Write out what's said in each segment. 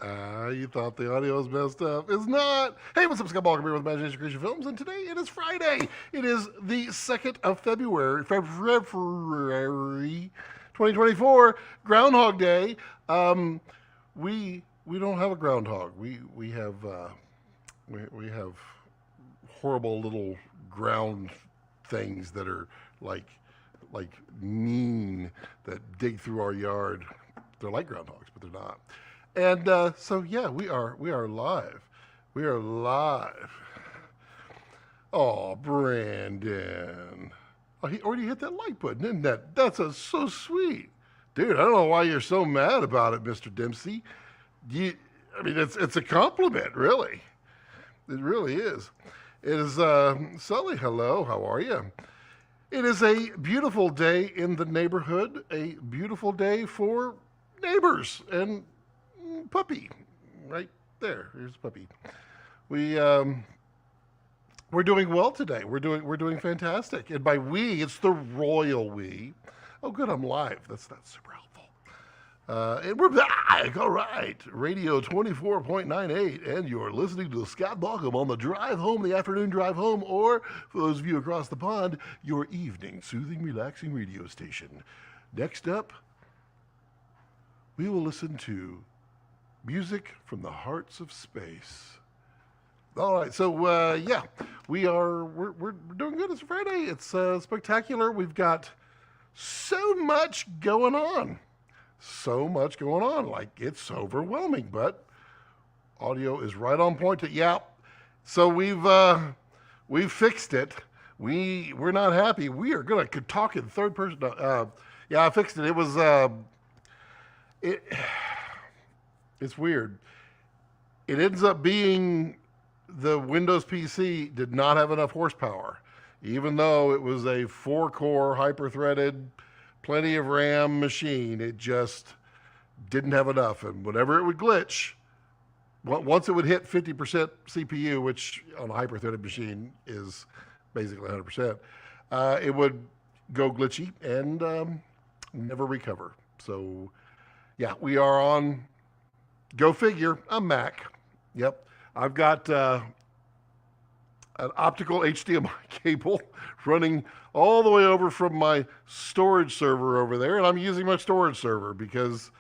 You thought the audio was messed up. It's not. Hey, what's up, Scott Balkan here with Imagination Creation Films, and today it is Friday. It is the 2nd of February 2024, Groundhog Day. We don't have a groundhog. We have horrible little ground things that are like mean that dig through our yard. They're like groundhogs, but they're not. And so yeah, we are live. We are live. Oh, Brandon. Oh, he already hit that like button, isn't that? That's so sweet. Dude, I don't know why you're so mad about it, Mr. Dempsey. I mean, it's a compliment, really. It really is. It is, Sully, hello, how are you? It is a beautiful day in the neighborhood, a beautiful day for neighbors and puppy, right there. Here's puppy. We're doing well today. We're doing fantastic. And by we, it's the royal we. Oh, good, I'm live. That's not super helpful. And we're back. All right, Radio 24.98, and you're listening to Scott Balkan on the drive home, the afternoon drive home, or for those of you across the pond, your evening soothing, relaxing radio station. Next up, we will listen to music from the hearts of space. All right, so yeah, we're doing good. It's Friday. It's spectacular. We've got so much going on. Like it's overwhelming, but audio is right on point. Yeah, so we've fixed it. We're not happy. We are gonna talk in third person. Yeah, I fixed it. It was it's weird. It ends up being the Windows PC did not have enough horsepower, even though it was a 4-core hyper-threaded, plenty of RAM machine. It just didn't have enough, and whenever it would glitch, once it would hit 50% CPU, which on a hyper-threaded machine is basically 100%, it would go glitchy and never recover. So yeah, we are on, go figure, a Mac. Yep. I've got an optical HDMI cable running all the way over from my storage server over there, and I'm using my storage server because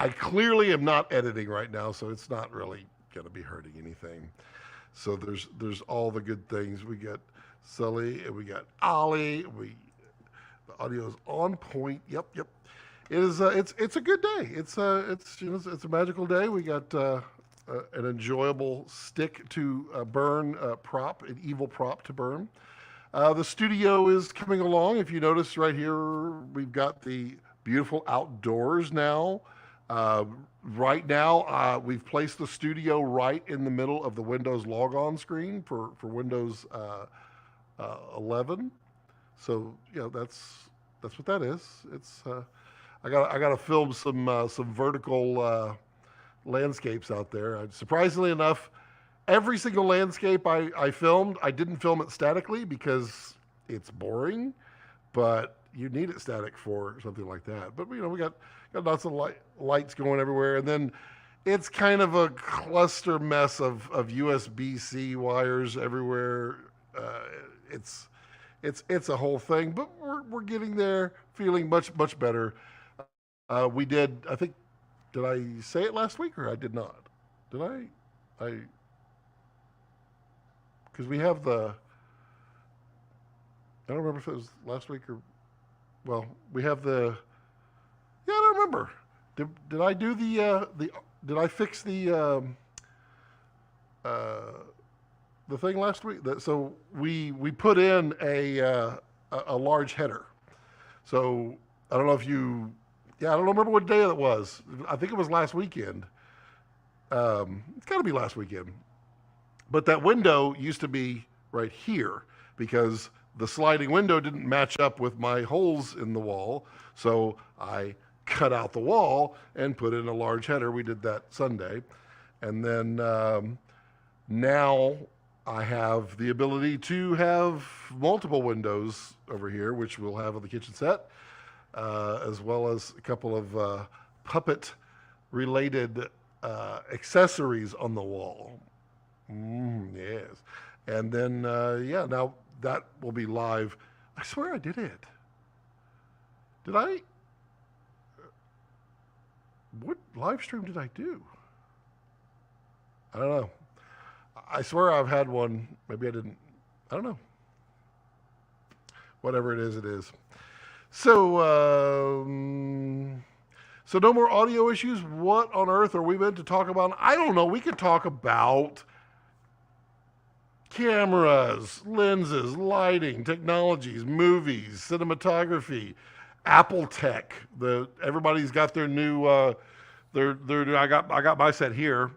I clearly am not editing right now, so it's not really going to be hurting anything. So there's all the good things. We got Sully and we got Ollie. The audio is on point. Yep. It is. It's a good day. It's a magical day. We got an enjoyable stick to burn prop, an evil prop to burn. The studio is coming along. If you notice right here, we've got the beautiful outdoors now. Right now, we've placed the studio right in the middle of the Windows logon screen for Windows 11. So that's what that is. It's I got to film some vertical landscapes out there. Surprisingly enough, every single landscape I filmed, I didn't film it statically because it's boring, but you need it static for something like that. But we got lots of lights going everywhere, and then it's kind of a cluster mess of USB-C wires everywhere. It's a whole thing, but we're getting there, feeling much better. We did, I think, did I say it last week or I did not? Did I? Because we have I don't remember if it was last week or, well, we have I don't remember. Did I do did I fix the thing last week? So we put in a large header. So I don't know if you, I don't remember what day it was. I think it was last weekend. It's got to be last weekend. But that window used to be right here because the sliding window didn't match up with my holes in the wall. So I cut out the wall and put in a large header. We did that Sunday. And then now I have the ability to have multiple windows over here, which we'll have on the kitchen set. As well as a couple of puppet-related accessories on the wall. Yes. And then, yeah, now that will be live. I swear I did it. Did I? What live stream did I do? I don't know. I swear I've had one. Maybe I didn't. I don't know. Whatever it is, it is. So, so no more audio issues. What on earth are we meant to talk about? I don't know. We could talk about cameras, lenses, lighting, technologies, movies, cinematography, Apple tech. Everybody's got their new. I got my set here.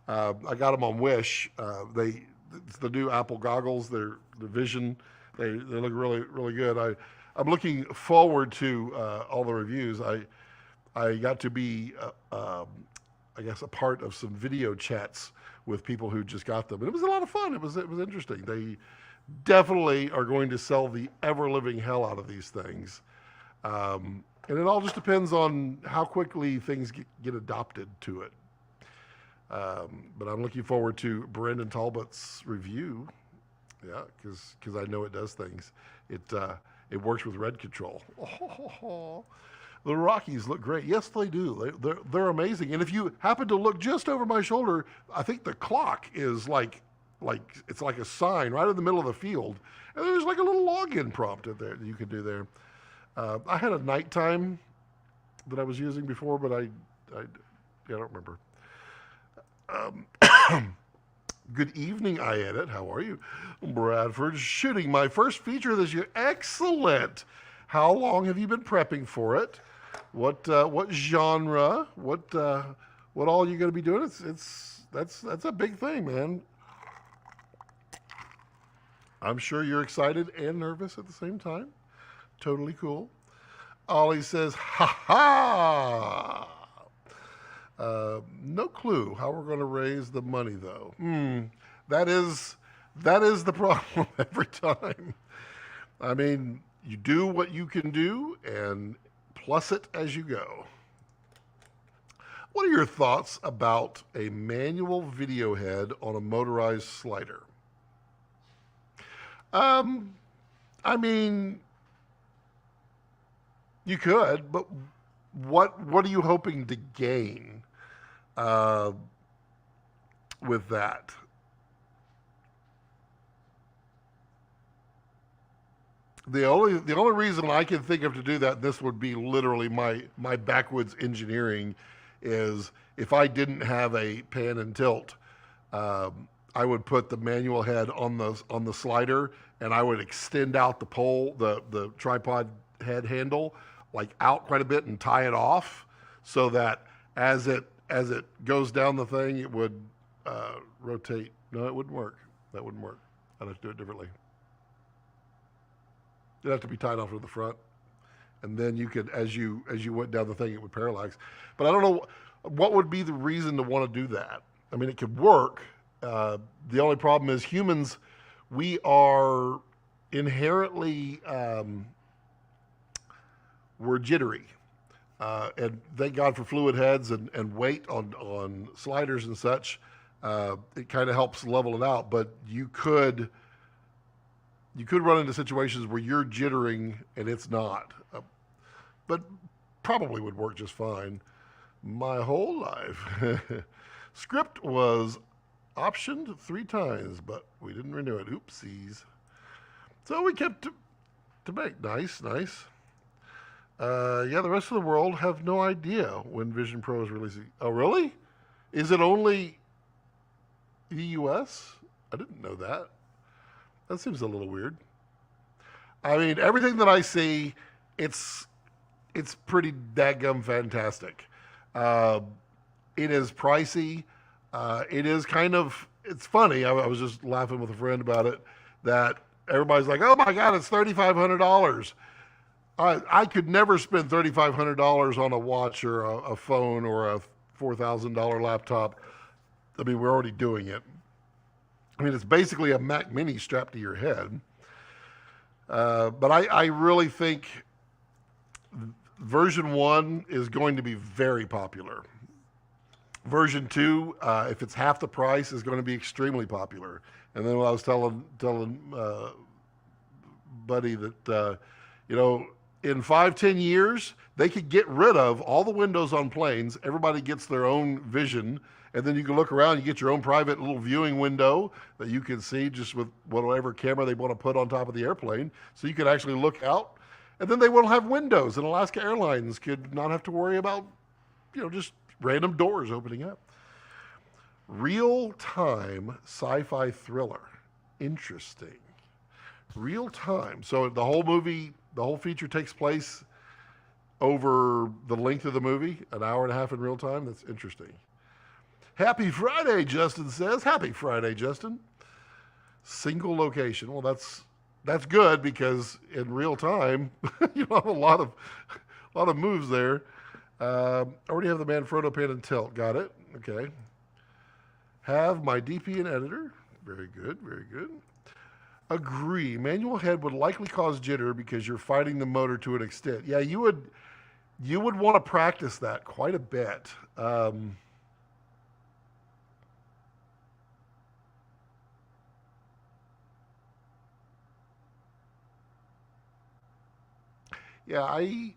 I got them on Wish. It's the new Apple goggles. They're the Vision. They look really good. I'm looking forward to all the reviews. I got to be I guess a part of some video chats with people who just got them, and it was a lot of fun. It was interesting. They definitely are going to sell the ever living hell out of these things, and it all just depends on how quickly things get adopted to it. But I'm looking forward to Brandon Talbot's review. Yeah, because I know it does things. It works with red control. Oh, the Rockies look great. Yes, they do. They're amazing. And if you happen to look just over my shoulder, I think the clock is like it's like a sign right in the middle of the field. And there's like a little login prompt in there that you could do there. I had a nighttime that I was using before, but I don't remember. Good evening, I edit. How are you? Bradford, shooting my first feature this year. Excellent. How long have you been prepping for it? What genre? What all are you going to be doing? That's a big thing, man. I'm sure you're excited and nervous at the same time. Totally cool. Ollie says, ha ha. No clue how we're going to raise the money, though. That is the problem every time. I mean, you do what you can do and plus it as you go. What are your thoughts about a manual video head on a motorized slider? I mean, you could, but what are you hoping to gain with that? The only reason I can think of to do that, this would be literally my backwoods engineering, is if I didn't have a pan and tilt, I would put the manual head on the slider, and I would extend out the pole, the tripod head handle, like out quite a bit and tie it off, so that as it goes down the thing, it would rotate. No, it wouldn't work. That wouldn't work. I'd have to do it differently. It'd have to be tied off to the front, and then you could, as you went down the thing, it would parallax. But I don't know what would be the reason to want to do that. I mean, it could work. The only problem is humans. We are inherently we're jittery, and thank God for fluid heads and weight on sliders and such. It kind of helps level it out, but you could run into situations where you're jittering and it's not, but probably would work just fine. My whole life. Script was optioned 3 times, but we didn't renew it. Oopsies. So we kept to make. Nice. Yeah, the rest of the world have no idea when Vision Pro is releasing. Oh, really? Is it only the US? I didn't know that. That seems a little weird. I mean, everything that I see, it's pretty daggum fantastic. It is pricey. It is kind of, it's funny. I was just laughing with a friend about it, that everybody's like, oh my God, it's $3,500. I could never spend $3,500 on a watch or a phone or a $4,000 laptop. I mean, we're already doing it. I mean, it's basically a Mac Mini strapped to your head. But I really think version 1 is going to be very popular. Version 2, if it's half the price, is going to be extremely popular. And then when I was telling Buddy that, you know, in 5-10 years, they could get rid of all the windows on planes. Everybody gets their own vision. And then you can look around, you get your own private little viewing window that you can see just with whatever camera they want to put on top of the airplane. So you can actually look out. And then they won't have windows. And Alaska Airlines could not have to worry about, you know, just random doors opening up. Real-time sci-fi thriller. Interesting. Real-time. So the whole movie, the whole feature takes place over the length of the movie, an hour and a half in real time. That's interesting. Happy Friday, Justin says. Happy Friday, Justin. Single location. Well, that's good because in real time, you have a lot of moves there. Already have the Manfrotto pan and tilt. Got it. Okay. Have my DP and editor. Very good. Very good. Agree. Manual head would likely cause jitter because you're fighting the motor to an extent. Yeah, you would want to practice that quite a bit. Yeah, I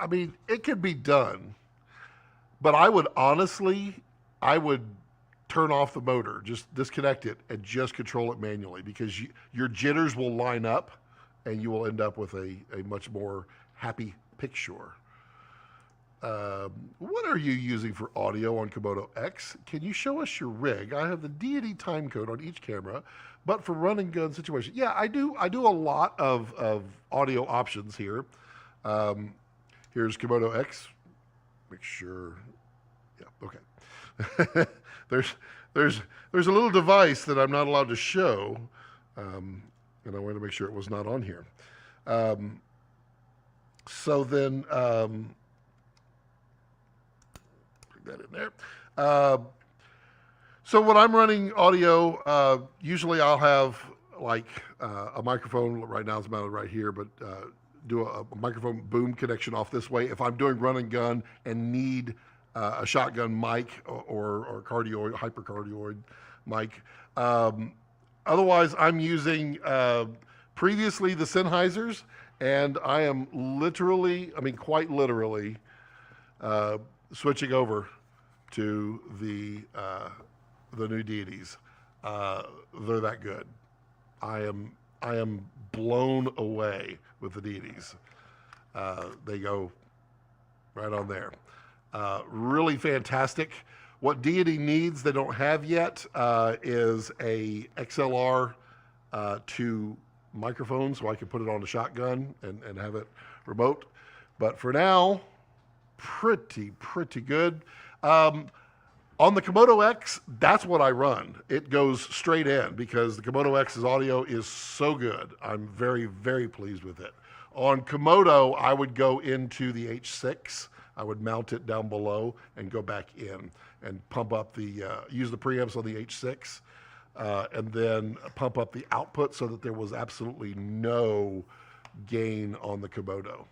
mean, it could be done, but I would turn off the motor, just disconnect it, and just control it manually because your jitters will line up, and you will end up with a much more happy picture. What are you using for audio on Komodo X? Can you show us your rig? I have the deity time code on each camera, but for run and gun situation, yeah, I do a lot of audio options here. Here's Komodo X. Make sure, yeah, okay. There's a little device that I'm not allowed to show, and I wanted to make sure it was not on here. So then, put that in there. So when I'm running audio, usually I'll have like a microphone. Right now it's mounted right here, but do a microphone boom connection off this way. If I'm doing run and gun and need a shotgun mic or cardioid, hypercardioid mic. Otherwise, I'm using previously the Sennheisers, and I am literally, I mean quite literally, switching over to the new deities. They're that good. I am blown away with the deities. They go right on there. Really fantastic. What deity needs they don't have yet is a XLR to microphone, so I can put it on the shotgun and have it remote. But for now, pretty good. On the Komodo X, that's what I run. It goes straight in because the Komodo X's audio is so good. I'm very, very pleased with it. On Komodo, I would go into the H6. I would mount it down below and go back in and pump up the, use the preamps on the H6 and then pump up the output so that there was absolutely no gain on the Komodo.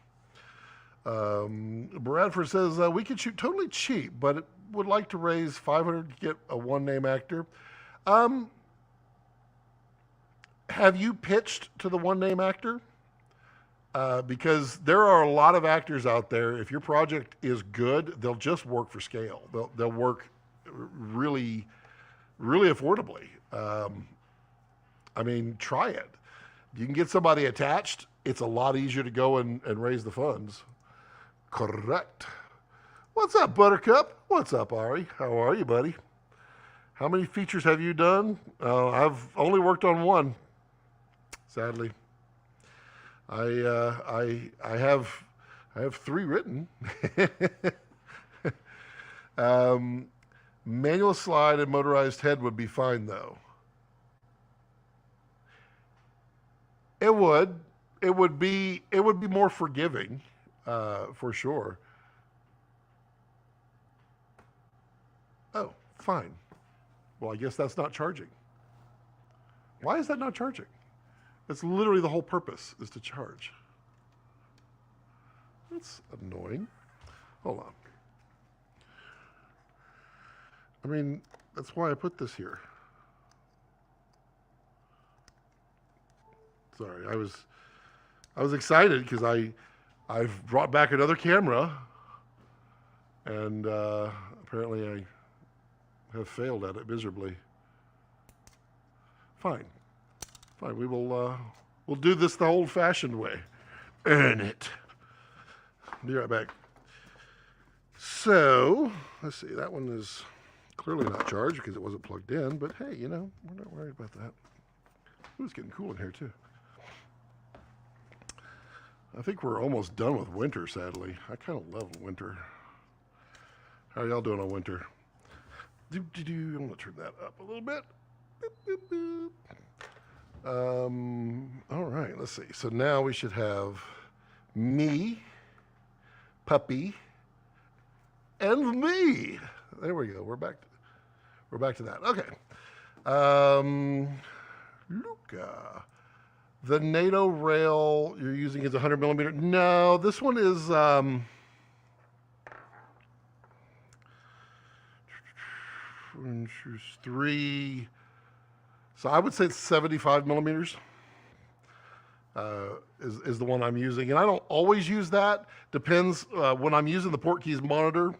Bradford says, we can shoot totally cheap, but would like to raise $500 to get a one-name actor. Have you pitched to the one-name actor? Because there are a lot of actors out there. If your project is good, they'll just work for scale. They'll work really, really affordably. I mean, try it. You can get somebody attached. It's a lot easier to go and raise the funds. Correct. What's up, Buttercup? What's up, Ari? How are you, buddy? How many features have you done? I've only worked on one, sadly. I have 3 written. Manual slide and motorized head would be fine, though. It would be more forgiving, for sure. Oh, fine. Well, I guess that's not charging. Why is that not charging? That's literally the whole purpose, is to charge. That's annoying. Hold on. I mean, that's why I put this here. Sorry, I was excited because I've brought back another camera, and apparently I have failed at it miserably. Fine, we will we'll do this the old-fashioned way. Earn it. Be right back. So let's see. That one is clearly not charged because it wasn't plugged in. But hey, you know, we're not worried about that. Ooh, it's getting cool in here too. I think we're almost done with winter, sadly. I kind of love winter. How are y'all doing on winter? I'm going to turn that up a little bit. Boop, boop, boop. All right, let's see. So now we should have me, puppy, and me. There we go. We're back to that. Okay. Luca. The NATO rail you're using is 100 millimeter. No, this one is 3. So I would say it's 75 millimeters. Is the one I'm using, and I don't always use that. Depends when I'm using the Portkeys monitor,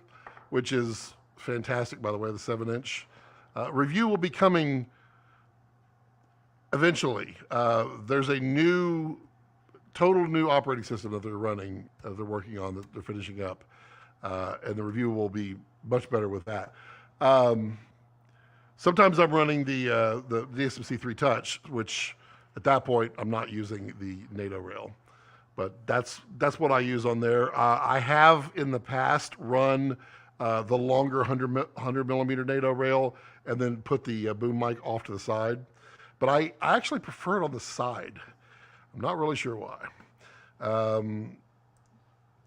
which is fantastic, by the way, the 7-inch. Review will be coming eventually. There's a total new operating system that they're running, they're working on, that they're finishing up, and the review will be much better with that. Sometimes I'm running the DSMC3 Touch, which at that point I'm not using the NATO rail, but that's what I use on there. I have in the past run the longer 100 millimeter NATO rail and then put the boom mic off to the side. But I actually prefer it on the side. I'm not really sure why.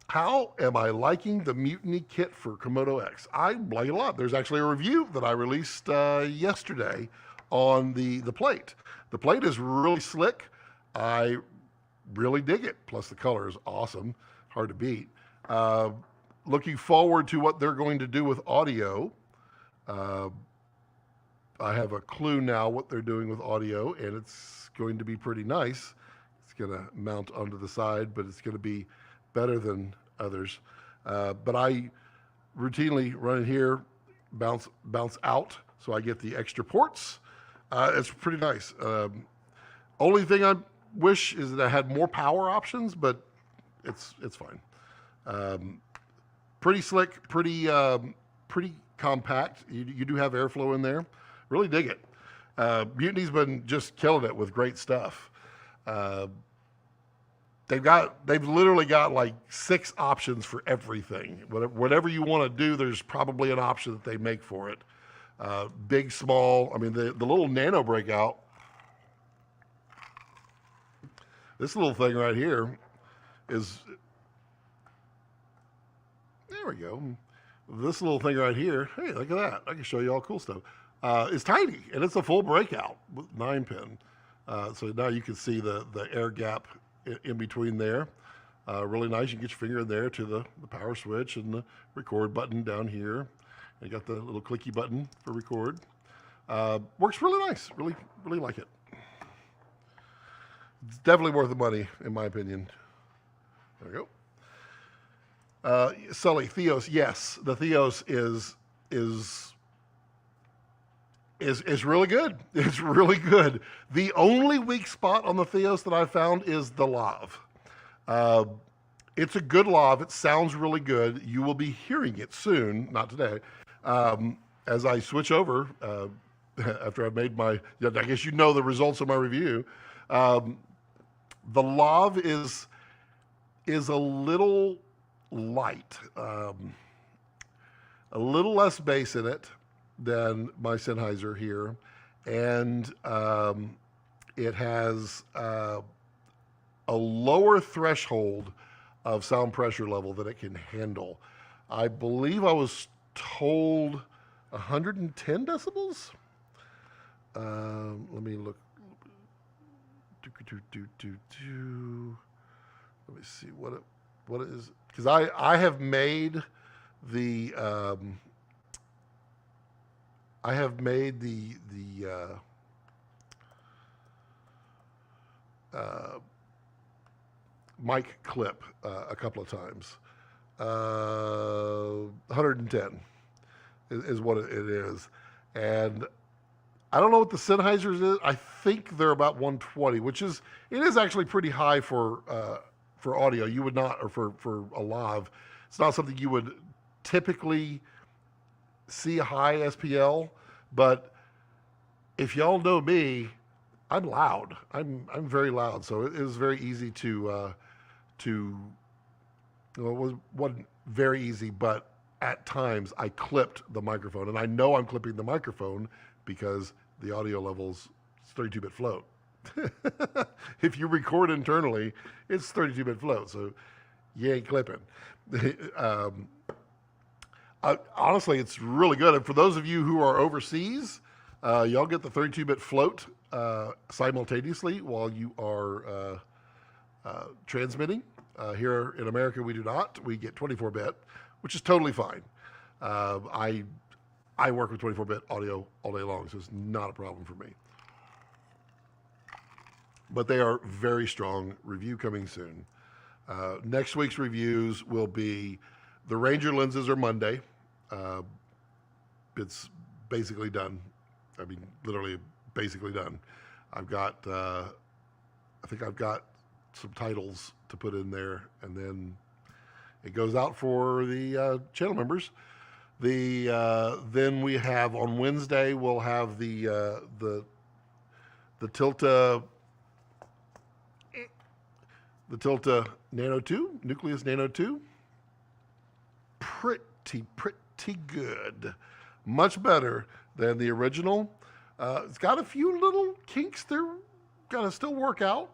How am I liking the Mutiny kit for Komodo X? I like it a lot. There's actually a review that I released yesterday on the plate. The plate is really slick. I really dig it. Plus the color is awesome. Hard to beat. Looking forward to what they're going to do with audio. I have a clue now what they're doing with audio, and it's going to be pretty nice. It's going to mount onto the side, but it's going to be better than others. But I routinely run it here, bounce out, so I get the extra ports. It's pretty nice. Only thing I wish is that I had more power options, but it's fine. Pretty slick, pretty compact. You do have airflow in there. Really dig it. Mutiny's been just killing it with great stuff. They've literally got like 6 options for everything. Whatever you want to do, there's probably an option that they make for it. Big, small. I mean, the little nano breakout. This little thing right here is. There we go. This little thing right here. Hey, look at that! I can show you all cool stuff. It's tiny, and it's a full breakout with 9-pin. So now you can see the air gap in between there. Really nice. You can get your finger in there to the power switch and the record button down here. You got the little clicky button for record. Works really nice. Really like it. It's definitely worth the money, in my opinion. There we go. Sully, Theos, yes, the Theos is really good. It's really good. The only weak spot on the Theos that I found is the lav. It's a good lav. It sounds really good. You will be hearing it soon, not today, as I switch over after I've made my, I guess you know the results of my review. The lav is a little light, a little less bass in it than my Sennheiser here, and it has a lower threshold of sound pressure level that it can handle. I believe I was told 110 decibels. Let me look. Let me see what it is, because I have made the I have made the mic clip a couple of times. 110 is what it is, and I don't know what the Sennheisers is. I think they're about 120, which is actually pretty high for audio. You would not, or for a live, it's not something you would typically see a high SPL. But if y'all know me, I'm loud. I'm very loud, so it is very easy to well, it wasn't very easy, but at times I clipped the microphone, and I know I'm clipping the microphone because the audio level's 32-bit float. If you record internally, it's 32-bit float, so you ain't clipping. Honestly, it's really good. And for those of you who are overseas, y'all get the 32-bit float simultaneously while you are transmitting. Here in America, we do not. We get 24-bit, which is totally fine. I work with 24-bit audio all day long, so it's not a problem for me. But they are very strong. Review coming soon. Next week's reviews will be the Ranger lenses are Monday. It's basically done. I mean, literally basically done. I've got, I think I've got some titles to put in there, and then it goes out for the channel members. Then we have on Wednesday, we'll have the Tilta Nano 2, Nucleus Nano 2. Pretty good. Much better than the original. It's got a few little kinks they're gonna still work out,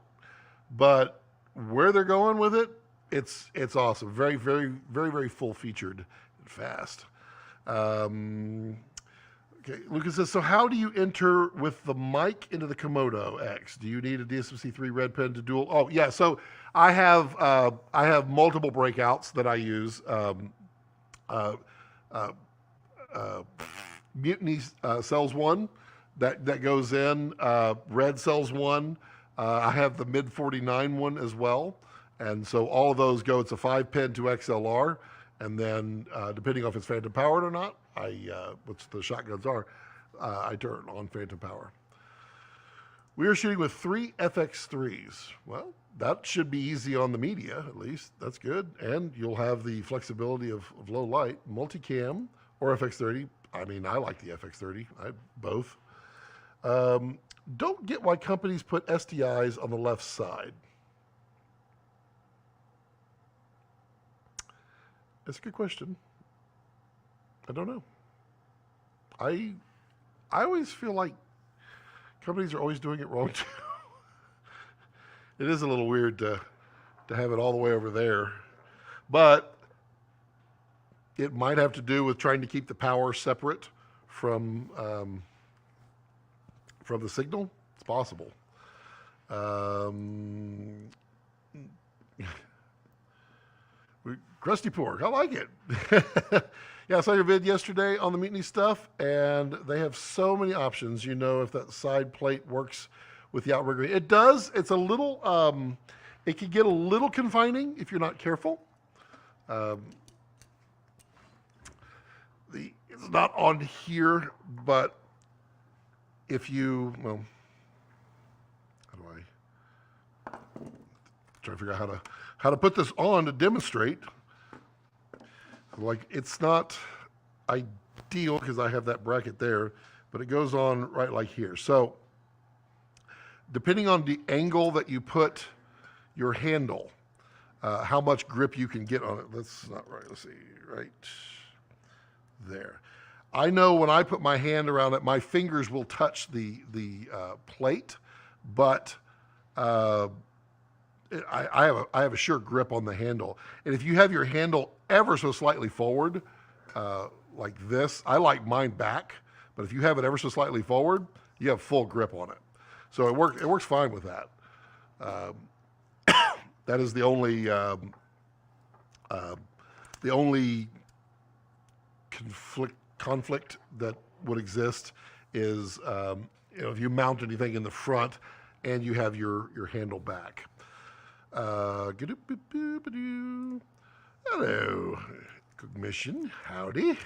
but where they're going with it, it's awesome. Very, very, very, very full featured and fast. Okay, Lucas says, so how do you enter with the mic into the Komodo X? Do you need a DSMC3 red pen to dual? Oh yeah, so I have multiple breakouts that I use. Mutiny sells one that goes in. Red sells one. I have the mid 49 one as well, and so all of those go. It's a 5-pin to XLR, and then depending on if it's phantom powered or not, which the shotguns are, I turn on phantom power. We are shooting with 3 FX3s. Well, that should be easy on the media, at least. That's good. And you'll have the flexibility of low light, multicam, or FX30. I mean, I like the FX30. Both. Don't get why companies put STIs on the left side. That's a good question. I don't know. I always feel like companies are always doing it wrong too. It is a little weird to have it all the way over there, but it might have to do with trying to keep the power separate from the signal. It's possible. Crusty pork, I like it. Yeah, I saw your vid yesterday on the Mutiny stuff, and they have so many options. You know, if that side plate works with the outrigger. It does. It's a little, it can get a little confining if you're not careful. It's not on here, but if you, well, how do I try to figure out how to put this on to demonstrate? Like, it's not ideal because I have that bracket there, but it goes on right like here. So depending on the angle that you put your handle, how much grip you can get on it. That's not right. Let's see, right there. I know when I put my hand around it, my fingers will touch the plate, but I have a sure grip on the handle. And if you have your handle ever so slightly forward, like this, I like mine back, but if you have it ever so slightly forward, you have full grip on it. So it works fine with that. That is the only conflict that would exist is, if you mount anything in the front and you have your handle back. Hello, Cognition, howdy.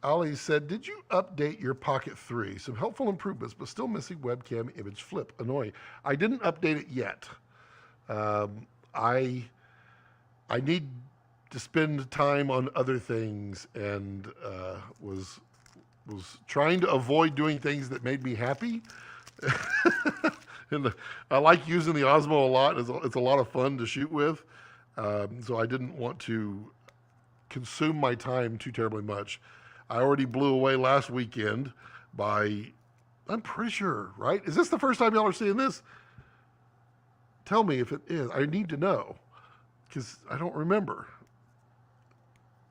Ali said, did you update your Pocket 3? Some helpful improvements, but still missing webcam image flip. Annoying. I didn't update it yet. I need to spend time on other things, and was trying to avoid doing things that made me happy. I like using the Osmo a lot. It's a lot of fun to shoot with. So I didn't want to consume my time too terribly much. I already blew away last weekend by, I'm pretty sure, right? Is this the first time y'all are seeing this? Tell me if it is. I need to know, because I don't remember.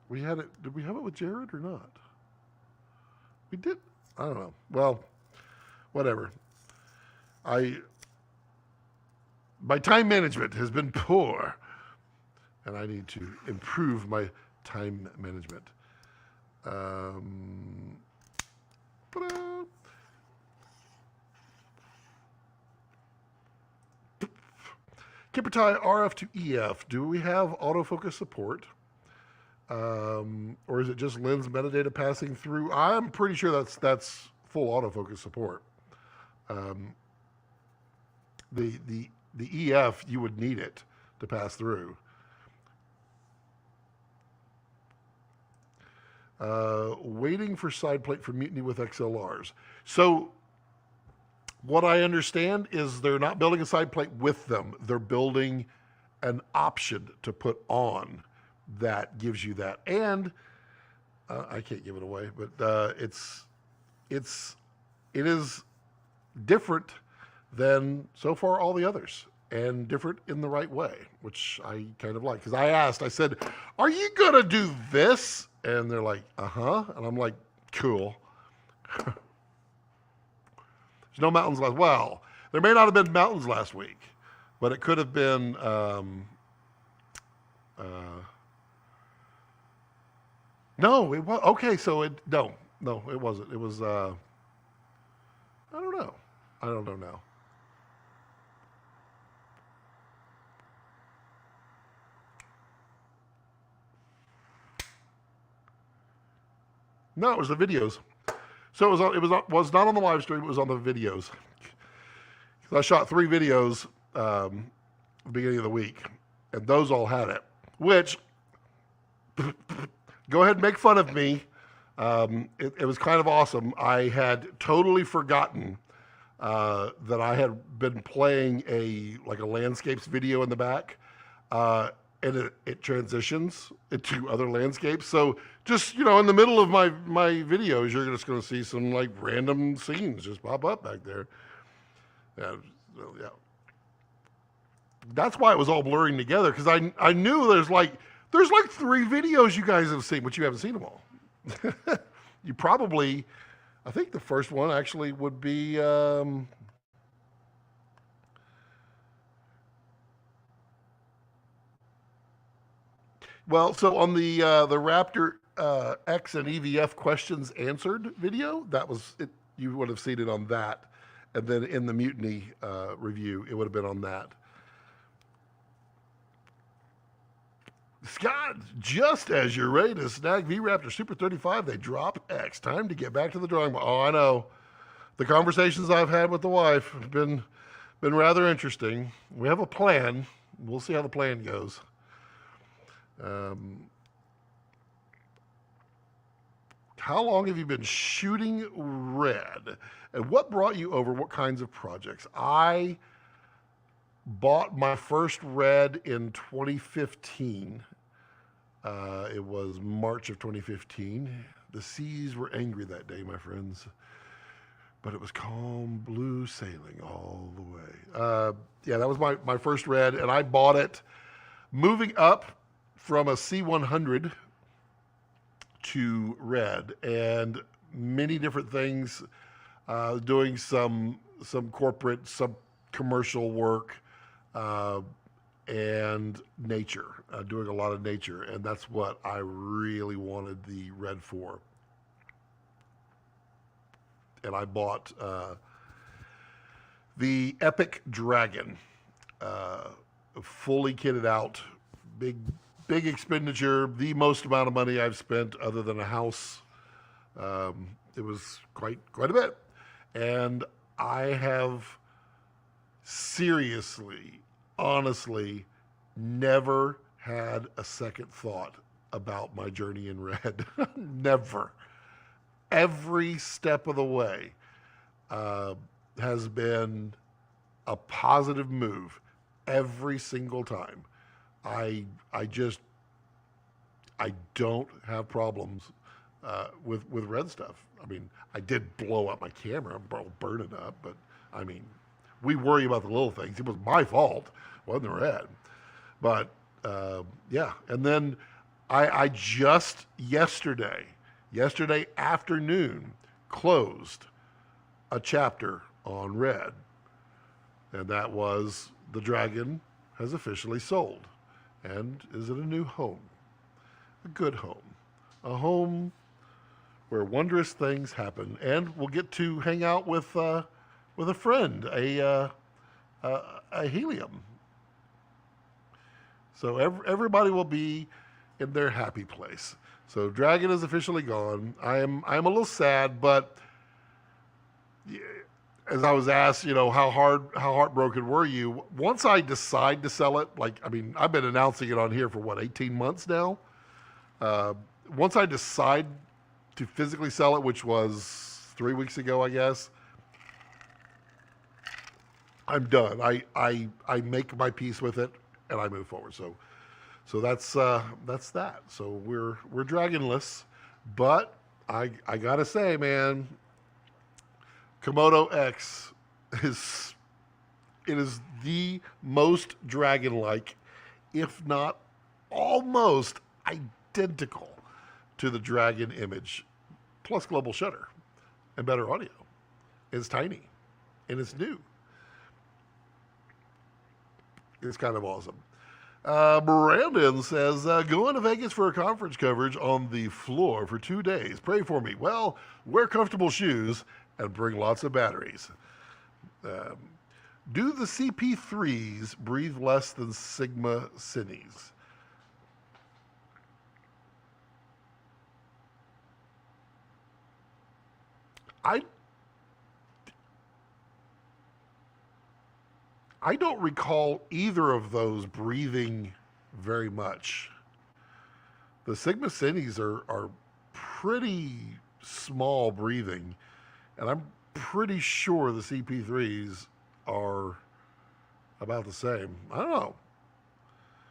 We had it, did we have it with Jared or not? We did, I don't know. Well, whatever. My time management has been poor, and I need to improve my time management. Kippertie RF to EF. Do we have autofocus support? Or is it just lens metadata passing through? I'm pretty sure that's full autofocus support. The EF, you would need it to pass through. Waiting for side plate for Mutiny with XLRs. So what I understand is they're not building a side plate with them. They're building an option to put on that gives you that. And I can't give it away, but it is different than so far all the others, and different in the right way, which I kind of like. Because I said, are you going to do this? And they're like, uh-huh. And I'm like, cool. There's no mountains last. Well, there may not have been mountains last week, but it could have been no, it was okay, so it no, it wasn't. It was I don't know. I don't know now. No, it was the videos. So it was not on the live stream. It was on the videos. I shot 3 videos at the beginning of the week, and those all had it. Which, go ahead and make fun of me. It was kind of awesome. I had totally forgotten that I had been playing a landscapes video in the back. And it transitions into other landscapes. So just, in the middle of my videos, you're just going to see some random scenes just pop up back there. Yeah. That's why it was all blurring together, because I knew there's 3 videos you guys have seen, but you haven't seen them all. You probably, I think the first one actually would be, well, so on the Raptor X and EVF questions answered video, that was it. You would have seen it on that, and then in the Mutiny review, it would have been on that. Scott, just as you're ready to snag V-RAPTOR Super 35, they drop X. Time to get back to the drawing board. Oh, I know. The conversations I've had with the wife have been rather interesting. We have a plan. We'll see how the plan goes. How long have you been shooting red? And what brought you over? What kinds of projects? I bought my first red in 2015. It was March of 2015. The seas were angry that day, my friends. But it was calm blue sailing all the way. Yeah, that was my first red, and I bought it moving up from a C100 to red, and many different things, doing some corporate, some commercial work, and nature, doing a lot of nature, and that's what I really wanted the red for. And I bought the Epic Dragon, fully kitted out, big expenditure, the most amount of money I've spent other than a house. It was quite a bit, and I have seriously, honestly, never had a second thought about my journey in red. Never. Every step of the way has been a positive move every single time. I don't have problems with red stuff. I mean, I did blow up my camera, burn it up, but I mean, we worry about the little things. It was my fault, wasn't the red. But yeah, and then I just yesterday afternoon closed a chapter on red, and that was the Dragon has officially sold and is in a new home, a good home, a home where wondrous things happen, and we'll get to hang out with a friend, a Helium. So everybody will be in their happy place. So Dragon is officially gone. I am a little sad, but as I was asked, how heartbroken were you? Once I decide to sell it, I've been announcing it on here for 18 months now. Once I decide to physically sell it, which was 3 weeks ago, I guess, I'm done. I make my peace with it and I move forward. So that's that. So we're dragonless, but I gotta say, man, Komodo X is the most dragon-like, if not almost identical to the Dragon image, plus global shutter and better audio. It's tiny and it's new. It's kind of awesome. Brandon says, going to Vegas for a conference coverage on the floor for 2 days. Pray for me. Well, wear comfortable shoes and bring lots of batteries. Do the CP3s breathe less than Sigma Cines? I don't recall either of those breathing very much. The Sigma Cines are pretty small breathing, and I'm pretty sure the CP3s are about the same. I don't know.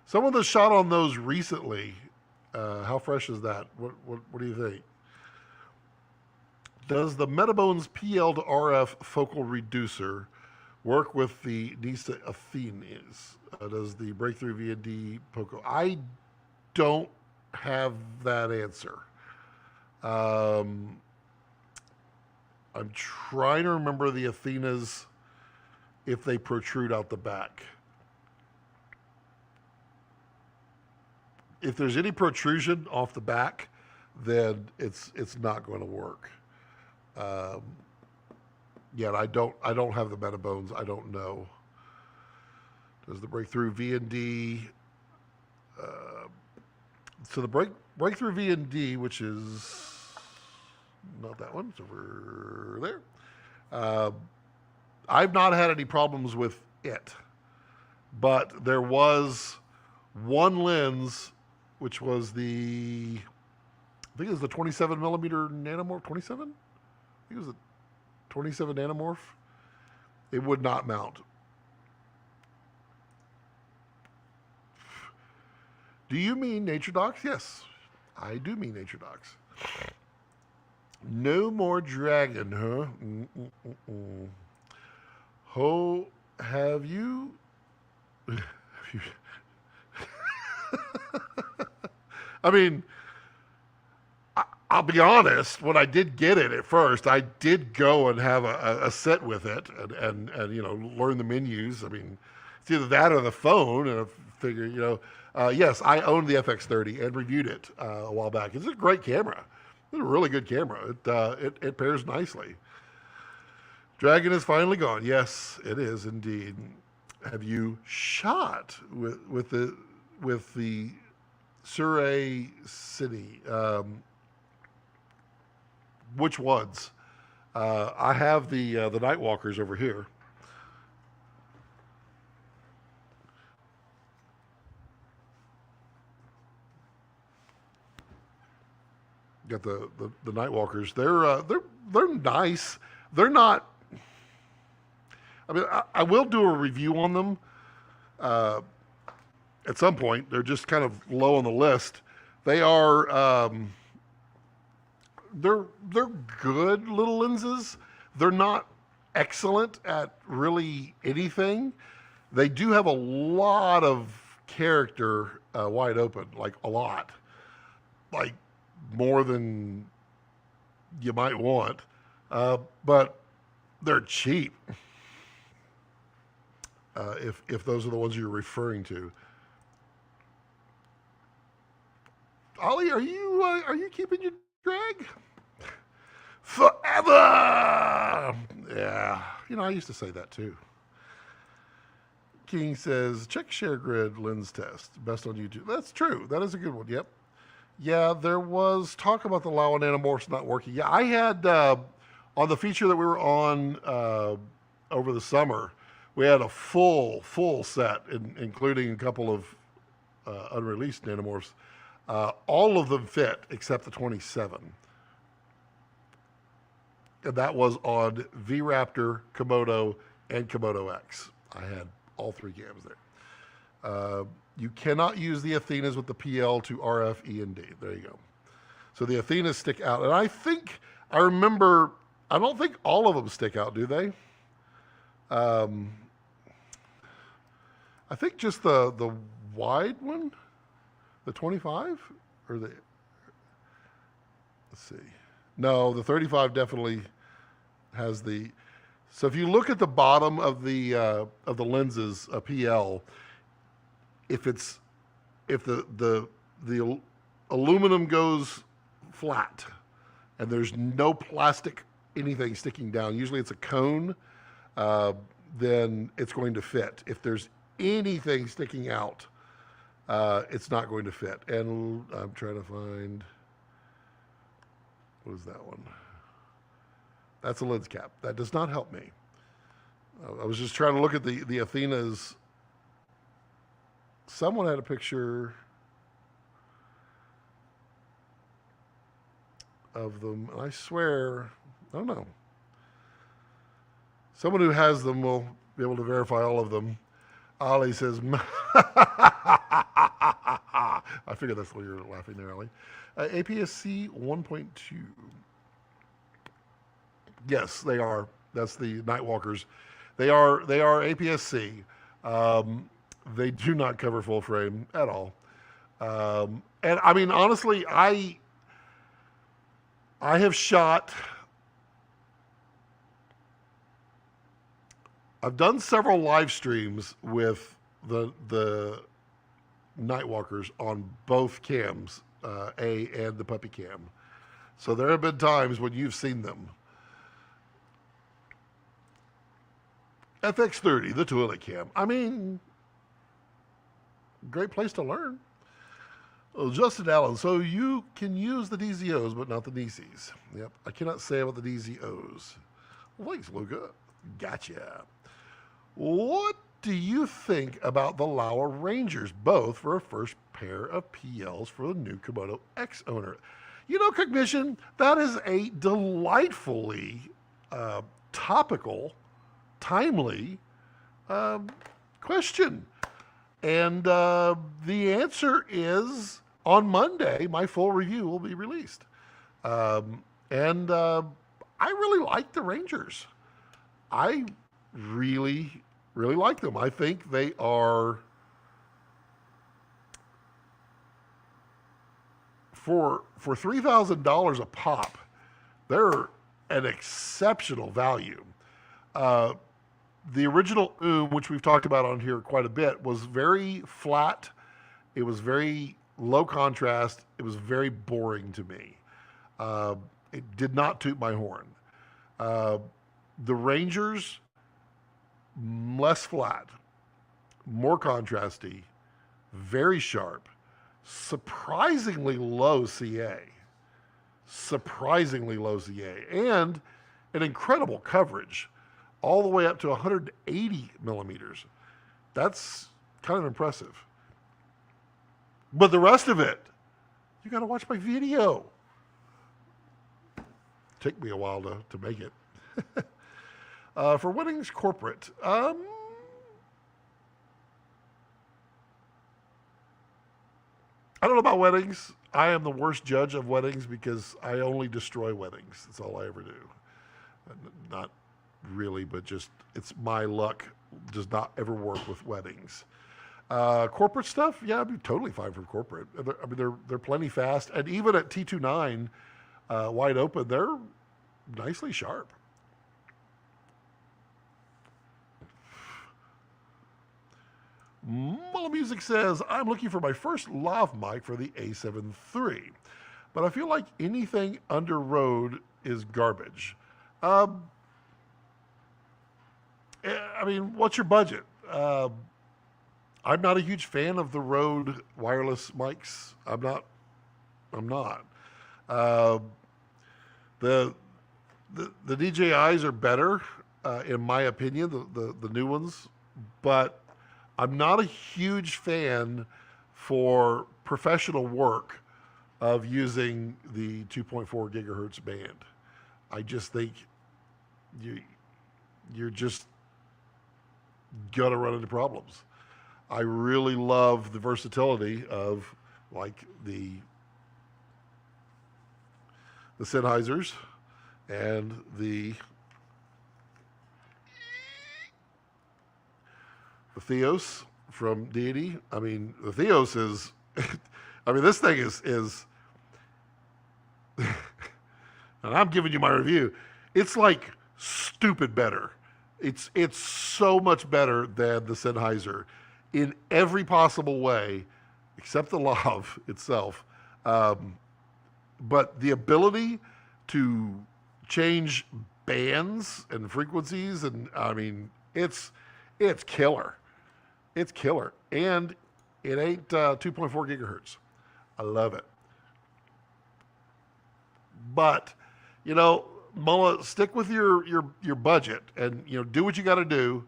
Some of the shot on those recently, how fresh is that? What do you think? Does the Metabones PL to RF focal reducer work with the Nisa Athenas? Does the Breakthrough V&D Poco? I don't have that answer. I'm trying to remember the Athenas if they protrude out the back. If there's any protrusion off the back, then it's not going to work. Yet I don't have the Metabones. I don't know. Does the Breakthrough V&D? So the Breakthrough V&D, which is not that one, it's over there. I've not had any problems with it, but there was one lens, which was I think it was the 27 millimeter nanomorph. 27? I think it was the 27 nanomorph. It would not mount. Do you mean Nature Docs? Yes, I do mean Nature Docs. No more dragon, huh? Ho, have you? I mean, I'll be honest, when I did get it at first, I did go and have a sit with it and learn the menus. I mean, It's either that or the phone, and I figure, yes, I owned the FX30 and reviewed it a while back. It's a great camera. It's a really good camera. It pairs nicely. Dragon is finally gone. Yes, it is indeed. Have you shot with the Surrey City? Which ones? I have the Nightwalkers over here. Got the Nightwalkers. They're nice. They're not. I mean, I will do a review on them at some point. They're just kind of low on the list. They are. They're good little lenses. They're not excellent at really anything. They do have a lot of character wide open, like a lot, like more than you might want, but they're cheap. If those are the ones you're referring to, Ollie, are you keeping your drag forever? Yeah, I used to say that too. King says, check share grid lens test, best on YouTube. That's true. That is a good one. Yep. Yeah, there was talk about the Laowa Nanomorphs not working. Yeah, I had on the feature that we were on over the summer, we had a full set, including a couple of unreleased Nanomorphs. All of them fit except the 27. And that was on V-RAPTOR, Komodo, and Komodo X. I had all three cams there. You cannot use the Athenas with the PL to RF, E, and D. There you go. So the Athenas stick out. And I don't think all of them stick out, do they? I think just the wide one, the 25, or let's see. No, the 35 definitely has the. So if you look at the bottom of the lenses, a PL, if the aluminum goes flat and there's no plastic anything sticking down, usually it's a cone, then it's going to fit. If there's anything sticking out, it's not going to fit. And I'm trying to find, what is that one? That's a lens cap. That does not help me. I was just trying to look at the Athenas. Someone had a picture of them. I swear, I don't know. Someone who has them will be able to verify all of them. Ollie says, I figured that's why you're laughing there, Ollie. APS-C 1.2. Yes, they are. That's the Nightwalkers. They are APS-C. They do not cover full frame at all. And I mean, honestly, I have shot. I've done several live streams with the Nightwalkers on both cams, A and the puppy cam. So there have been times when you've seen them. FX30, the toilet cam. I mean, great place to learn. Well, Justin Allen, so you can use the DZOs, but not the DCs. Yep, I cannot say about the DZOs. Well, thanks, Luca. Gotcha. What do you think about the Laowa Rangers, both for a first pair of PLs for the new Komodo X owner? Cognition, that is a delightfully topical, timely question. And the answer is, on Monday, my full review will be released. I really like the Rangers. I really, really like them. I think they are, for $3,000 a pop, they're an exceptional value. The original which we've talked about on here quite a bit, was very flat. It was very low contrast. It was very boring to me. Uh, it did not toot my horn. Uh, the Rangers, less flat, more contrasty, very sharp, surprisingly low CA. Surprisingly low CA. And an incredible coverage, all the way up to 180 millimeters. That's kind of impressive. But the rest of it, you got to watch my video. Take me a while to make it. For weddings corporate, I don't know about weddings. I am the worst judge of weddings because I only destroy weddings. That's all I ever do. Not really, but just it's my luck. Does not ever work with weddings. Corporate stuff, yeah, I'd be totally fine for corporate. I mean, they're plenty fast, and even at T29 wide open, they're nicely sharp. Mulla Music says, I'm looking for my first lav mic for the A7 III, but I feel like anything under Rode is garbage. I mean, what's your budget? I'm not a huge fan of the Rode wireless mics. I'm not. The DJIs are better, in my opinion, the new ones, but I'm not a huge fan for professional work of using the 2.4 gigahertz band. I just think you're just gonna run into problems. I really love the versatility of like the Sennheisers and the Theos from Deity. I mean, the Theos is, I mean, this thing is, and I'm giving you my review. It's like stupid better. It's so much better than the Sennheiser in every possible way, except the lav itself. But the ability to change bands and frequencies, and I mean, it's killer. It's killer. And it ain't 2.4 gigahertz. I love it. But, you know, Mullah, stick with your budget and, you know, do what you got to do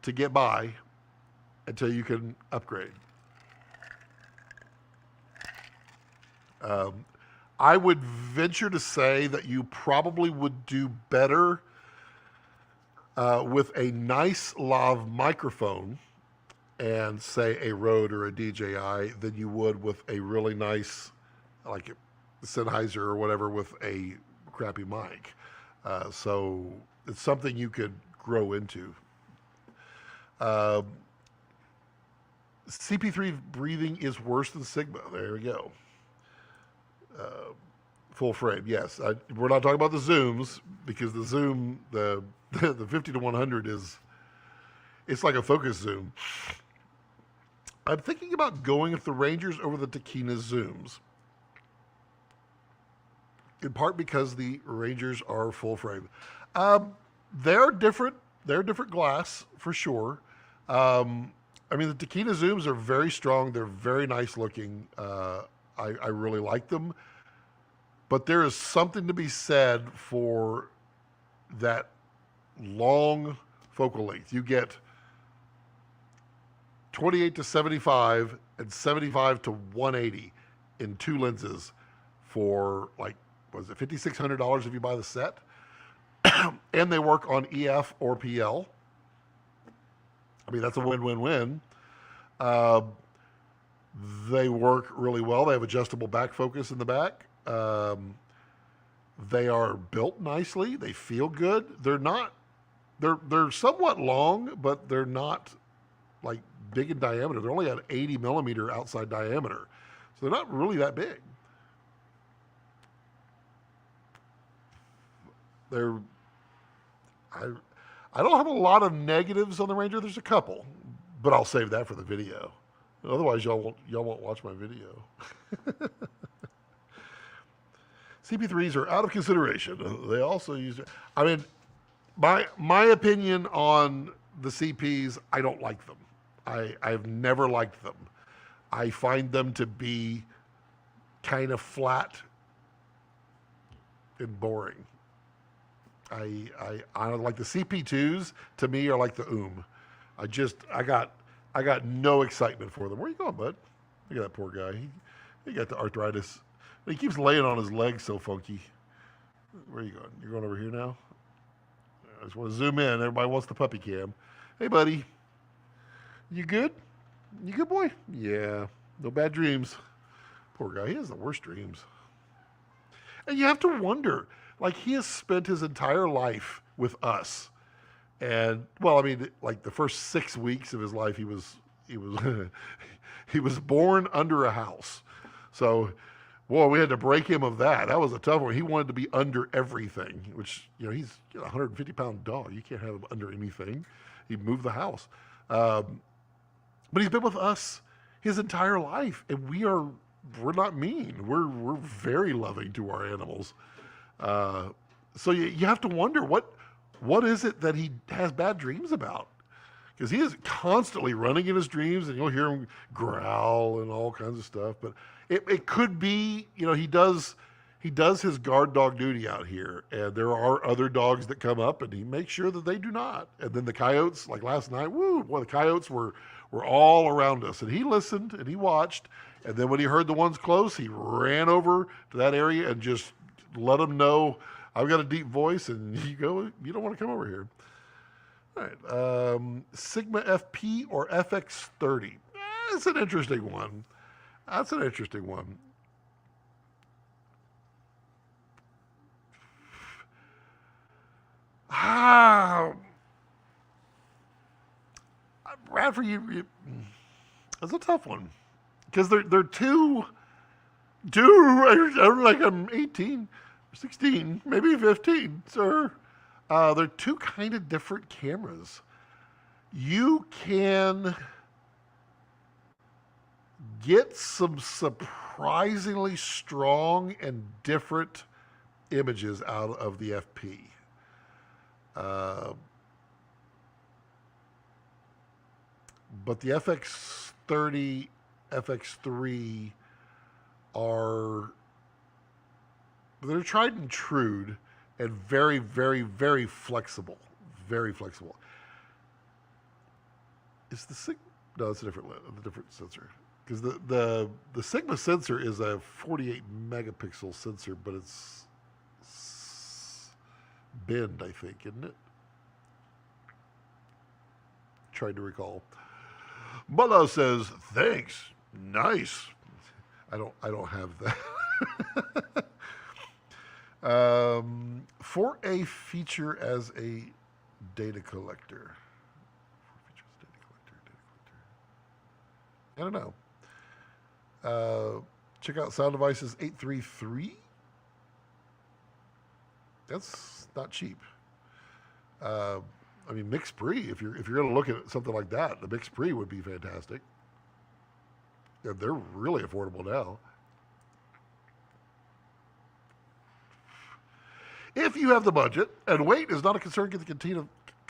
to get by until you can upgrade. I would venture to say that you probably would do better with a nice lav microphone and say a Rode or a DJI than you would with a really nice, like a Sennheiser or whatever, with a crappy mic. So it's something you could grow into. CP3 breathing is worse than Sigma. There we go. Full frame, yes. We're not talking about the zooms because the zoom, the 50 to 100 it's like a focus zoom. I'm thinking about going with the Rangers over the Tokina zooms. In part because the Rangers are full frame. They're different glass for sure. I mean, the Tokina zooms are very strong. They're very nice looking. I really like them. But there is something to be said for that long focal length. You get 28 to 75 and 75 to 180 in two lenses for like, was it $5,600 if you buy the set? And they work on EF or PL. I mean, that's a win-win-win. They work really well. They have adjustable back focus in the back. They are built nicely. They feel good. They're somewhat long, but they're not like big in diameter. They're only at 80 millimeter outside diameter. So they're not really that big. I don't have a lot of negatives on the Ranger. There's a couple, but I'll save that for the video. Otherwise, y'all won't watch my video. CP3s are out of consideration. They also use. I mean, my opinion on the CPs, I don't like them. I've never liked them. I find them to be kind of flat and boring. I like the CP2s. To me, are like the I got no excitement for them. Where are you going, bud? Look at that poor guy. He got the arthritis. He keeps laying on his legs so funky. Where are you going? You're going over here now? I just want to zoom in. Everybody wants the puppy cam. Hey, buddy. You good? You good, boy? Yeah. No bad dreams. Poor guy. He has the worst dreams. And you have to wonder, like, he has spent his entire life with us. And, well, I mean, like the first 6 weeks of his life, he was he was born under a house. So, boy, we had to break him of that. That was a tough one. He wanted to be under everything, which, he's a 150-pound dog. You can't have him under anything. He'd move the house. But he's been with us his entire life, and we're not mean. We're very loving to our animals. So you have to wonder what is it that he has bad dreams about? Because he is constantly running in his dreams, and you'll hear him growl and all kinds of stuff. But it could be, he does his guard dog duty out here, and there are other dogs that come up, and he makes sure that they do not. And then the coyotes, like last night, the coyotes were all around us, and he listened and he watched. And then when he heard the ones close, he ran over to that area and just let them know, I've got a deep voice, and you don't want to come over here. All right, Sigma FP or FX30? That's an interesting one. Bradford, that's a tough one. Because they're two, like I'm 18, 16, maybe 15, sir. They're two kind of different cameras. You can get some surprisingly strong and different images out of the FP. But the FX30, FX3 they're tried and true and very, very, very flexible. Very flexible. Is the Sigma? No, it's a different sensor. Because the Sigma sensor is a 48 megapixel sensor, but it's bend, I think, isn't it? Trying to recall. Mullo says, thanks. Nice. I don't have that. For a feature as a data collector. I don't know. Check out Sound Devices 833. That's not cheap. I mean, Mix Pre, if you're going to look at something like that, the Mix Pre would be fantastic. And they're really affordable now. If you have the budget, and weight is not a concern, get the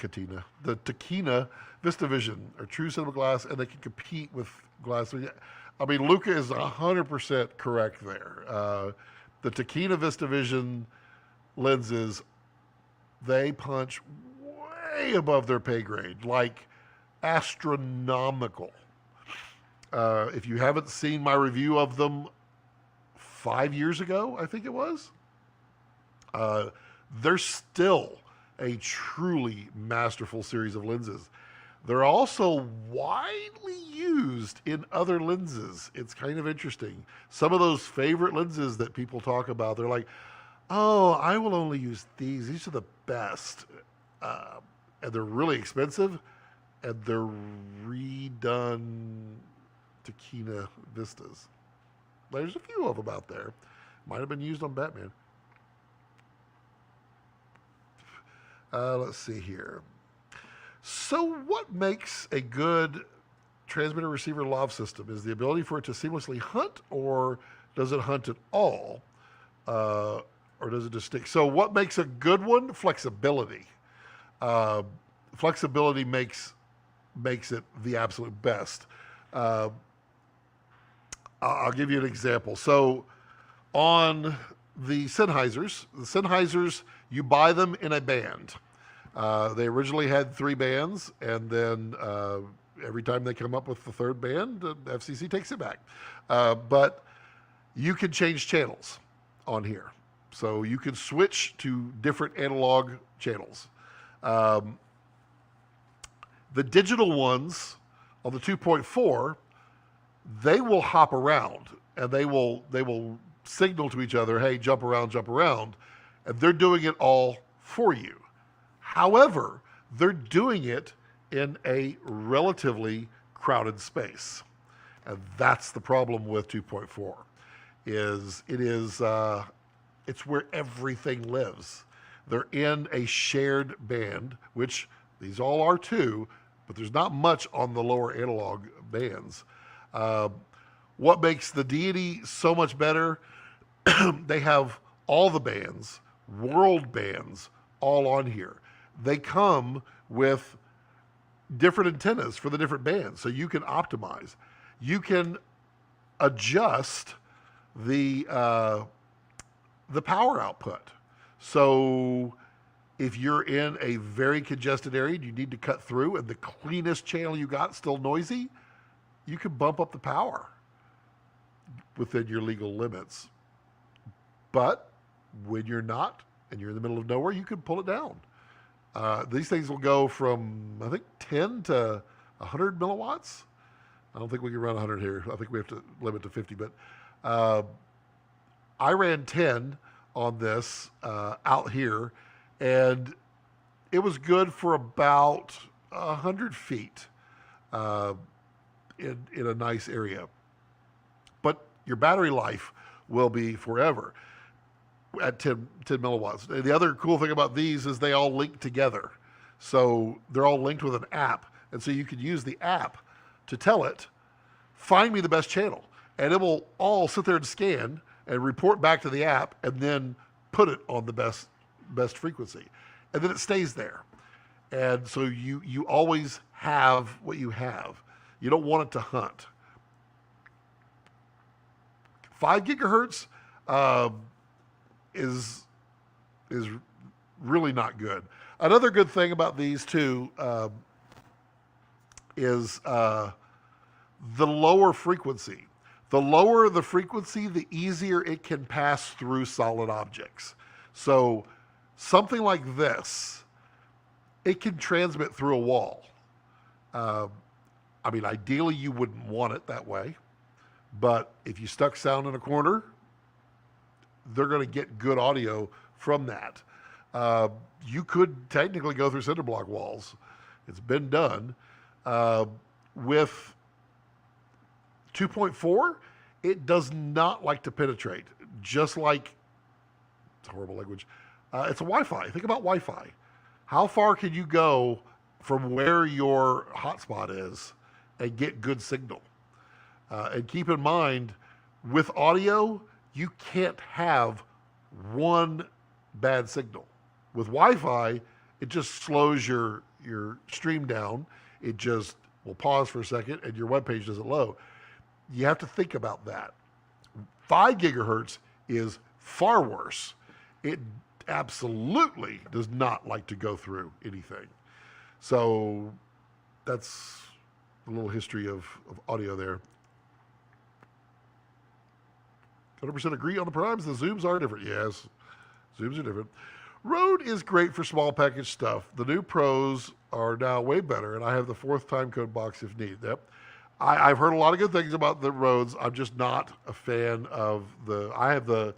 Tokina VistaVision are true cinema glass, and they can compete with glass. I mean, Luca is 100% correct there. The Tokina VistaVision lenses, they punch way above their pay grade, like astronomical. If you haven't seen my review of them 5 years ago, I think it was, they're still a truly masterful series of lenses. They're also widely used in other lenses. It's kind of interesting. Some of those favorite lenses that people talk about, they're like, oh, I will only use these. These are the best. And they're really expensive, and they're redone Tokina Vistas. There's a few of them out there. Might have been used on Batman. Let's see here. So what makes a good transmitter receiver lav system? Is the ability for it to seamlessly hunt, or does it hunt at all? Or does it just stick? So what makes a good one? Flexibility. Uh, Flexibility makes it the absolute best. Uh, I'll give you an example. So on the Sennheisers, you buy them in a band. They originally had 3 bands, and then every time they come up with the 3rd band, FCC takes it back. But you can change channels on here. So you can switch to different analog channels. The digital ones on the 2.4, they will hop around, and they will signal to each other, hey, jump around, and they're doing it all for you. However, they're doing it in a relatively crowded space. And that's the problem with 2.4, it's where everything lives. They're in a shared band, which these all are too, but there's not much on the lower analog bands. What makes the Deity so much better? They have all the bands, world bands, all on here. They come with different antennas for the different bands, so you can optimize. You can adjust the power output. So if you're in a very congested area and you need to cut through, and the cleanest channel you got still noisy, you can bump up the power within your legal limits. But when you're not, and you're in the middle of nowhere, you can pull it down. These things will go from, I think, 10 to 100 milliwatts. I don't think we can run 100 here. I think we have to limit to 50. But I ran 10 on this out here, and it was good for about 100 feet in a nice area. But your battery life will be forever at 10 milliwatts. And the other cool thing about these is they all link together. So they're all linked with an app. And so you can use the app to tell it, find me the best channel. And it will all sit there and scan and report back to the app, and then put it on the best frequency. And then it stays there. And so you always have what you have. You don't want it to hunt. 5 gigahertz is really not good. Another good thing about these too is the lower frequency. The lower the frequency, the easier it can pass through solid objects. So something like this, it can transmit through a wall. I mean, ideally you wouldn't want it that way, but if you stuck sound in a corner, they're going to get good audio from that. You could technically go through cinder block walls. It's been done. With 2.4, it does not like to penetrate, just like, it's horrible language, it's a Wi-Fi. Think about Wi-Fi. How far can you go from where your hotspot is and get good signal? And keep in mind, with audio, you can't have one bad signal. With Wi-Fi, it just slows your stream down. It just will pause for a second and your web page doesn't load. You have to think about that. 5 gigahertz is far worse. It absolutely does not like to go through anything. So that's a little history of audio there. 100% agree on the primes. The zooms are different. Yes, zooms are different. Rode is great for small package stuff. The new Pros are now way better, and I have the 4th timecode box if needed. Yep. I've heard a lot of good things about the Rodes. I'm just not a fan of I have the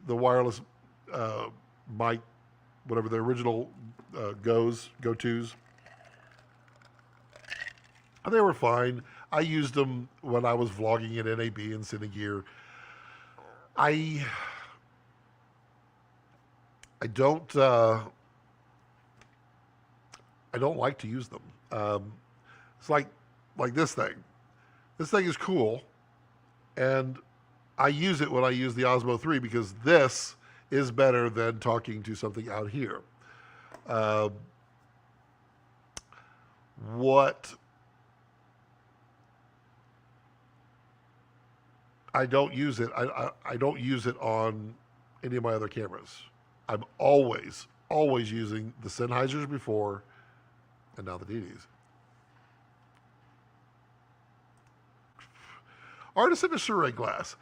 wireless mic, whatever the original go-tos. They were fine. I used them when I was vlogging at NAB and Cinegear. I don't I don't like to use them. It's like this thing. This thing is cool, and I use it when I use the Osmo 3 because this is better than talking to something out here. What I don't use it. I don't use it on any of my other cameras. I'm always using the Sennheisers before, and now the DDs. Artisan or Sirui glass?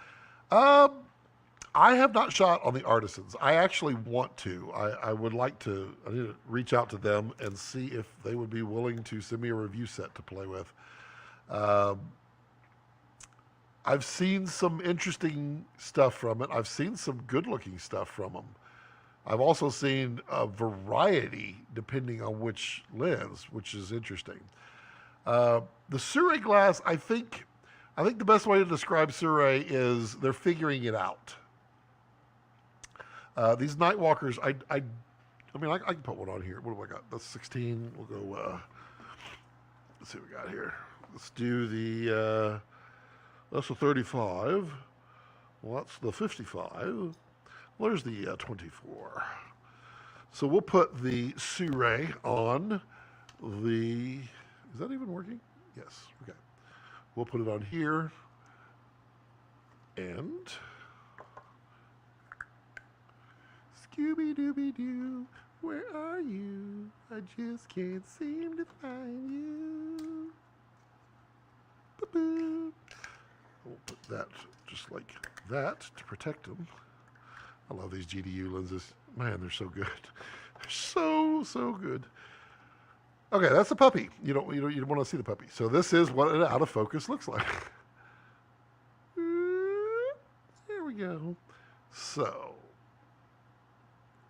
I have not shot on the Artisans. I actually want to. I would like to. I need to reach out to them and see if they would be willing to send me a review set to play with. I've seen some interesting stuff from it. I've seen some good-looking stuff from them. I've also seen a variety depending on which lens, which is interesting. The Sirui glass, I think the best way to describe Sirui is they're figuring it out. These Nightwalkers, I mean, I can put one on here. What do I got? That's 16. We'll go, let's see what we got here. Let's do the, that's the 35. Well, that's the 55. Where's the 24? So we'll put the Sirui on the, is that even working? Yes, okay. We'll put it on here. And Scooby-Dooby-Doo, where are you? I just can't seem to find you. Ba-boo. We'll put that just like that to protect them. I love these GDU lenses. Man, they're so good. They're so good. Okay, that's the puppy. You don't want to see the puppy. So this is what an out of focus looks like. There we go. So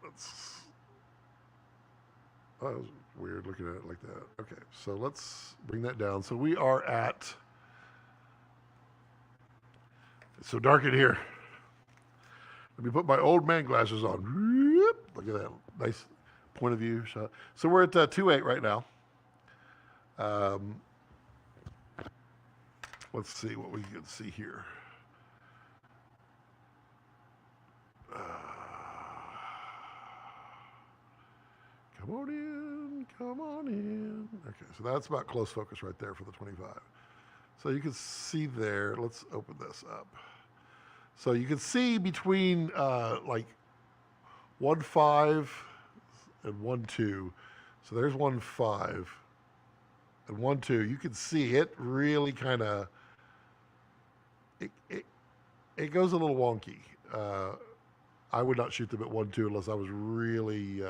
let's. Oh, that was weird looking at it like that. Okay, so let's bring that down. So we are at. It's so dark in here. Let me put my old man glasses on. Look at that nice point of view shot. So we're at 2.8 right now. Let's see what we can see here. Come on in, come on in. Okay, so that's about close focus right there for the 25. So you can see there, let's open this up. So you can see between like 1.5 and 1.2. So there's 1.5 and 1.2. You can see it really kind of, it goes a little wonky. I would not shoot them at 1.2 unless I was really,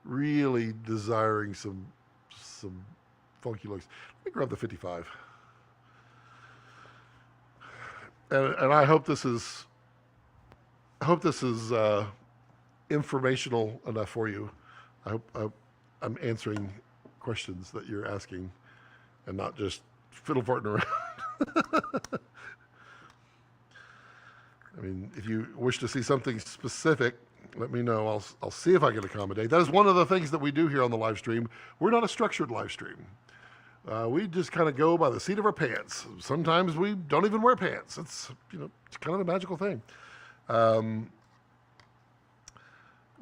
really desiring some funky looks. Let me grab the 55. And I hope this is informational enough for you. I hope I'm answering questions that you're asking and not just fiddle farting around. I mean, if you wish to see something specific, let me know. I'll see if I can accommodate. That is one of the things that we do here on the live stream. We're not a structured live stream. We just kind of go by the seat of our pants. Sometimes we don't even wear pants. It's, it's kind of a magical thing. We'll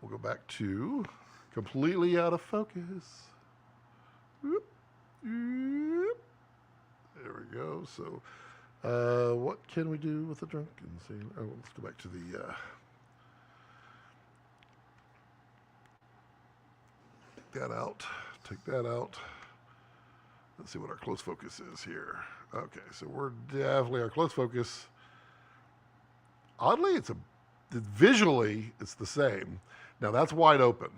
go back to completely out of focus. Whoop, whoop. There we go. So, what can we do with the drunken scene? Oh, let's go back to the, take that out, take that out. Let's see what our close focus is here. Okay, so we're definitely our close focus. Oddly, visually, it's the same. Now that's wide open.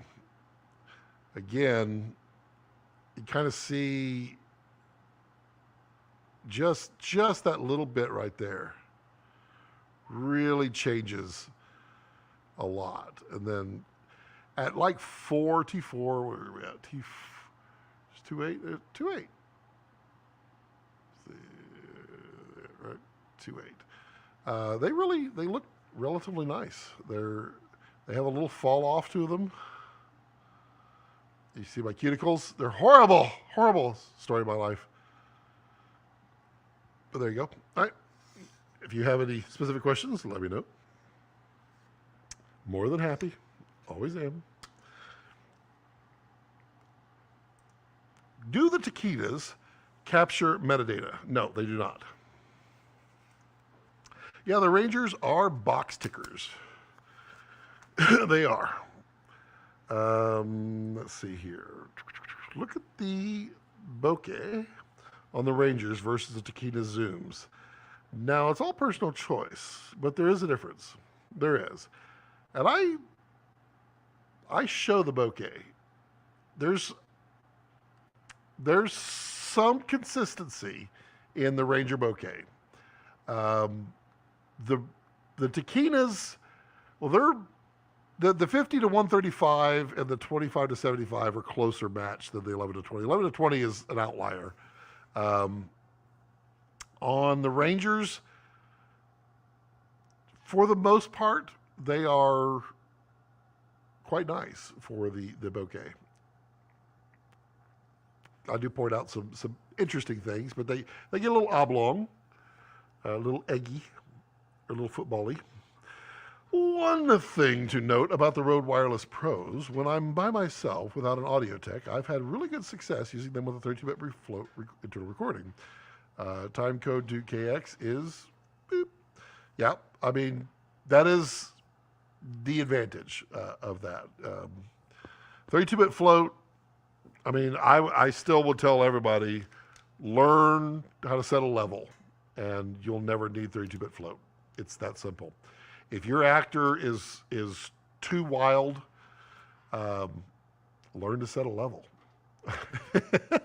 Again, you kind of see just that little bit right there really changes a lot. And then at like T4, where are we at? It's 2.8, 2.8. Right, 2.8. They look relatively nice. They have a little fall off to them. You see my cuticles? They're horrible, horrible story of my life. But there you go. All right. If you have any specific questions, let me know. More than happy. Always am. Do the Tokinas capture metadata? No, they do not. Yeah, the Rangers are box tickers. They are. Let's see here. Look at the bokeh on the Rangers versus the Tokina zooms. Now, it's all personal choice, but there is a difference. There is. And I show the bokeh. There's some consistency in the Ranger bokeh. The Tokinas, well, the 50 to 135 and the 25 to 75 are closer matched than the 11 to 20. 11 to 20 is an outlier. On the Rangers, for the most part, they are quite nice for the bokeh. I do point out some interesting things, but they get a little oblong, a little eggy, a little football-y. One thing to note about the Rode Wireless Pros, when I'm by myself without an audio tech, I've had really good success using them with a 32-bit refloat internal recording. Time code to KX is boop. Yeah, I mean, that is the advantage of that. 32-bit float, I mean, I still will tell everybody, learn how to set a level, and you'll never need 32-bit float. It's that simple. If your actor is too wild, learn to set a level. I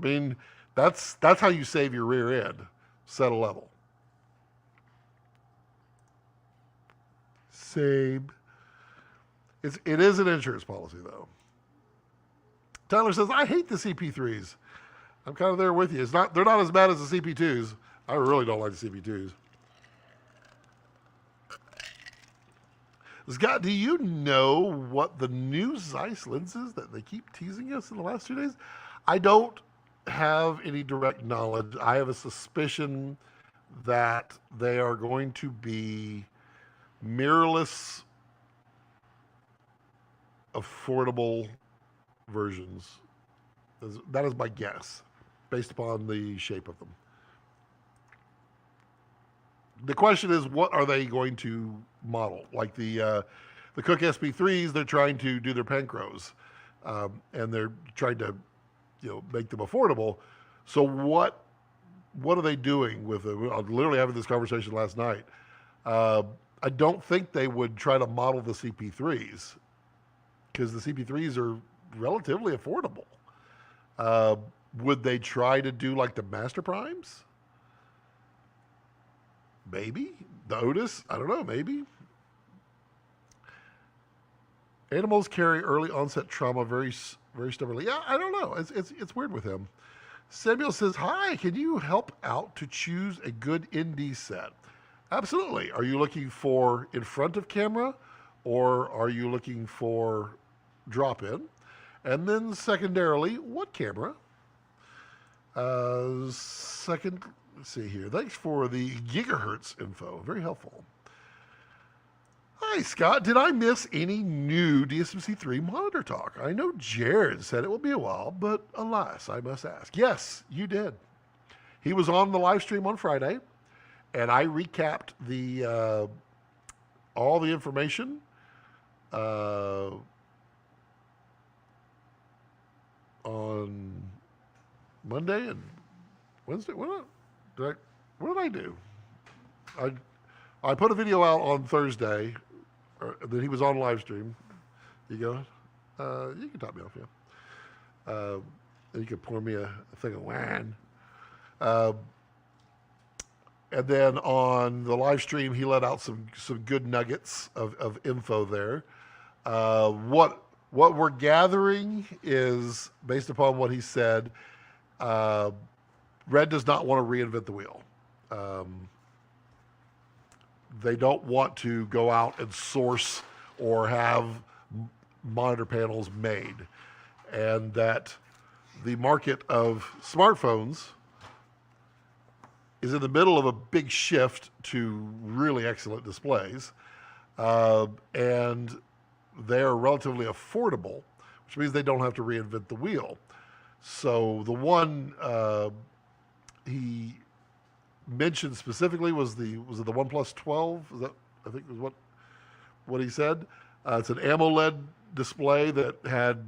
mean, that's how you save your rear end. Set a level. Same. It is an insurance policy, though. Tyler says, I hate the CP3s. I'm kind of there with you. They're not as bad as the CP2s. I really don't like the CP2s. Scott, do you know what the new Zeiss lens is that they keep teasing us in the last 2 days? I don't have any direct knowledge. I have a suspicion that they are going to be mirrorless, affordable versions. That is my guess, based upon the shape of them. The question is, what are they going to model? Like the Cook SP3s, they're trying to do their Pancros, and they're trying to, make them affordable. So what are they doing with it? I was literally having this conversation last night. I don't think they would try to model the CP3s because the CP3s are relatively affordable. Would they try to do like the Master Primes? Maybe. The Otis? I don't know, maybe. Animals carry early onset trauma very stubbornly. Yeah, I don't know. It's weird with him. Samuel says, hi, can you help out to choose a good ND set? Absolutely. Are you looking for in front of camera or are you looking for drop-in? And then secondarily, what camera? Let's see here. Thanks for the gigahertz info. Very helpful. Hi, Scott. Did I miss any new DSMC3 monitor talk? I know Jared said it will be a while, but alas, I must ask. Yes, you did. He was on the live stream on Friday, and I recapped the all the information on Monday and Wednesday. What did I do? I put a video out on Thursday that he was on live stream. You go, you can top me off, yeah. You can pour me a thing of wine. And then on the live stream, he let out some good nuggets of info there. What we're gathering is, based upon what he said, Red does not want to reinvent the wheel. They don't want to go out and source or have monitor panels made. and that the market of smartphones is in the middle of a big shift to really excellent displays, and they're relatively affordable, which means they don't have to reinvent the wheel. So the one he mentioned specifically was it the OnePlus 12? Is that, I think, was what he said. It's an AMOLED display that had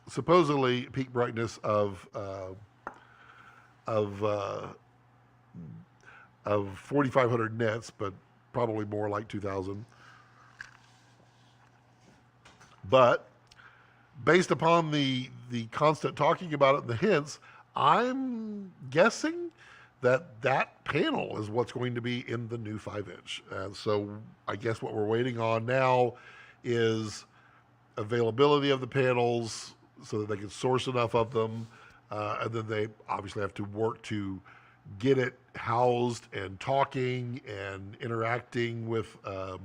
supposedly peak brightness of 4,500 nits, but probably more like 2,000. But based upon the constant talking about it and the hints, I'm guessing that panel is what's going to be in the new 5-inch. And so I guess what we're waiting on now is availability of the panels so that they can source enough of them. And then they obviously have to work to get it housed and talking and interacting with the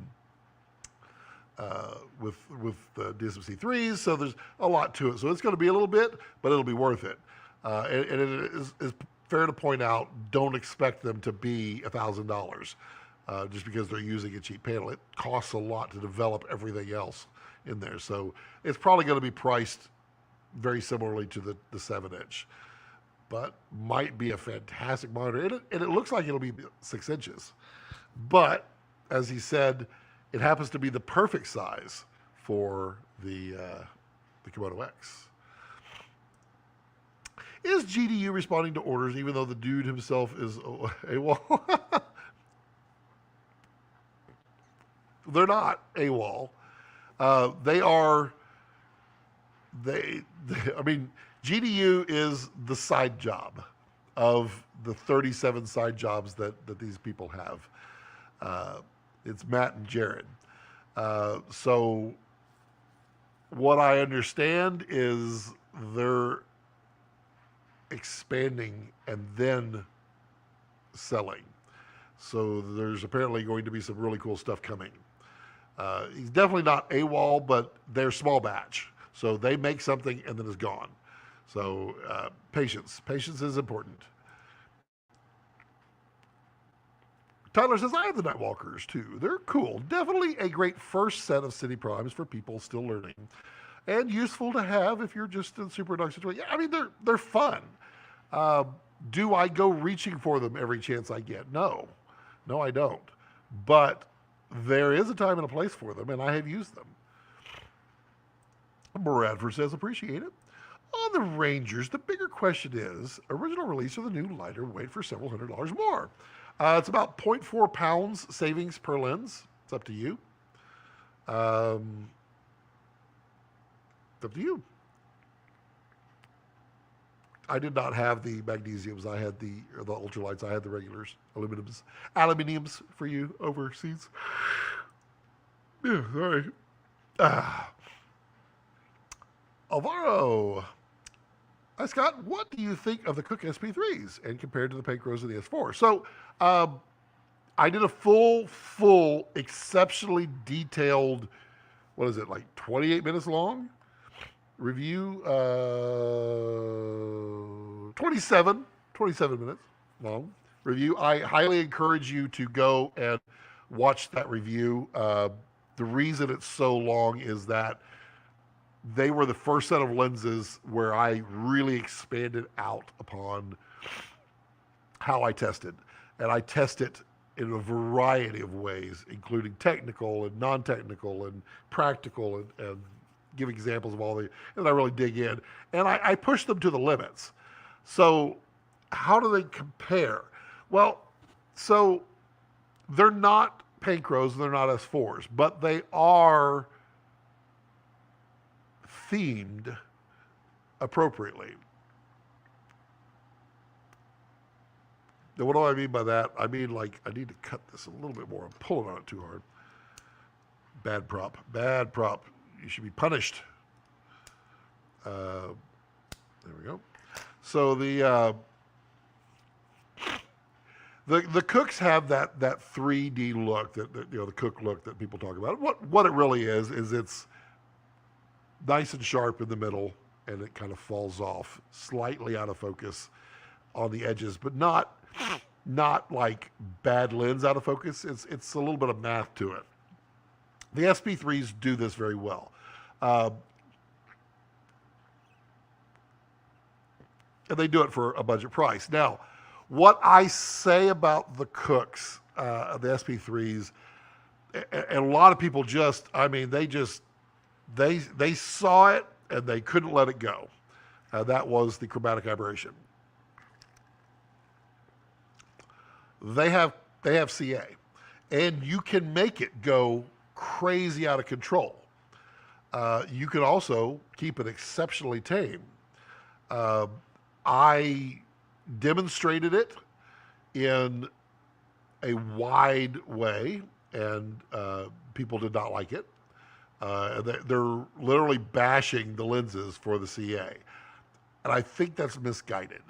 DSMC3s. So there's a lot to it. So it's going to be a little bit, but it'll be worth it. And it is fair to point out, don't expect them to be $1,000 just because they're using a cheap panel. It costs a lot to develop everything else in there. So it's probably going to be priced very similarly to the 7-inch, but might be a fantastic monitor. And it looks like it'll be 6 inches. But as he said, it happens to be the perfect size for the Komodo X. Is GDU responding to orders even though the dude himself is AWOL? They're not AWOL. I mean, GDU is the side job of the 37 side jobs that these people have. It's Matt and Jared. So what I understand is they're expanding and then selling. So there's apparently going to be some really cool stuff coming. He's definitely not AWOL, but they're small batch. So they make something and then it's gone. So patience. Patience is important. Tyler says, I have the Nightwalkers too. They're cool. Definitely a great first set of Cine Primes for people still learning. And useful to have if you're just in super dark situation. Yeah, I mean, they're fun. Do I go reaching for them every chance I get? No, I don't. But there is a time and a place for them, and I have used them. Bradford says, appreciate it. On the Rangers, the bigger question is, original release of the new lighter wait for several $100s more. It's about 0.4 pounds savings per lens. It's up to you. It's up to you. I did not have the magnesiums. I had the ultralights. I had the regulars, aluminiums for you overseas. Yeah, sorry. Alvaro. Hi, Scott. What do you think of the Cooke SP3s and compared to the Panchros of the S4? So, I did a full, exceptionally detailed, what is it, like 28 minutes long? Review, 27 minutes long review. I highly encourage you to go and watch that review. The reason it's so long is that they were the first set of lenses where I really expanded out upon how I tested. And I test it in a variety of ways, including technical and non-technical and practical and give examples of all and I really dig in. And I push them to the limits. So how do they compare? Well, so they're not Panchros, they're not S4s, but they are themed appropriately. Now, what do I mean by that? I mean, like, I need to cut this a little bit more. I'm pulling on it too hard. Bad prop. You should be punished. There we go. So the Cookes have that 3D look that the Cooke look that people talk about. What it really is it's nice and sharp in the middle and it kind of falls off slightly out of focus on the edges, but not like bad lens out of focus. It's a little bit of math to it. The SP3s do this very well. And they do it for a budget price. Now, what I say about the Cooks, the SP3s, and a lot of people just, I mean, they saw it and they couldn't let it go. That was the chromatic aberration. They have CA, and you can make it go crazy out of control. You can also keep it exceptionally tame. I demonstrated it in a wide way, and people did not like it. They're literally bashing the lenses for the CA. And I think that's misguided.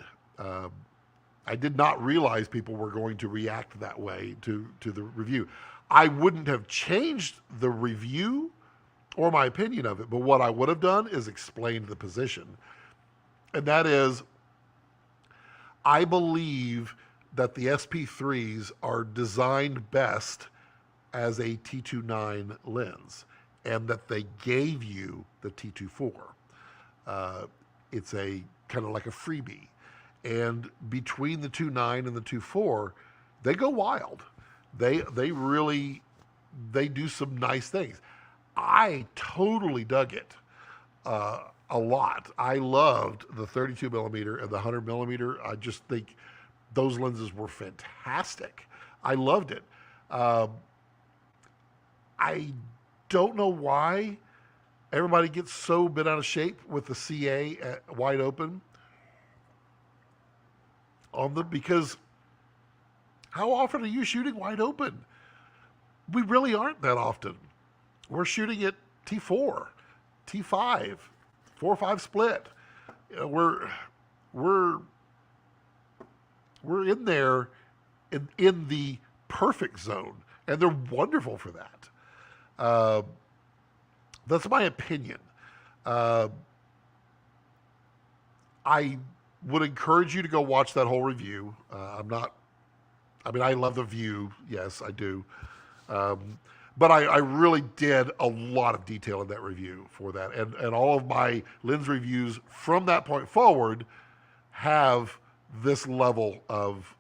I did not realize people were going to react that way to the review. I wouldn't have changed the review or my opinion of it, but what I would have done is explained the position. And that is, I believe that the SP3s are designed best as a T2.9 lens, and that they gave you the T2.4. It's a kind of like a freebie. And between the 2.9 and the 2.4, they go wild. They do some nice things. I totally dug it a lot. I loved the 32 millimeter and the 100 millimeter. I just think those lenses were fantastic. I loved it. I don't know why everybody gets so bent out of shape with the CA at wide open on them, because how often are you shooting wide open? We really aren't that often. We're shooting at T4, T5, 4-5 split. We're in there in the perfect zone, and they're wonderful for that. That's my opinion. I would encourage you to go watch that whole review. I love the view. Yes, I do. But I really did a lot of detail in that review for that. And all of my lens reviews from that point forward have this level of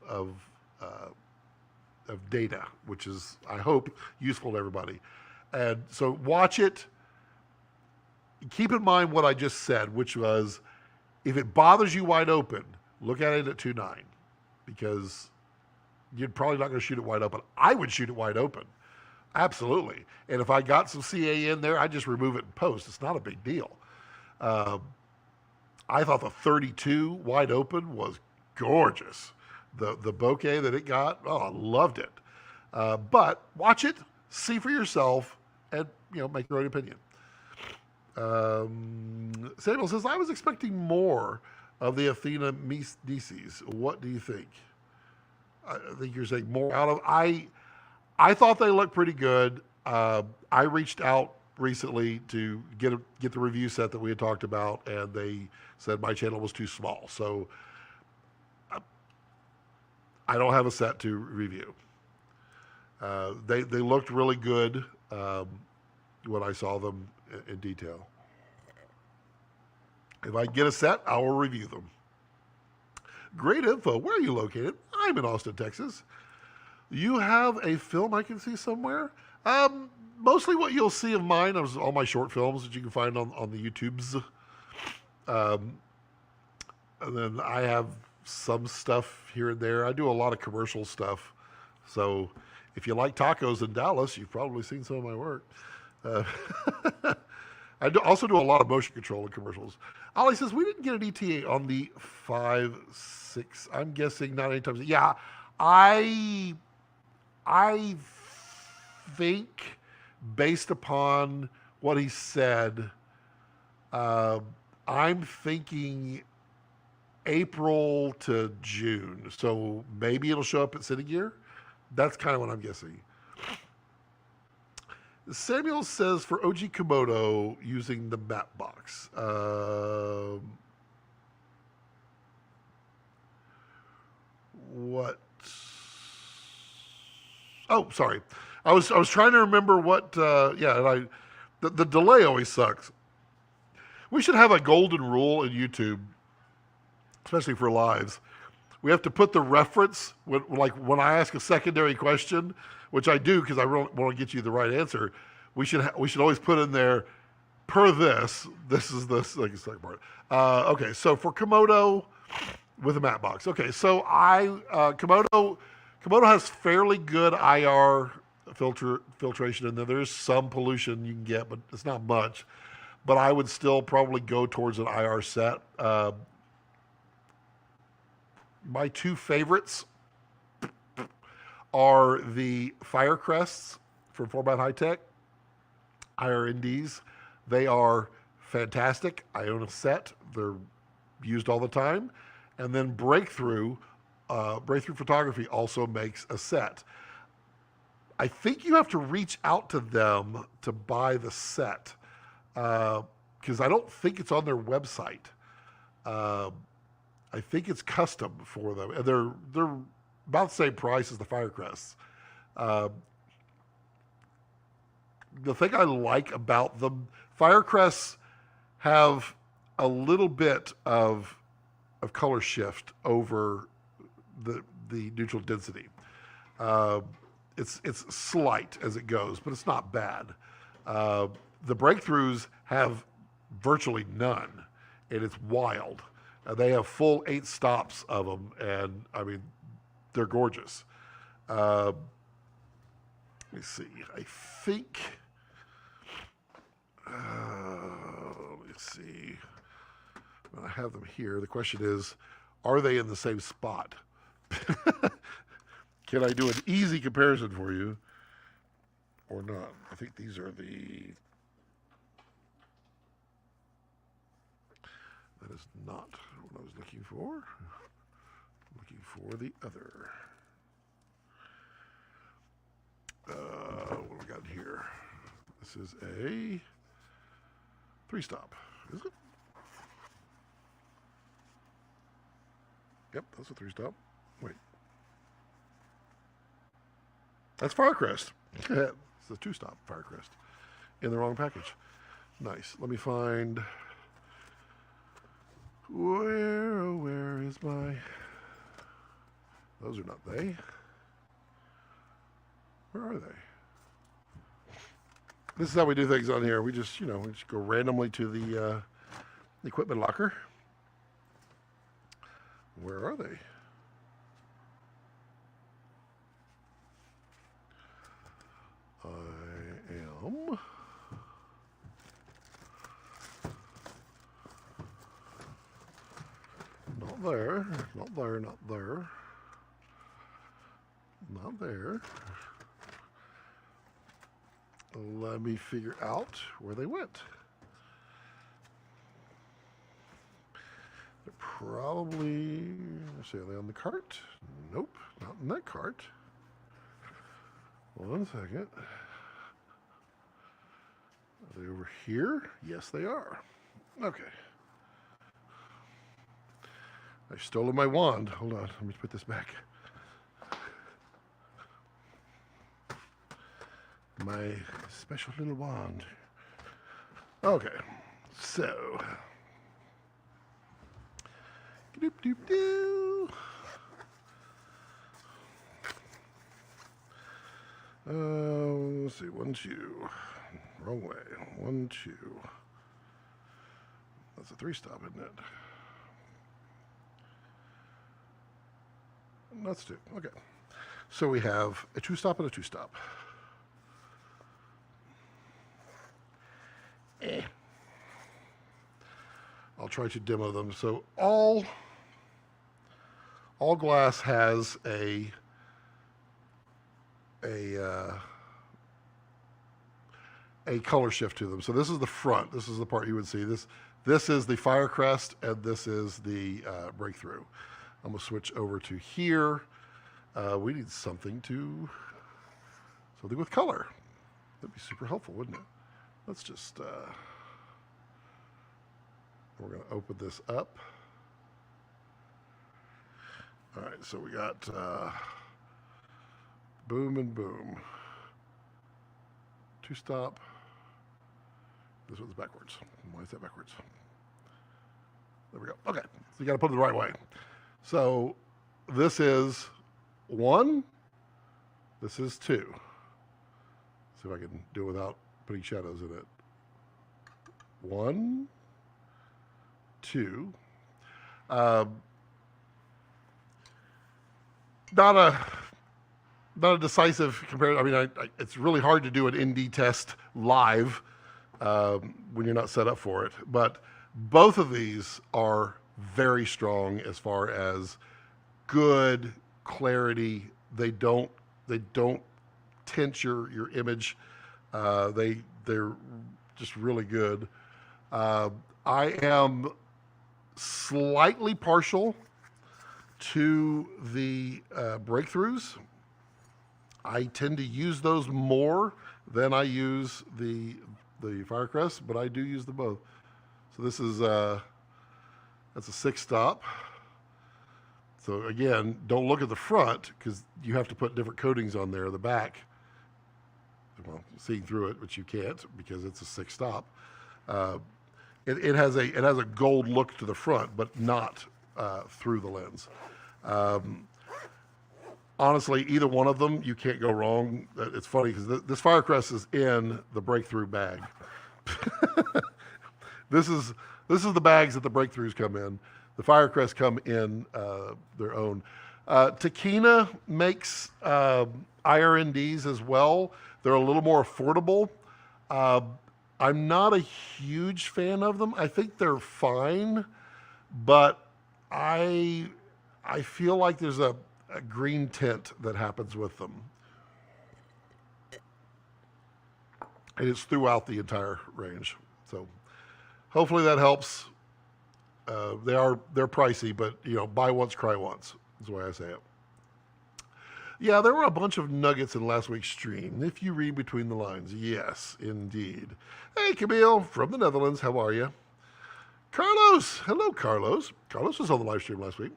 data, which is, I hope, useful to everybody. And so watch it. Keep in mind what I just said, which was, if it bothers you wide open, look at it at 2.9, because you're probably not going to shoot it wide open. I would shoot it wide open. Absolutely. And if I got some CA in there, I'd just remove it in post. It's not a big deal. I thought the 32 wide open was gorgeous. The bokeh that it got, I loved it. But watch it, see for yourself, and make your own opinion. Samuel says, I was expecting more of the Athena Medicis. What do you think? I think you're saying more out of... I thought they looked pretty good. I reached out recently to get the review set that we had talked about, and they said my channel was too small. So I don't have a set to review. They looked really good when I saw them in detail. If I get a set, I will review them. Great info. Where are you located? I'm in Austin, Texas. You have a film I can see somewhere? Mostly what you'll see of mine is all my short films that you can find on the YouTubes. And then I have some stuff here and there. I do a lot of commercial stuff. So if you like tacos in Dallas, you've probably seen some of my work. I also do a lot of motion control in commercials. Ollie says, we didn't get an ETA on the 5.6. I'm guessing not anytime soon. Yeah, I think, based upon what he said, I'm thinking April to June. So maybe it'll show up at Cine Gear. That's kind of what I'm guessing. Samuel says for OG Komodo using the map box. What? Oh, sorry. I was trying to remember what. Yeah, and the delay always sucks. We should have a golden rule in YouTube, especially for lives. We have to put the reference when I ask a secondary question, which I do because I really want to get you the right answer. We should always put in there per this. This is this like the second part. Okay, so for Komodo with a map box. Okay, so Komodo has fairly good IR filtration in there. There's some pollution you can get, but it's not much. But I would still probably go towards an IR set. My two favorites are the Firecrests from 4x High Tech, IRNDs. They are fantastic. I own a set. They're used all the time. And then Breakthrough Photography also makes a set. I think you have to reach out to them to buy the set because I don't think it's on their website. I think it's custom for them, and they're about the same price as the Firecrests. The thing I like about them, Firecrests have a little bit of color shift over the neutral density. It's slight as it goes, but it's not bad. The Breakthroughs have virtually none, and it's wild. They have full 8 stops of them, and I mean, they're gorgeous. Let me see. I think. Let me see. I have them here. The question is, are they in the same spot? Can I do an easy comparison for you or not? I think these are the. That is not what I was looking for. I'm looking for the other. What do we got here? This is a 3-stop, is it? Yep, that's a 3-stop. Wait. That's Firecrest. It's a 2-stop Firecrest in the wrong package. Nice. Let me find. Where is my. Those are not they. Where are they? This is how we do things on here. We just go randomly to the equipment locker. Where are they? I am. Not there. Not there. Not there. Not there. Let me figure out where they went. They're probably, let's see, are they on the cart? Nope, not in that cart. 1 second. Are they over here? Yes, they are. Okay. I've stolen my wand. Hold on, let me put this back. My special little wand. Okay, so. Doop doop doo. Let's see, 1, 2. Wrong way. 1, 2. That's a 3-stop, isn't it? That's 2. Okay. So we have a 2-stop and a 2-stop. I'll try to demo them. So all glass has a color shift to them. So this is the front. This is the part you would see. This is the Firecrest, and this is the Breakthrough. I'm gonna switch over to here. We need something with color. That'd be super helpful, wouldn't it? Let's just, we're going to open this up. All right, so we got boom and boom. Two stop. This one's backwards. Why is that backwards? There we go. Okay, so you got to put it the right way. So this is 1. This is 2. See if I can do it without putting shadows in it. 1, 2. Not a decisive comparison. I mean, it's really hard to do an ND test live when you're not set up for it. But both of these are very strong as far as good clarity. They don't tint your image. They're just really good. I am slightly partial to the breakthroughs. I tend to use those more than I use the Firecrest, but I do use them both. So this is that's a 6 stop. So again, don't look at the front because you have to put different coatings on there. The back, well, seeing through it, which you can't because it's a 6 stop. It has a gold look to the front, but not through the lens. Honestly, either one of them, you can't go wrong. It's funny because this Firecrest is in the breakthrough bag. This is the bags that the breakthroughs come in. The Firecrest come in their own. Tokina makes IRNDs as well. They're a little more affordable. I'm not a huge fan of them. I think they're fine, but I feel like there's a green tint that happens with them. And it's throughout the entire range. So hopefully that helps. They're pricey, but buy once, cry once is the way I say it. Yeah, there were a bunch of nuggets in last week's stream, if you read between the lines. Yes, indeed. Hey, Camille from the Netherlands, how are you? Carlos, hello, Carlos. Carlos was on the live stream last week.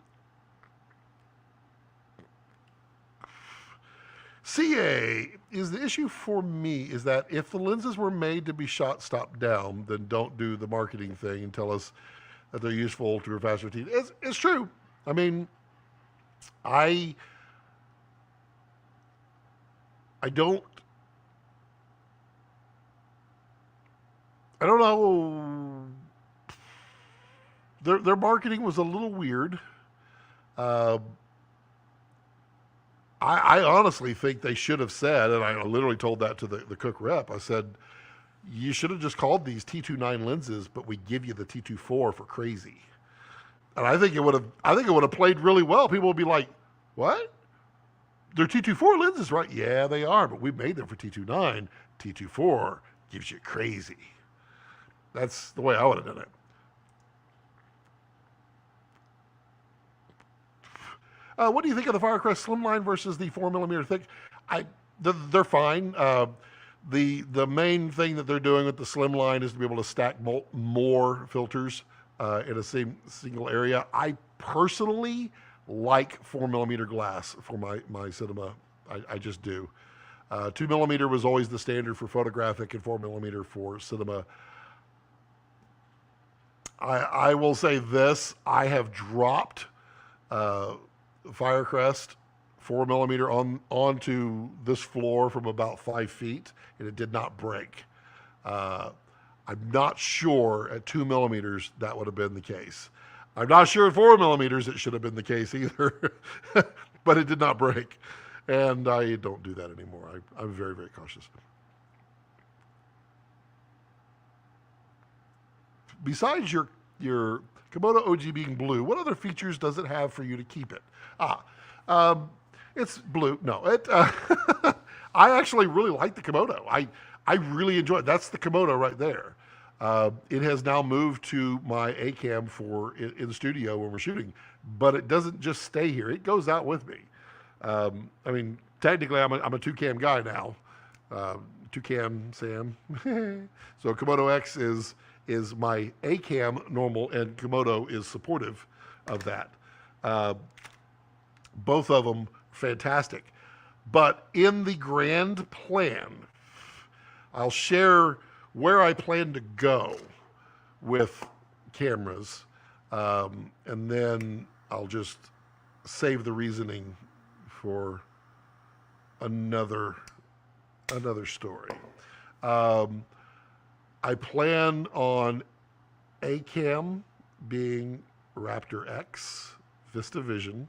CA, is the issue for me is that if the lenses were made to be shot stop down, then don't do the marketing thing and tell us that they're useful to faster routine. It's true. I mean, I don't know. Their marketing was a little weird. I honestly think they should have said, and I literally told that to the Cook rep. I said, you should have just called these T29 lenses, but we give you the T24 for crazy. And I think it would have played really well. People would be like, what? They're T24 lenses, right? Yeah, they are, but we made them for T29. T24 gives you crazy. That's the way I would have done it. What do you think of the Firecrest Slimline versus the 4mm thick? They're fine. The main thing that they're doing with the Slimline is to be able to stack more filters in a single area. I personally like 4mm glass for my cinema. I just do. 2mm was always the standard for photographic and 4mm for cinema. I will say this, I have dropped Firecrest 4mm onto this floor from about 5 feet, and it did not break. I'm not sure at 2mm that would have been the case. I'm not sure at 4mm it should have been the case either, but it did not break. And I don't do that anymore. I'm very, very cautious. Besides your Komodo OG being blue, what other features does it have for you to keep it? It's blue. No, I actually really like the Komodo. I really enjoy it. That's the Komodo right there. It has now moved to my A-cam in the studio when we're shooting, but it doesn't just stay here. It goes out with me. I mean, technically I'm a 2-cam guy now, Toucan Sam. So Komodo X is my A cam normal, and Komodo is supportive of that. Both of them fantastic. But in the grand plan, I'll share where I plan to go with cameras, and then I'll just save the reasoning for another story. I plan on A cam being Raptor X Vista Vision.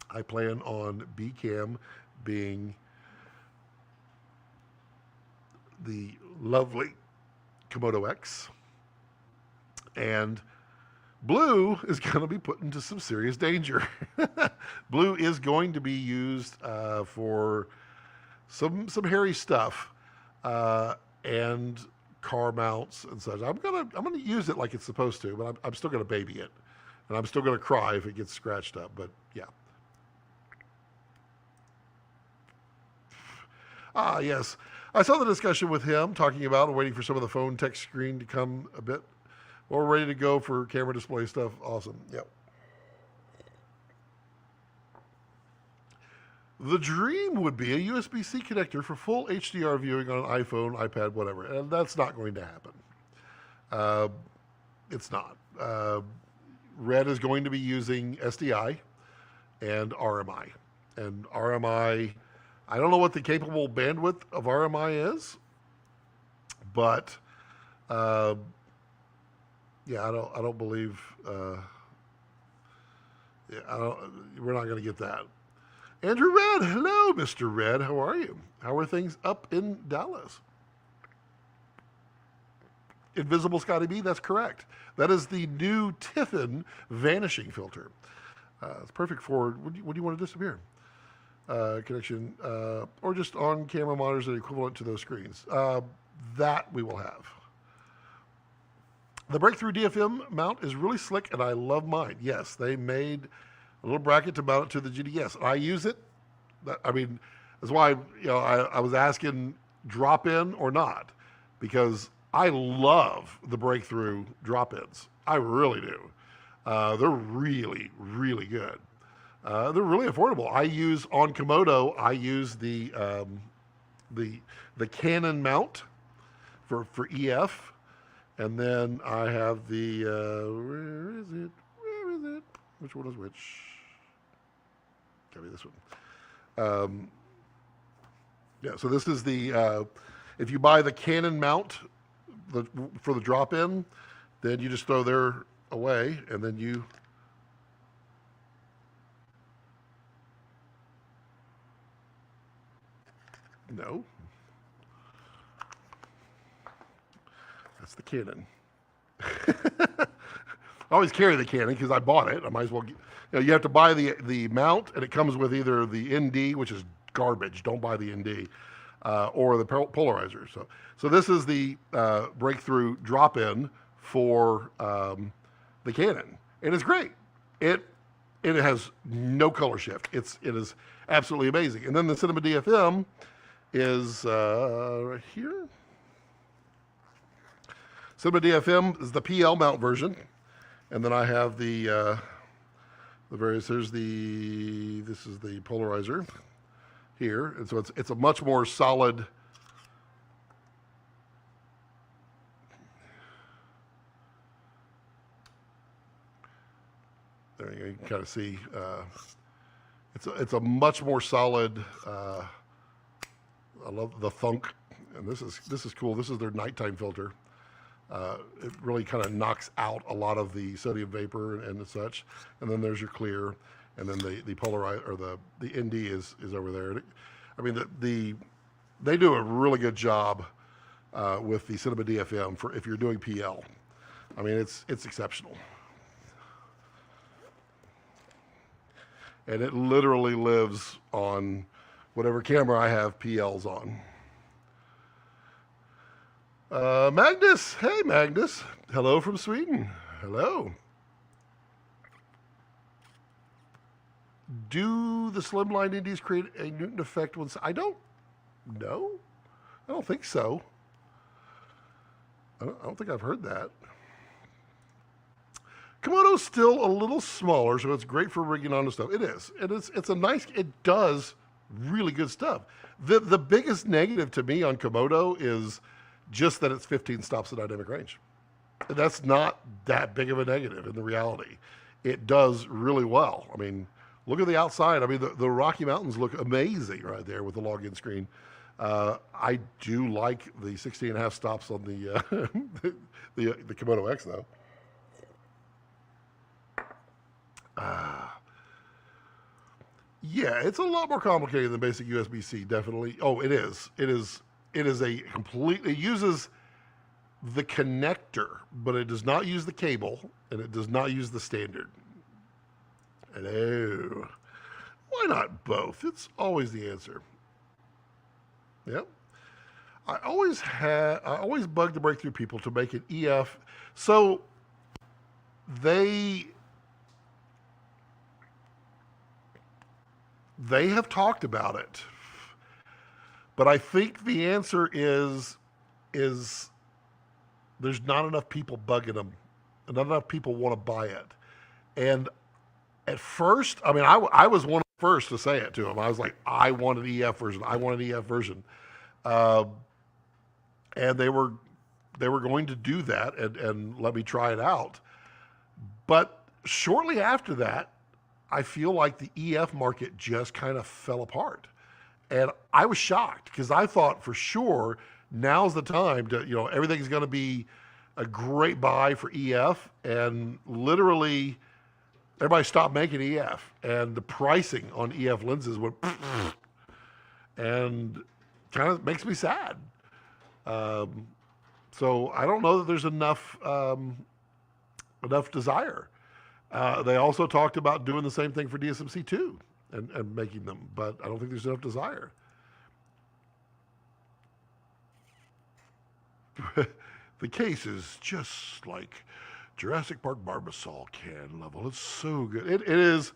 I plan on B cam being the lovely Komodo X. And Blue is going to be put into some serious danger. Blue is going to be used for some hairy stuff and car mounts and such. I'm gonna use it like it's supposed to, but I'm still gonna baby it, and I'm still gonna cry if it gets scratched up. But yeah. Ah, yes. I saw the discussion with him talking about waiting for some of the phone text screen to come a bit. We're ready to go for camera display stuff. Awesome. Yep. The dream would be a USB-C connector for full HDR viewing on an iPhone, iPad, whatever. And that's not going to happen. It's not. Red is going to be using SDI and RMI. And RMI, I don't know what the capable bandwidth of RMI is, but yeah, I don't believe. We're not going to get that. Andrew Red, hello, Mr. Red. How are you? How are things up in Dallas? Invisible Scotty B, that's correct. That is the new Tiffin vanishing filter. It's perfect for when do you want to disappear? Connection, or just on camera monitors that are equivalent to those screens. That we will have. The breakthrough DFM mount is really slick, and I love mine. Yes, they made a little bracket to mount it to the GDS. I use it. I mean, that's why I was asking drop-in or not, because I love the breakthrough drop-ins. I really do. They're really, really good. They're really affordable. I use on Komodo. I use the Canon mount for EF, and then I have the where is it? Where is it? Which one is which? Gotta be this one. Yeah. So this is the if you buy the Canon mount for the drop-in, then you just throw there away, and then you. No. That's the Canon. I always carry the Canon because I bought it. I might as well. You have to buy the mount, and it comes with either the ND, which is garbage. Don't buy the ND, or the polarizer. So this is the breakthrough drop-in for the Canon, and it's great. It has no color shift. It is absolutely amazing. And then the Cinema DFM is right here. Cinema DFM is the PL mount version, and then I have the various. This is the polarizer here, and so it's a much more solid. There you can kind of see. It's a much more solid. I love the thunk, and this is cool. This is their nighttime filter. It really kind of knocks out a lot of the sodium vapor and such. And then there's your clear, and then the polarizer or the ND is over there. I mean they do a really good job with the Cinema DFM for if you're doing PL. I mean it's exceptional. And it literally lives on whatever camera I have PLs on. Magnus, hey Magnus, hello from Sweden. Hello. Do the slimline indies create a Newton effect? I don't No, I don't think so. I don't think I've heard that. Komodo's still a little smaller, so it's great for rigging onto stuff. It is. It's a nice. It does really good stuff. The biggest negative to me on Komodo is just that it's 15 stops of dynamic range. That's not that big of a negative in the reality. It does really well. I mean, look at the outside. I mean, the Rocky Mountains look amazing right there with the login screen. I do like the 16.5 stops on the the Komodo X though. Yeah, it's a lot more complicated than basic USB-C, definitely. Oh, it is. It is a completely, it uses the connector, but it does not use the cable, and it does not use the standard. Hello. Why not both? It's always the answer. Yep. I always bug the breakthrough people to make an EF. So they have talked about it, but I think the answer is there's not enough people bugging them, and not enough people want to buy it. And at first, I mean, I was one of the first to say it to them. I was like, I want an EF version. I want an EF version. And they were going to do that and let me try it out. But shortly after that, I feel like the EF market just kind of fell apart. And I was shocked because I thought for sure now's the time to, everything's going to be a great buy for EF. And literally everybody stopped making EF, and the pricing on EF lenses went and kind of makes me sad. So I don't know that there's enough desire. They also talked about doing the same thing for DSMC2 and making them, but I don't think there's enough desire. The case is just like Jurassic Park Barbasol can level. It's so good. It is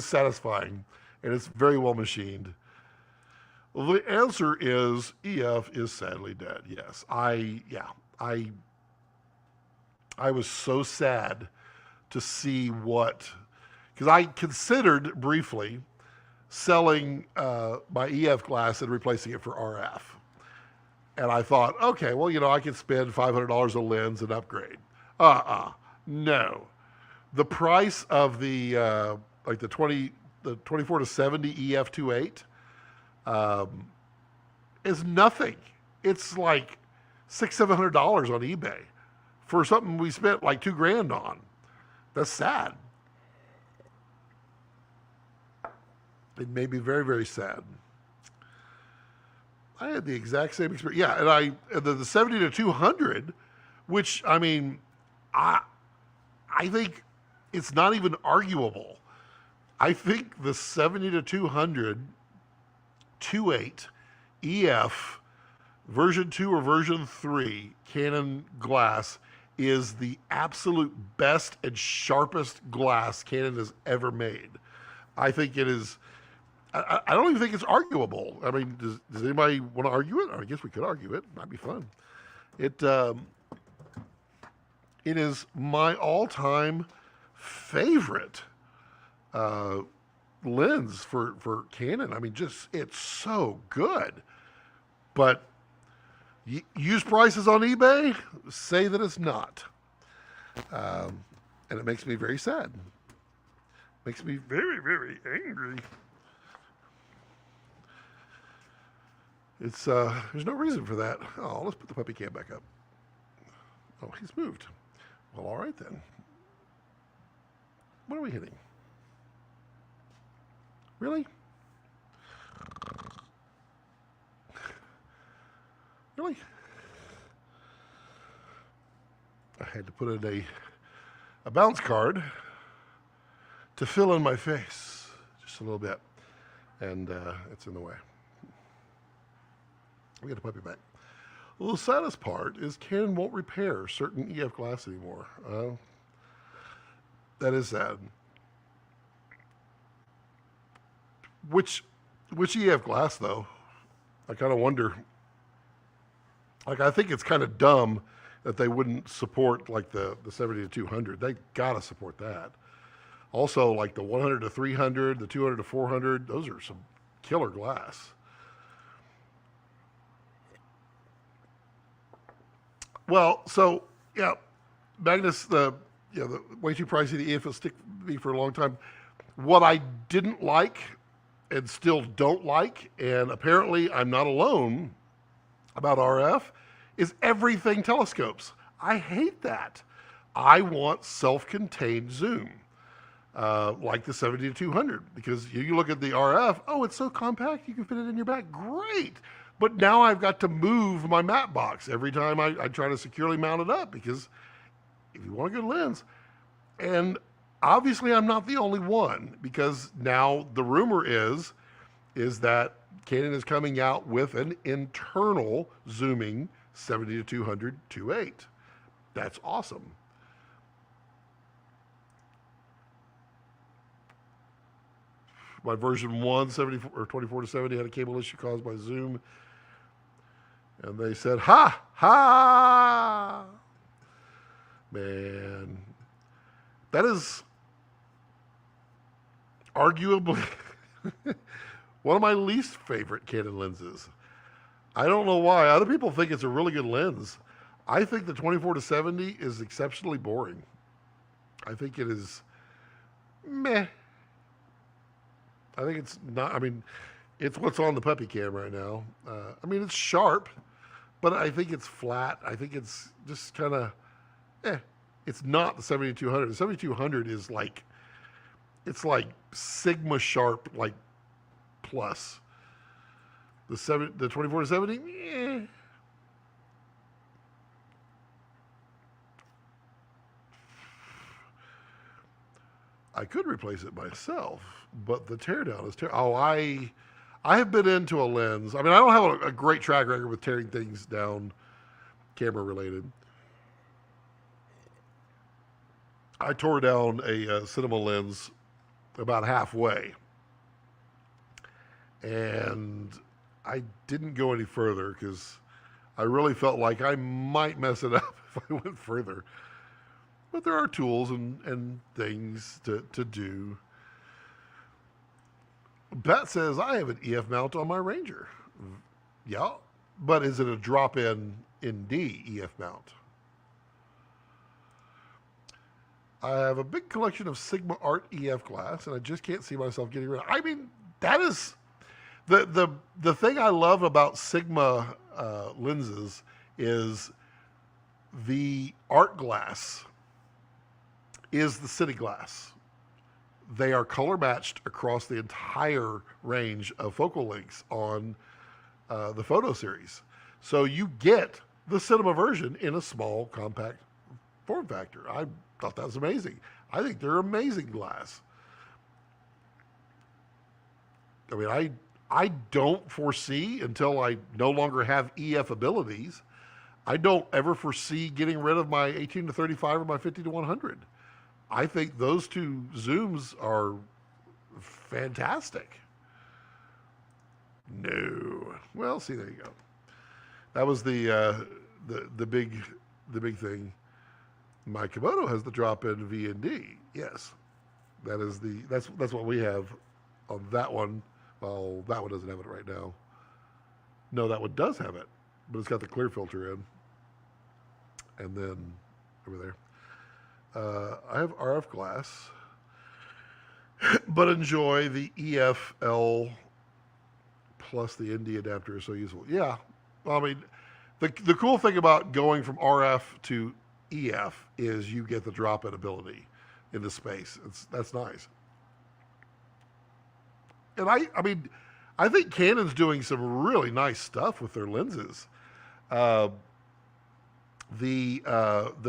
satisfying, and it's very well machined. Well, the answer is EF is sadly dead. Yes, I was so sad to see because I considered briefly selling my EF glass and replacing it for RF. And I thought, okay, well, I could spend $500 a lens and upgrade. No. The price of the 24 to 70 EF28 is nothing. It's like $600-700 on eBay for something we spent like $2,000 on. That's sad. It made me very, very sad. I had the exact same experience. Yeah, and the 70 to 200, which, I mean, I think it's not even arguable. I think the 70 to 200 2.8 EF version 2 or version 3 Canon glass is the absolute best and sharpest glass Canon has ever made. I think it is. I don't even think it's arguable. I mean, does anybody want to argue it? I guess we could argue it. Might be fun. It is my all-time favorite lens for Canon. I mean, it's so good. But used prices on eBay say that it's not. And it makes me very sad. Makes me very, very angry. It's there's no reason for that. Oh, let's put the puppy cam back up. Oh, he's moved. Well, all right then. What are we hitting? Really? Really? I had to put in a bounce card to fill in my face just a little bit, and it's in the way. We got the puppy back. Well, the saddest part is Canon won't repair certain EF glass anymore. That is sad. Which EF glass though? I kind of wonder, like, I think it's kind of dumb that they wouldn't support like the 70 to 200. They gotta support that. Also, like the 100 to 300, the 200 to 400, those are some killer glass. Well, so yeah, Magnus, the way too pricey. The EF will stick with me for a long time. What I didn't like and still don't like, and apparently I'm not alone about RF, is everything telescopes. I hate that. I want self-contained zoom, like the 70 to 200, because you look at the RF, oh, it's so compact, you can fit it in your bag. Great. But now I've got to move my matte box every time I try to securely mount it up, because if you want a good lens, and obviously I'm not the only one, because now the rumor is that Canon is coming out with an internal zooming 70 to 200 2.8. That's awesome. My version 1, 74 or 24 to 70 had a cable issue caused by zoom. And they said, ha, ha. Man, that is arguably one of my least favorite Canon lenses. I don't know why. Other people think it's a really good lens. I think the 24 to 70 is exceptionally boring. I think it is meh. I think it's not, I mean, it's what's on the puppy cam right now. I mean, it's sharp, but I think it's flat. I think it's just kind of, It's not the 7200. The 7200 is like, it's like Sigma sharp, like plus. The 24 to 70, I could replace it myself, but the teardown is terrible. Oh, I have been into a lens. I mean, I don't have a great track record with tearing things down camera related. I tore down a cinema lens about halfway, and I didn't go any further because I really felt like I might mess it up if I went further. But there are tools and things to do. Pat says, I have an EF mount on my Ranger. Yeah, but is it a drop-in ND EF mount? I have a big collection of Sigma Art EF glass, and I just can't see myself getting rid of it. I mean, that is the thing I love about Sigma lenses is the art glass is the city glass. They are color matched across the entire range of focal lengths on the photo series. So you get the cinema version in a small, compact form factor. I thought that was amazing. I think they're amazing glass. I mean, I don't foresee, until I no longer have EF abilities, I don't ever foresee getting rid of my 18 to 35 or my 50 to 100. I think those two zooms are fantastic. No. Well, see, there you go. That was the big thing. My Komodo has the drop-in V and D. Yes, that's what we have on that one. Well, that one doesn't have it right now. No, that one does have it, but it's got the clear filter in. And then over there, I have RF glass, but enjoy the EFL plus the ND adapter is so useful. Yeah, well, I mean, the cool thing about going from RF to EF is you get the drop-in ability in the space. That's nice. And I mean, I think Canon's doing some really nice stuff with their lenses. The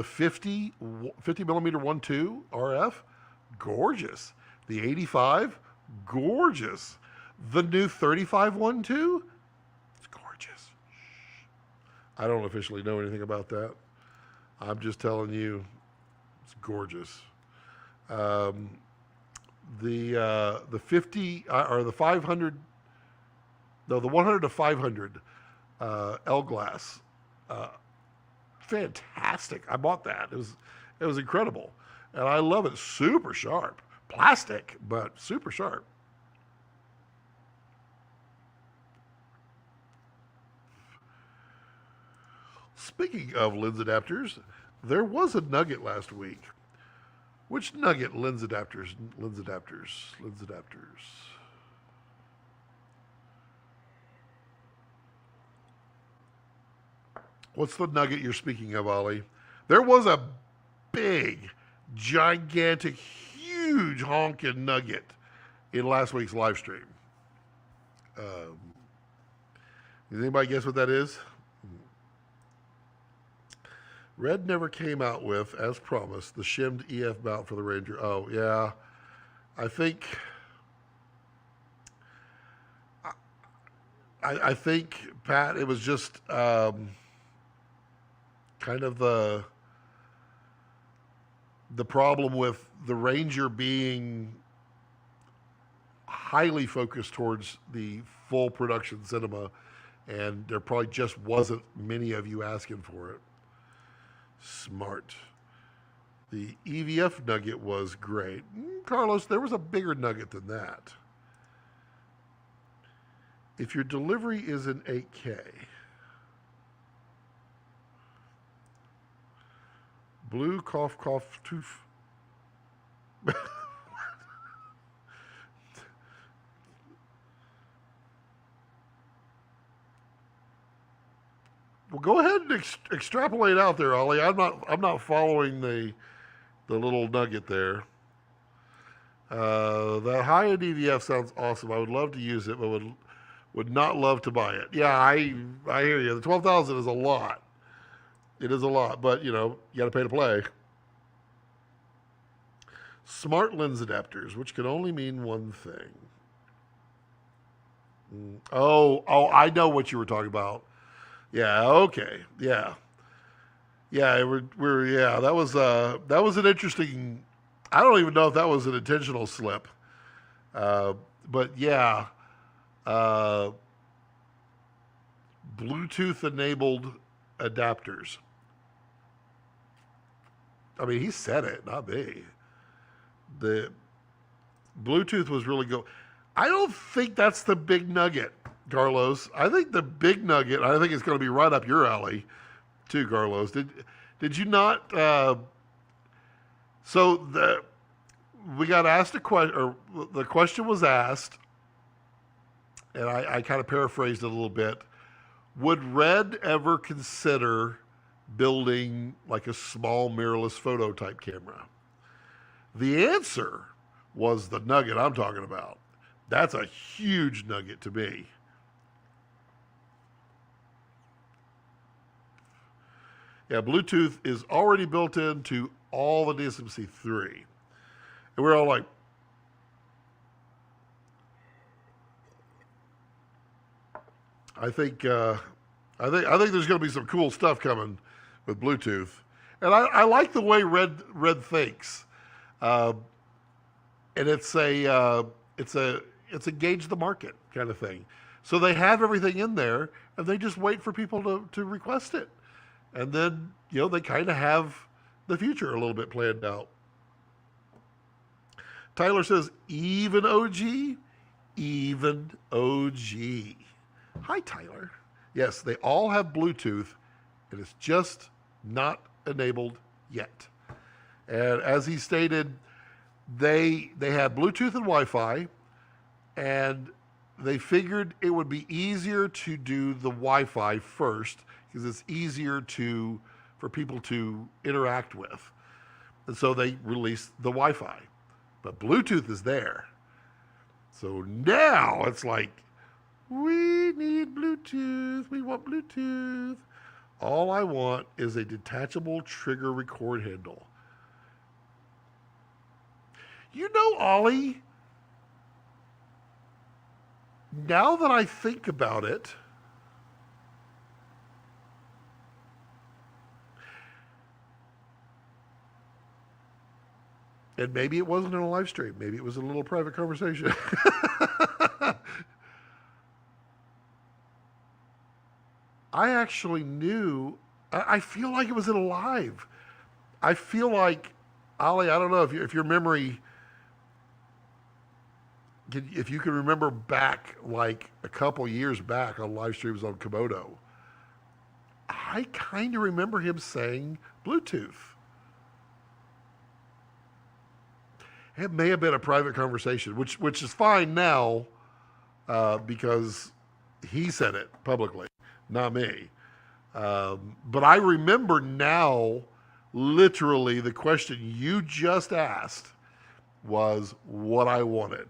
50 millimeter 1.2 RF, gorgeous. The 85, gorgeous. The new 35 1.2, it's gorgeous. I don't officially know anything about that. I'm just telling you, it's gorgeous. The 50 or the 500, No, the 100 to 500 L glass, fantastic. I bought that. It was incredible, and I love it. Super sharp, plastic, but super sharp. Speaking of lens adapters, there was a nugget last week. Which nugget? Lens adapters, lens adapters, lens adapters. What's the nugget you're speaking of, Ollie? There was a big, gigantic, huge honking nugget in last week's live stream. Does anybody guess what that is? Red never came out with, as promised, the shimmed EF mount for the Ranger. Oh, yeah. I think Pat, it was just kind of the problem with the Ranger being highly focused towards the full production cinema, and there probably just wasn't many of you asking for it. Smart. The EVF nugget was great. Carlos, there was a bigger nugget than that. If your delivery is in 8K, blue cough cough tooth. Well, go ahead and extrapolate out there, Ollie. I'm not following the little nugget there. That high-end EVF sounds awesome. I would love to use it, but would not love to buy it. Yeah, I hear you. The 12,000 is a lot. It is a lot, but you know, you got to pay to play. Smart lens adapters, which can only mean one thing. Oh, I know what you were talking about. Yeah, okay. Yeah. Yeah, that was an interesting, I don't even know if that was an intentional slip. But yeah, Bluetooth enabled adapters. I mean, he said it, not me. The Bluetooth was really good. I don't think that's the big nugget, Carlos. I think the big nugget, I think it's going to be right up your alley, too, Carlos. Did you not? We got asked a question, or the question was asked, and I kind of paraphrased it a little bit. Would Red ever consider building like a small mirrorless photo type camera? The answer was the nugget I'm talking about. That's a huge nugget to me. Yeah, Bluetooth is already built into all the DSMC3. And we're all like, I think there's going to be some cool stuff coming with Bluetooth. And I like the way Red thinks. And it's a gauge the market kind of thing. So they have everything in there, and they just wait for people to request it. And then, you know, they kind of have the future a little bit planned out. Tyler says, even OG? Even OG. Hi, Tyler. Yes, they all have Bluetooth. It is just not enabled yet. And as he stated, they have Bluetooth and Wi-Fi, and they figured it would be easier to do the Wi-Fi first because it's easier for people to interact with. And so they released the Wi-Fi. But Bluetooth is there. So now it's like, we need Bluetooth. We want Bluetooth. All I want is a detachable trigger record handle. You know, Ollie, now that I think about it, and maybe it wasn't in a live stream. Maybe it was a little private conversation. I actually knew. I feel like it was in a live. I feel like, Ollie, I don't know if your memory, if you can remember back like a couple years back on live streams on Komodo. I kind of remember him saying Bluetooth. It may have been a private conversation, which is fine now because he said it publicly, not me. But I remember now, literally, the question you just asked was what I wanted.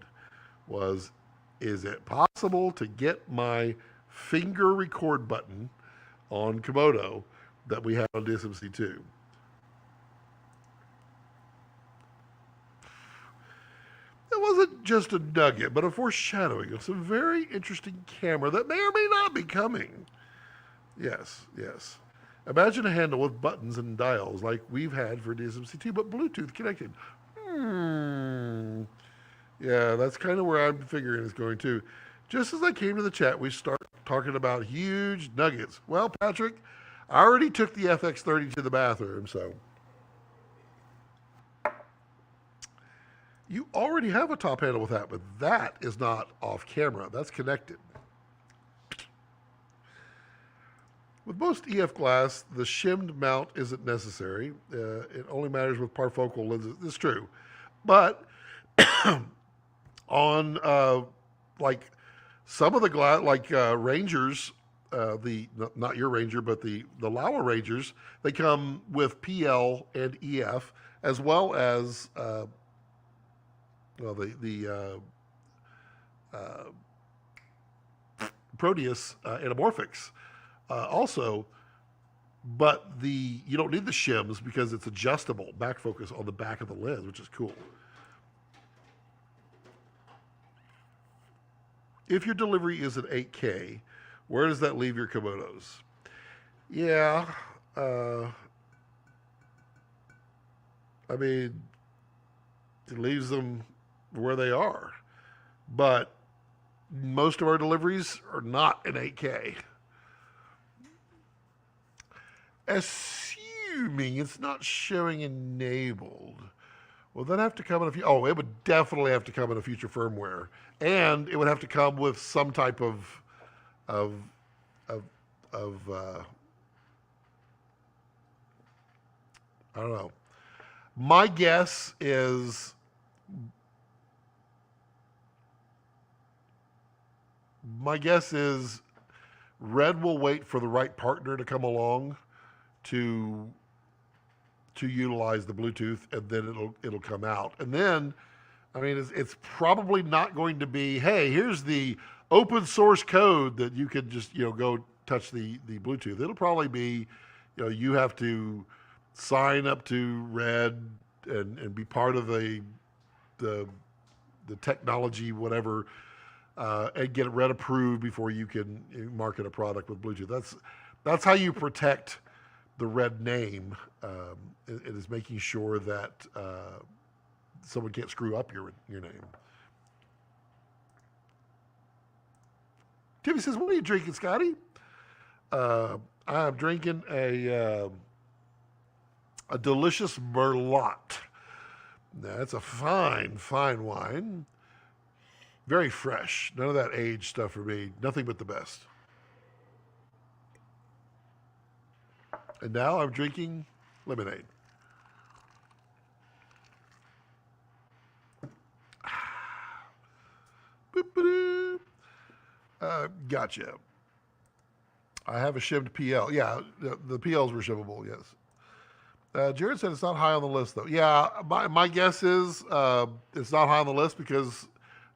Was, is it possible to get my finger record button on Komodo that we had on DSMC2? It wasn't just a nugget, but a foreshadowing of some very interesting camera that may or may not be coming. Yes, yes. Imagine a handle with buttons and dials like we've had for DSMC2, but Bluetooth connected. Yeah, that's kind of where I'm figuring it's going to. Just as I came to the chat, we start talking about huge nuggets. Well, Patrick, I already took the FX30 to the bathroom, so. You already have a top handle with that, but that is not off camera. That's connected. With most EF glass, the shimmed mount isn't necessary. It only matters with parfocal lenses. It's true. But on like some of the glass, like Rangers, not your Ranger, but the Laowa Rangers, they come with PL and EF as well as the Proteus anamorphics also, but you don't need the shims because it's adjustable back focus on the back of the lens, which is cool. If your delivery is at 8K, where does that leave your Komodos? Yeah, I mean, it leaves them where they are, but most of our deliveries are not in 8K. Assuming it's not showing enabled, will that have to come in a few? Oh, it would definitely have to come in a future firmware, and it would have to come with some type of I don't know. My guess is Red will wait for the right partner to come along to utilize the Bluetooth, and then it'll come out. And then, I mean, it's probably not going to be, hey, here's the open source code that you can just go touch the Bluetooth. It'll probably be, you have to sign up to Red and be part of the technology, whatever, and get Red approved before you can market a product with Bluetooth. That's how you protect the Red name. It is making sure that someone can't screw up your name. Timmy says, "What are you drinking, Scotty?" I'm drinking a delicious Merlot. That's a fine wine. Very fresh. None of that aged stuff for me. Nothing but the best. And now I'm drinking lemonade. Gotcha. I have a shimmed PL. Yeah, the PLs were shimmable, yes. Jared said it's not high on the list, though. Yeah, my guess is it's not high on the list because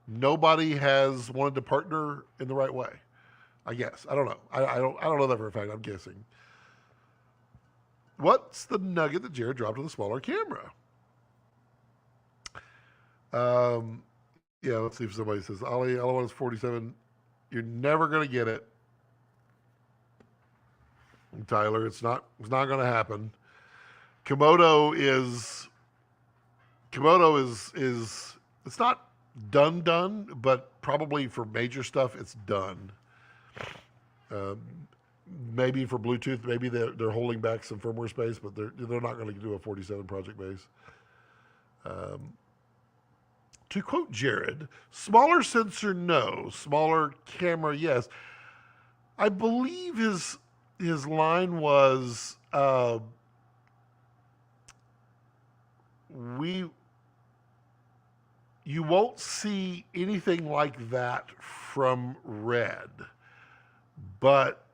nobody has wanted to partner in the right way. I guess. I don't know. I don't know that for a fact. I'm guessing. What's the nugget that Jared dropped with a smaller camera? Yeah, let's see if somebody says, Ollie, all I want is 47. You're never going to get it. Tyler, it's not going to happen. Komodo is it's not done, but probably for major stuff, it's done. maybe for Bluetooth, maybe they're holding back some firmware space, but they're not going to do a 47 project base. To quote Jared, smaller sensor, no. Smaller camera, yes. I believe his line was, you won't see anything like that from Red, but,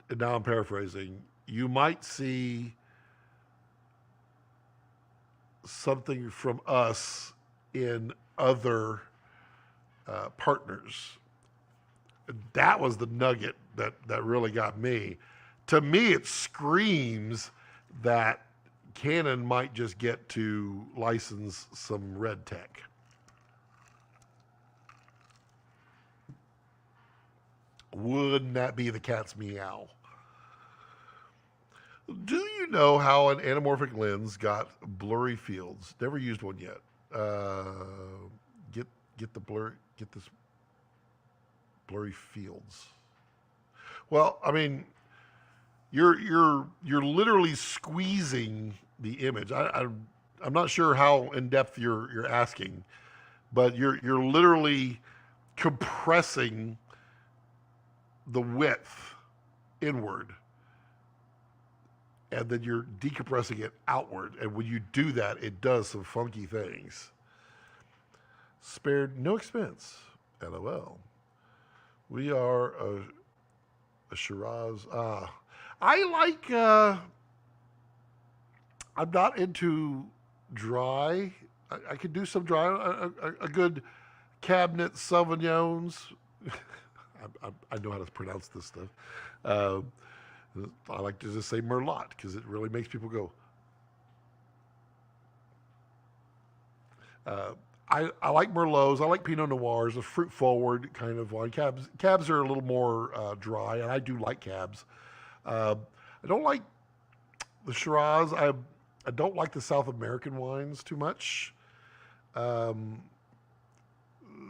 and now I'm paraphrasing, you might see something from us in other partners. That was the nugget that really got me. To me, it screams that Canon might just get to license some Red tech. Wouldn't that be the cat's meow? Do you know how an anamorphic lens got blurry fields? Never used one yet. Get this blurry fields. Well, I mean, you're literally squeezing the image. I'm not sure how in depth you're asking, but you're literally compressing the width inward, and then you're decompressing it outward. And when you do that, it does some funky things. Spared no expense. LOL. We are a Shiraz. I like, I'm not into dry. I could do some dry, a good cabinet Sauvignons. I know how to pronounce this stuff. I like to just say Merlot because it really makes people go. I like Merlots. I like Pinot Noirs, a fruit-forward kind of wine. Cabs are a little more dry, and I do like cabs. I don't like the Shiraz. I don't like the South American wines too much.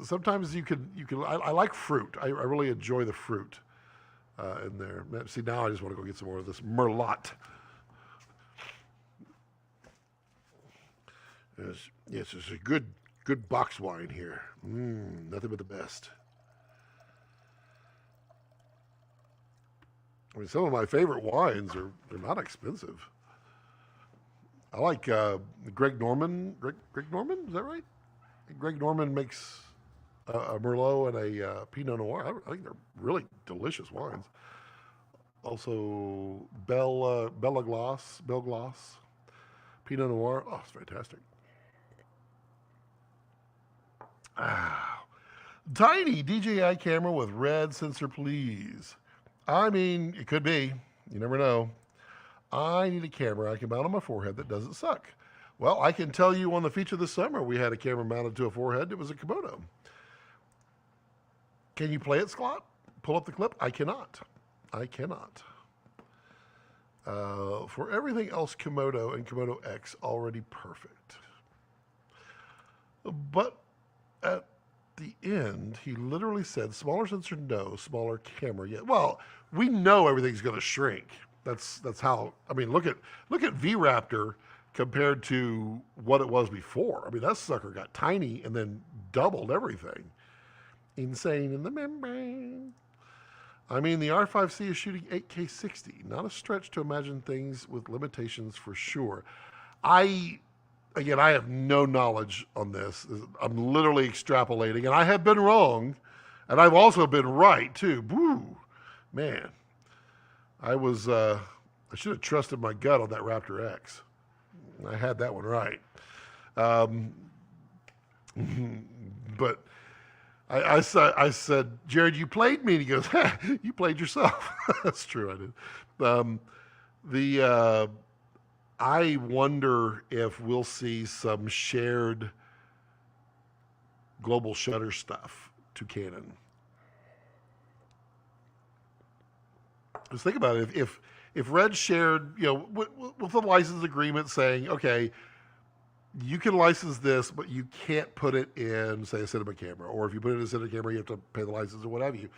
Sometimes you can. I like fruit. I really enjoy the fruit in there. See, now I just want to go get some more of this Merlot. Yes, it's a good box wine here. Nothing but the best. I mean, some of my favorite wines they're not expensive. I like Greg Norman. Greg Norman, is that right? Greg Norman makes a Merlot and a Pinot Noir. I think they're really delicious wines. Also, Belle Gloss, Pinot Noir. Oh, it's fantastic. Tiny DJI camera with red sensor, please. I mean, it could be. You never know. I need a camera I can mount on my forehead that doesn't suck. Well, I can tell you on the feature this summer, we had a camera mounted to a forehead. It was a Komodo. Can you play it, Scott? Pull up the clip? I cannot. For everything else, Komodo and Komodo X already perfect. But at the end, he literally said, smaller sensor, no. Smaller camera, yeah. Well, we know everything's going to shrink. That's how, I mean, look at V-RAPTOR compared to what it was before. I mean, that sucker got tiny and then doubled everything. Insane in the membrane. I mean, the R5C is shooting 8K 60. Not a stretch to imagine things with limitations for sure. I have no knowledge on this. I'm literally extrapolating, and I have been wrong, and I've also been right, too. Woo, man. I should have trusted my gut on that Raptor X. I had that one right. But I said, Jared, you played me. And he goes, you played yourself. That's true, I did. I wonder if we'll see some shared global shutter stuff to Canon. Just think about it. If Red shared, with a license agreement saying, okay, you can license this, but you can't put it in, say, a cinema camera. Or if you put it in a cinema camera, you have to pay the license or what have you.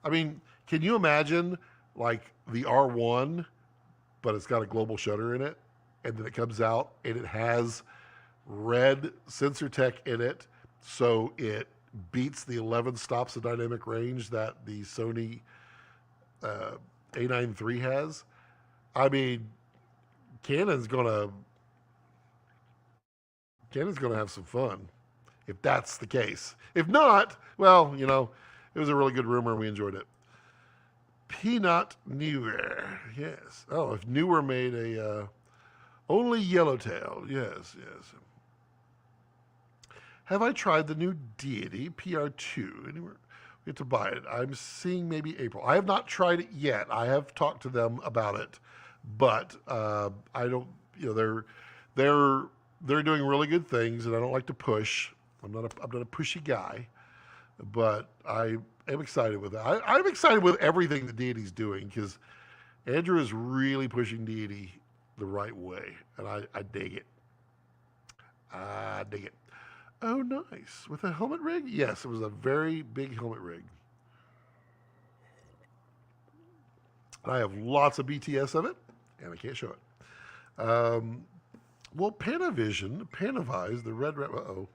I mean, can you imagine like the R1, but it's got a global shutter in it, and then it comes out and it has red sensor tech in it, so it beats the 11 stops of dynamic range that the Sony A9 III has. I mean, Canon's gonna have some fun if that's the case. If not, well, you know, it was a really good rumor and we enjoyed it. Peanut Newer, yes. Oh, if Newer made a only Yellowtail, yes, yes. Have I tried the new Deity PR2? Anywhere we get to buy it? I'm seeing maybe April. I have not tried it yet. I have talked to them about it, but I don't. You know, they're doing really good things, and I don't like to push. I'm not a pushy guy, but I am excited with it. I'm excited with everything that Deity's doing because Andrew is really pushing Deity the right way, and I dig it. I dig it. Oh, nice. With a helmet rig? Yes, it was a very big helmet rig. I have lots of BTS of it, and I can't show it. Well, Panavision, the red, uh-oh.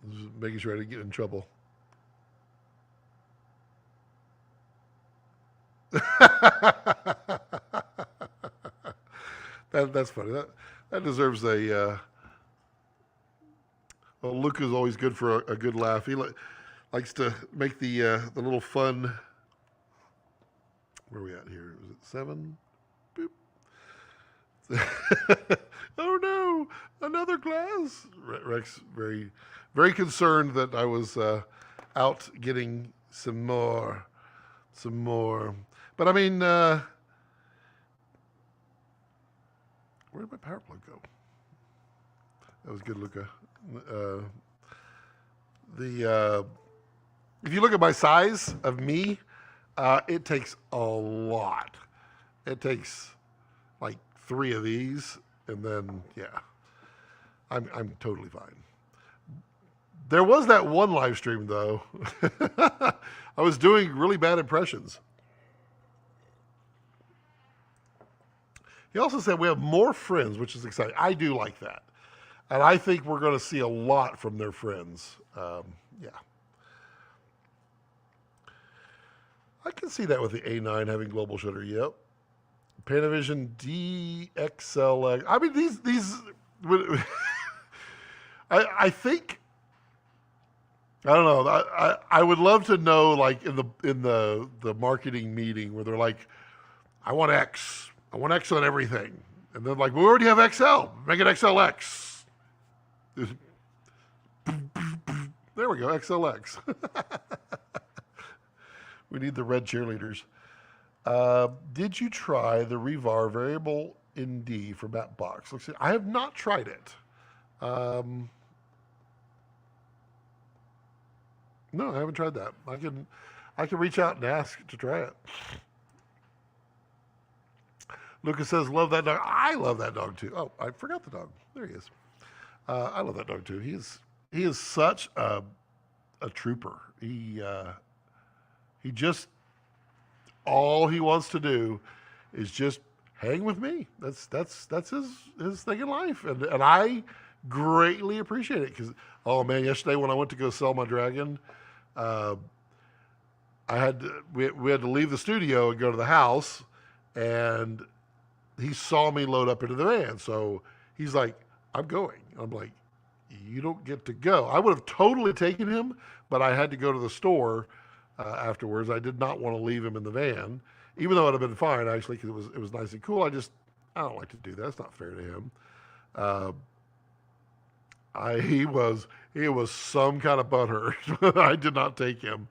Just making sure I didn't get in trouble. That's funny. That deserves a. Well, Luke is always good for a good laugh. He likes to make the little fun. Where are we at here? Is it 7? Boop. Oh no! Another glass. Rex very concerned that I was out getting some more. But I mean. Where did my power plug go? That was good, Luca. If you look at my size of me, it takes a lot. It takes like 3 of these, and then yeah, I'm totally fine. There was that one live stream though. I was doing really bad impressions. He also said we have more friends, which is exciting. I do like that. And I think we're going to see a lot from their friends. Yeah. I can see that with the A9 having global shutter. Yep. Panavision DXLX. I mean, these I think, I don't know. I would love to know, like in the marketing meeting where they're like, I want X on everything. And then like, we already have XL. Make it XLX. There we go, XLX. We need the red cheerleaders. Did you try the Revar variable in D for map box? Let's see. I have not tried it. No, I haven't tried that. I can reach out and ask to try it. Lucas says, love that dog. I love that dog too. Oh, I forgot the dog. There he is. I love that dog too. He is such a trooper. He just, all he wants to do is just hang with me. That's his thing in life. And I greatly appreciate it because, oh man, yesterday when I went to go sell my dragon, we had to leave the studio and go to the house, and he saw me load up into the van. So he's like, I'm going. I'm like, you don't get to go. I would have totally taken him, but I had to go to the store afterwards. I did not want to leave him in the van, even though it would have been fine, actually, because it was nice and cool. I don't like to do that. It's not fair to him. He was some kind of butthurt. I did not take him.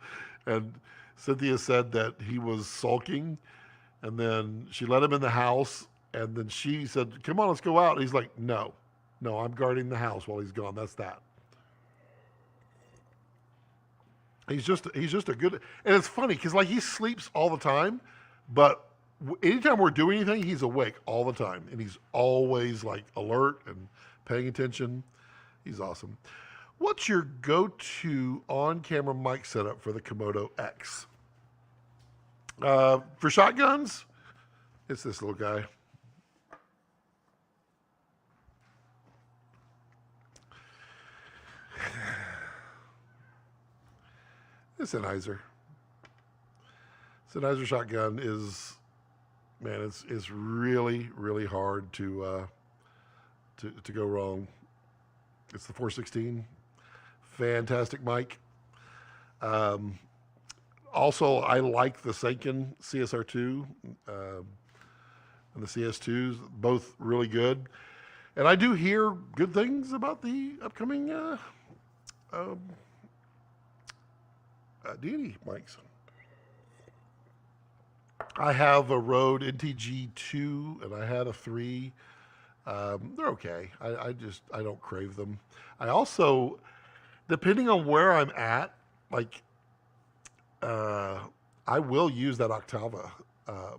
And Cynthia said that he was sulking, and then she let him in the house, and then she said, come on, let's go out. And he's like, no, I'm guarding the house while he's gone. That's that. He's just a good, and it's funny because like he sleeps all the time, but anytime we're doing anything, he's awake all the time, and he's always like alert and paying attention. He's awesome. What's your go-to on-camera mic setup for the Komodo X? For shotguns, it's this little guy. It's Sennheiser. Sennheiser shotgun is, man, it's really, really hard to go wrong. It's the 416. Fantastic mic. Also, I like the Sanken CSR2 and the CS2s, both really good. And I do hear good things about the upcoming D&E mics. I have a Rode NTG2 and I had a 3. They're okay. I don't crave them. I also, depending on where I'm at, like, I will use that Octava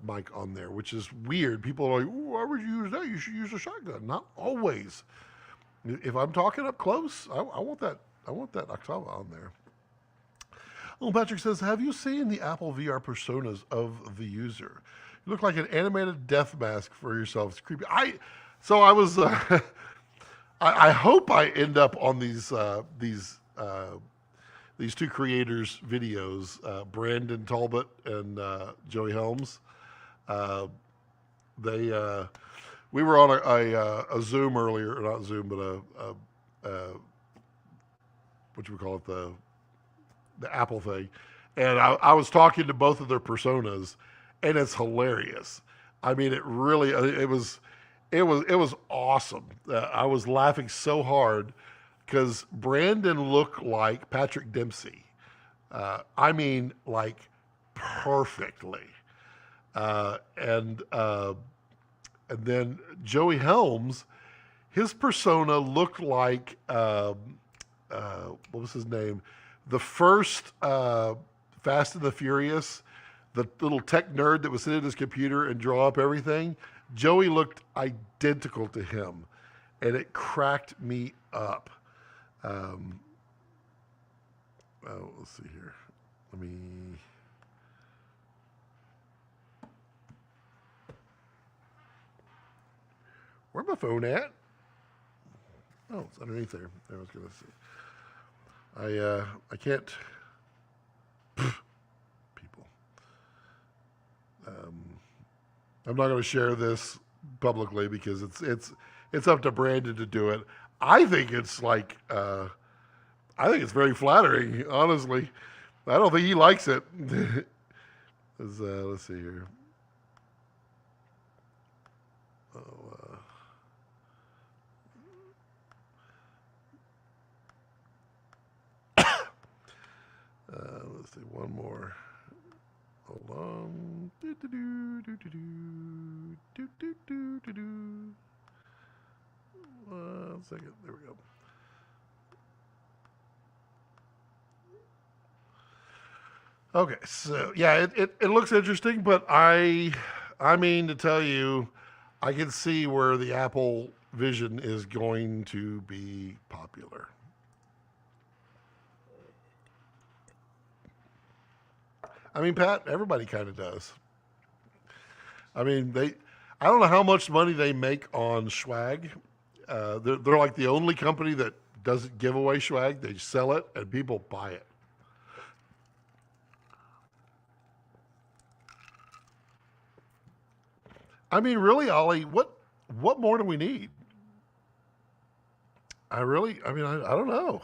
mic on there, which is weird. People are like, why would you use that? You should use a shotgun. Not always. If I'm talking up close, I want that Octava on there. Oh, Patrick says, have you seen the Apple VR personas of the user? You look like an animated death mask for yourself. It's creepy. I hope I end up on these two creators' videos, Brandon Talbot and Joey Helms. We were on a Zoom earlier, or not Zoom, but what do we call it, the Apple thing, and I was talking to both of their personas, and it's hilarious. I mean, it really, it was awesome. I was laughing so hard because Brandon looked like Patrick Dempsey. I mean, like perfectly. And then Joey Helms, his persona looked like what was his name? The first Fast and the Furious, the little tech nerd that would sit at his computer and draw up everything. Joey looked identical to him, and it cracked me up. Let's see here. Let me. Where's my phone at? Oh, it's underneath there. I was gonna see. I can't. People. I'm not going to share this publicly because it's up to Brandon to do it. I think it's like I think it's very flattering. Honestly, I don't think he likes it. Let's see here. Let's see, one more. Hold on. One second. There we go. Okay, so yeah, it looks interesting, but I mean to tell you, I can see where the Apple Vision is going to be popular. I mean, Pat, everybody kind of does. I mean, I don't know how much money they make on swag. They're like the only company that doesn't give away swag. They sell it and people buy it. I mean, really, Ollie, what more do we need? I don't know.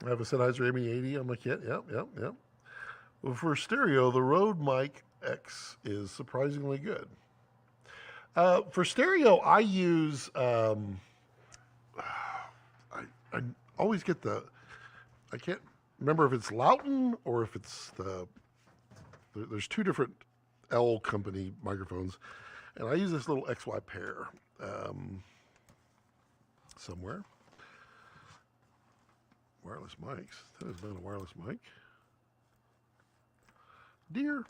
I have a Sennheiser ME80 on my kit. Yep. Well, for stereo, the Rode Mic X is surprisingly good. For stereo, I use, I always get I can't remember if it's Loughton or if it's there's two different L company microphones, and I use this little XY pair somewhere. Wireless mics. That is not a wireless mic. Dear.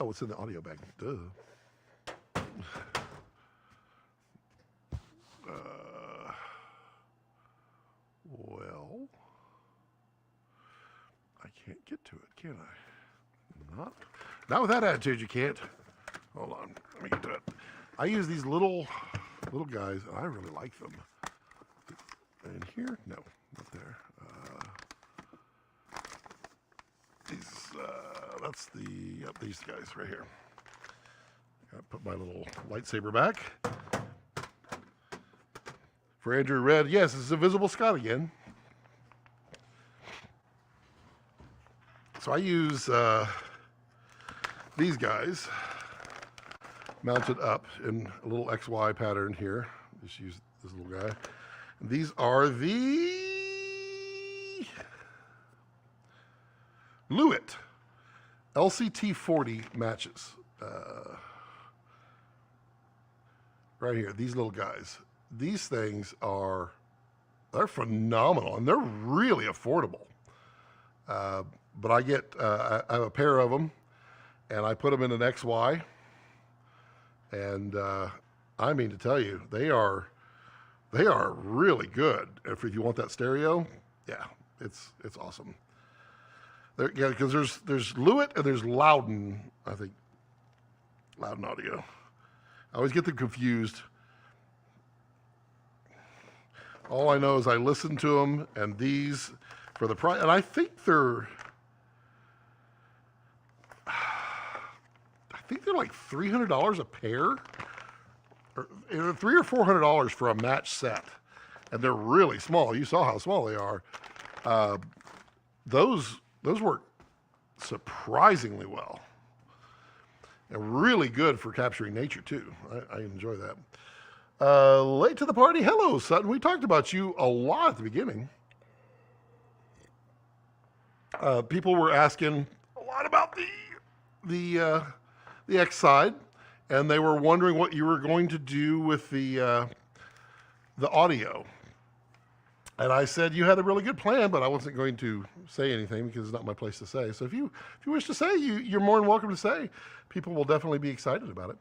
Oh, it's in the audio bag. Duh. Can't get to it, can I? Not with that attitude, you can't. Hold on, let me get to it. I use these little guys, and I really like them. And here, no, not there. That's these guys right here. Gotta put my little lightsaber back. For Andrew Red, yes, it's Invisible Scott again. So I use these guys mounted up in a little XY pattern here. Just use this little guy. And these are the Lewitt LCT 40 matches. Right here, these little guys. These things they're phenomenal, and they're really affordable. But I have a pair of them, and I put them in an XY, and I mean to tell you, they are really good. If you want that stereo, yeah, it's awesome. Yeah, because there's Lewitt and there's Loudon, I think. Loudon Audio. I always get them confused. All I know is I listen to them, and these for the price, and I think they're like $300 a pair, or $300 or $400 for a match set, and they're really small. You saw how small they are. Those work surprisingly well, and really good for capturing nature too. I enjoy that. Late to the party. Hello, Sutton. We talked about you a lot at the beginning. People were asking a lot about the X side, and they were wondering what you were going to do with the audio. And I said you had a really good plan, but I wasn't going to say anything because it's not my place to say. So if you wish to say, you're more than welcome to say. People will definitely be excited about it.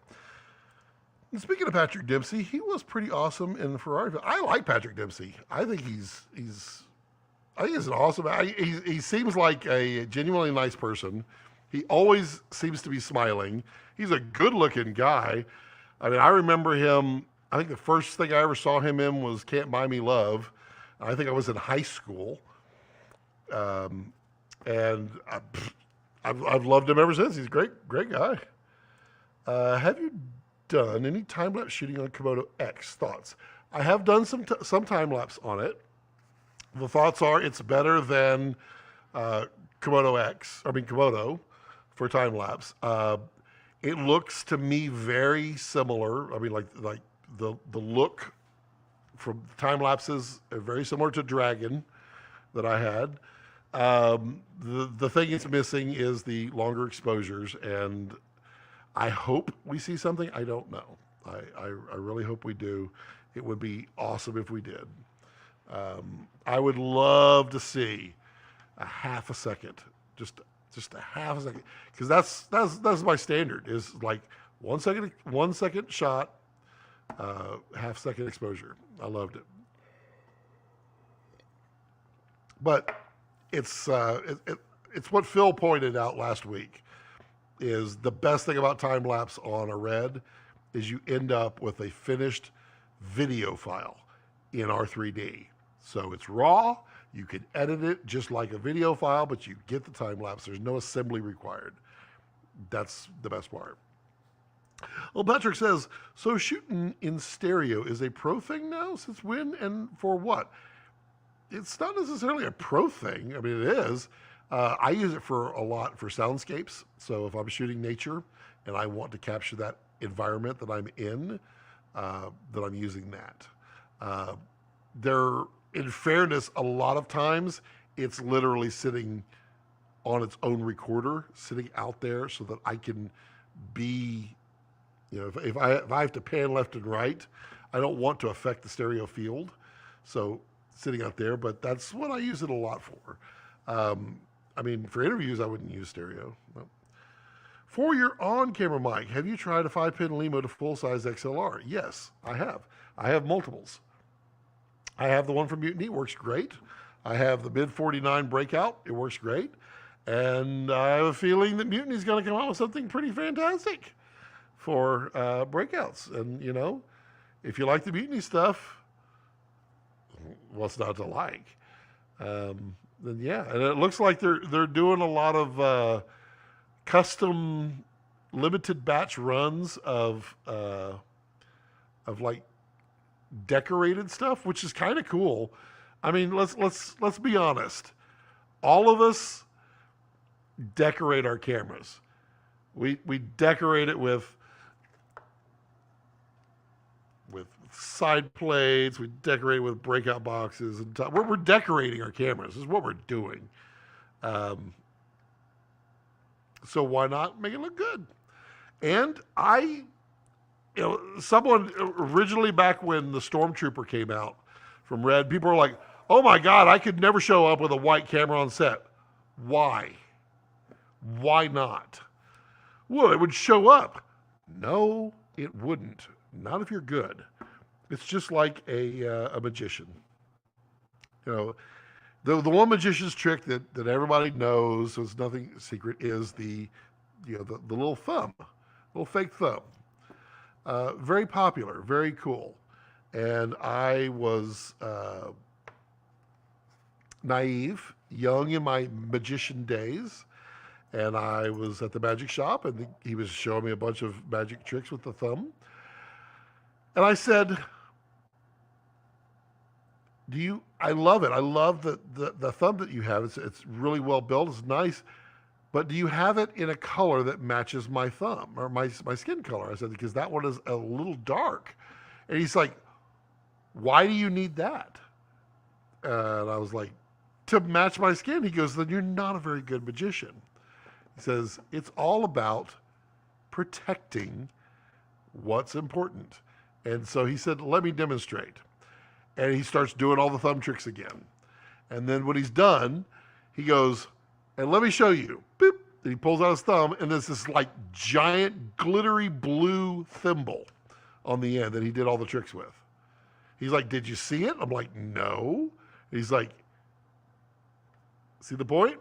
And speaking of Patrick Dempsey, he was pretty awesome in the Ferrari. I like Patrick Dempsey. I think he's an awesome. He seems like a genuinely nice person. He always seems to be smiling. He's a good-looking guy. I mean, I remember him. I think the first thing I ever saw him in was Can't Buy Me Love. I think I was in high school, and I've loved him ever since. He's a great guy. Have you done any time-lapse shooting on Komodo X? Thoughts? I have done some time-lapse on it. The thoughts are it's better than Komodo for time-lapse. It looks to me very similar. I mean, like the look from time lapses are very similar to Dragon that I had. The thing it's missing is the longer exposures, and I hope we see something. I don't know. I really hope we do. It would be awesome if we did. I would love to see a half a second, just a half a second, because that's my standard. Is like 1 second shot, half second exposure. I loved it, but it's what Phil pointed out last week. Is the best thing about time lapse on a Red is you end up with a finished video file in R3D. So it's raw. You can edit it just like a video file, but you get the time lapse. There's no assembly required. That's the best part. Well, Patrick says, so shooting in stereo is a pro thing now? Since when and for what? It's not necessarily a pro thing. I mean, it is. I use it for a lot for soundscapes. So if I'm shooting nature and I want to capture that environment that I'm in, that I'm using that. In fairness, a lot of times it's literally sitting on its own recorder, sitting out there so that I can be, if I have to pan left and right, I don't want to affect the stereo field. So sitting out there, but that's what I use it a lot for. I mean, for interviews, I wouldn't use stereo. No. For your on-camera mic, have you tried a 5-pin Limo to full-size XLR? Yes, I have. I have multiples. I have the one from Mutiny. It works great. I have the mid-49 Breakout. It works great. And I have a feeling that Mutiny's going to come out with something pretty fantastic for breakouts. And, you know, if you like the Mutiny stuff, what's not to like? Then yeah, and it looks like they're doing a lot of custom limited batch runs of like decorated stuff, which is kind of cool. I mean, let's be honest. All of us decorate our cameras. We decorate it with side plates. We decorate it with breakout boxes, and we're decorating our cameras. This is what we're doing. So why not make it look good? And someone originally, back when the Stormtrooper came out from Red, people were like, "Oh my God, I could never show up with a white camera on set." Why? Why not? Well, it would show up. No, it wouldn't. Not if you're good. It's just like a magician. You know, the one magician's trick that everybody knows, so it's nothing secret, is the little thumb, little fake thumb. Very popular, very cool. And I was naive, young in my magician days, and I was at the magic shop, and he was showing me a bunch of magic tricks with the thumb. And I said, I love it. I love the thumb that you have. It's really well built. It's nice. But do you have it in a color that matches my thumb or my skin color? I said, because that one is a little dark. And he's like, why do you need that? And I was like, to match my skin. He goes, then you're not a very good magician. He says, it's all about protecting what's important. And so he said, let me demonstrate. And he starts doing all the thumb tricks again. And then when he's done, he goes, and let me show you. Boop. And he pulls out his thumb, and there's this like giant glittery blue thimble on the end that he did all the tricks with. He's like, did you see it? I'm like, no. And he's like, see the point?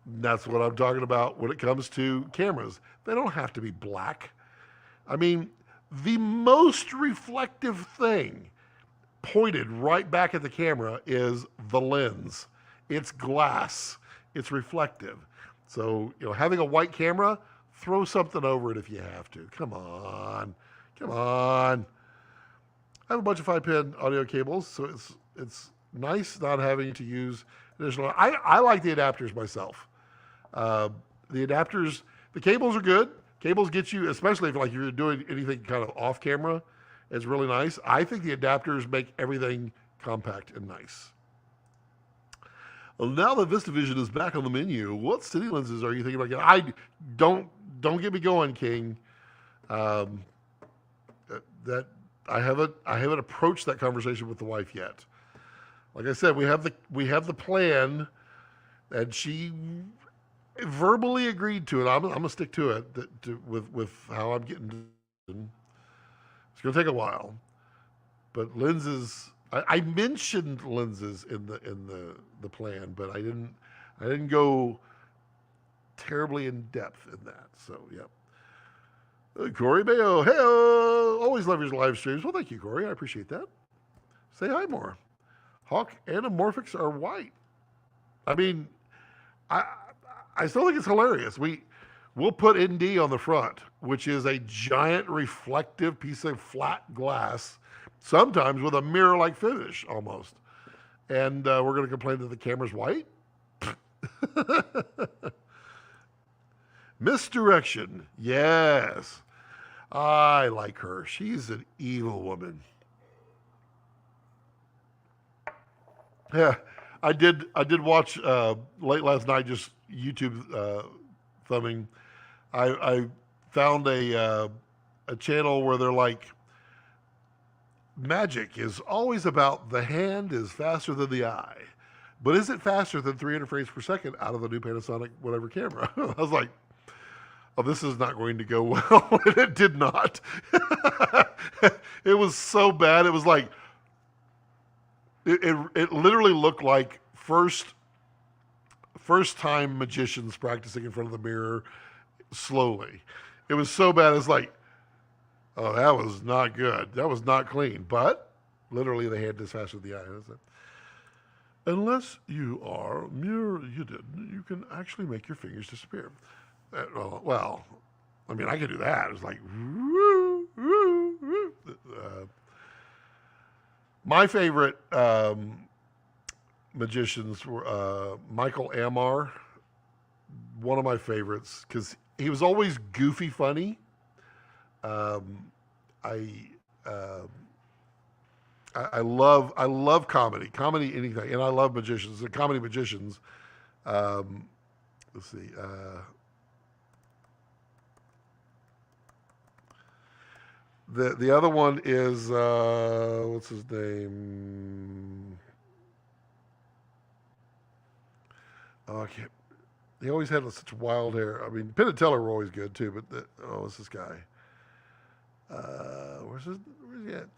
And that's what I'm talking about when it comes to cameras. They don't have to be black. I mean, the most reflective thing pointed right back at the camera is the lens. It's glass. It's reflective. So, having a white camera, throw something over it if you have to. Come on. Come on. I have a bunch of 5-pin audio cables, so it's nice not having to use additional. I like the adapters myself. The adapters, the cables are good. Cables get you, especially if you're doing anything kind of off camera, it's really nice. I think the adapters make everything compact and nice. Well, now that VistaVision is back on the menu, what cine lenses are you thinking about getting? Don't get me going, King. That I haven't approached that conversation with the wife yet. Like I said, we have the plan, and she verbally agreed to it. I'm gonna stick to it with how I'm getting. It's gonna take a while, but lenses. I mentioned lenses in the plan, but I didn't go terribly in depth in that. So yeah. Corey Mayo, hey, always love your live streams. Well, thank you, Corey. I appreciate that. Say hi more. Hawk anamorphics are white. I mean, I still think it's hilarious. We'll put ND on the front, which is a giant reflective piece of flat glass, sometimes with a mirror-like finish almost. And we're going to complain that the camera's white? Misdirection. Yes. I like her. She's an evil woman. Yeah, I did watch late last night, just YouTube thumbing. I found a channel where they're like, magic is always about the hand is faster than the eye, but is it faster than 300 frames per second out of the new Panasonic whatever camera? I was like, oh, this is not going to go well. And it did not. It was so bad. It was like, it literally looked like first first time magicians practicing in front of the mirror slowly. It was so bad. It's like, oh, that was not good. That was not clean. But literally, they had this fast with the eye. Unless you are you can actually make your fingers disappear. Well, I mean, I could do that. It's like, my favorite magicians were Michael Amar, one of my favorites, because he was always goofy funny. I love comedy anything, and I love magicians and comedy magicians. Let's see. The other one is what's his name? Oh, I can't. He always had such wild hair. I mean, Penn and Teller were always good too, but what's this guy? Where's he at?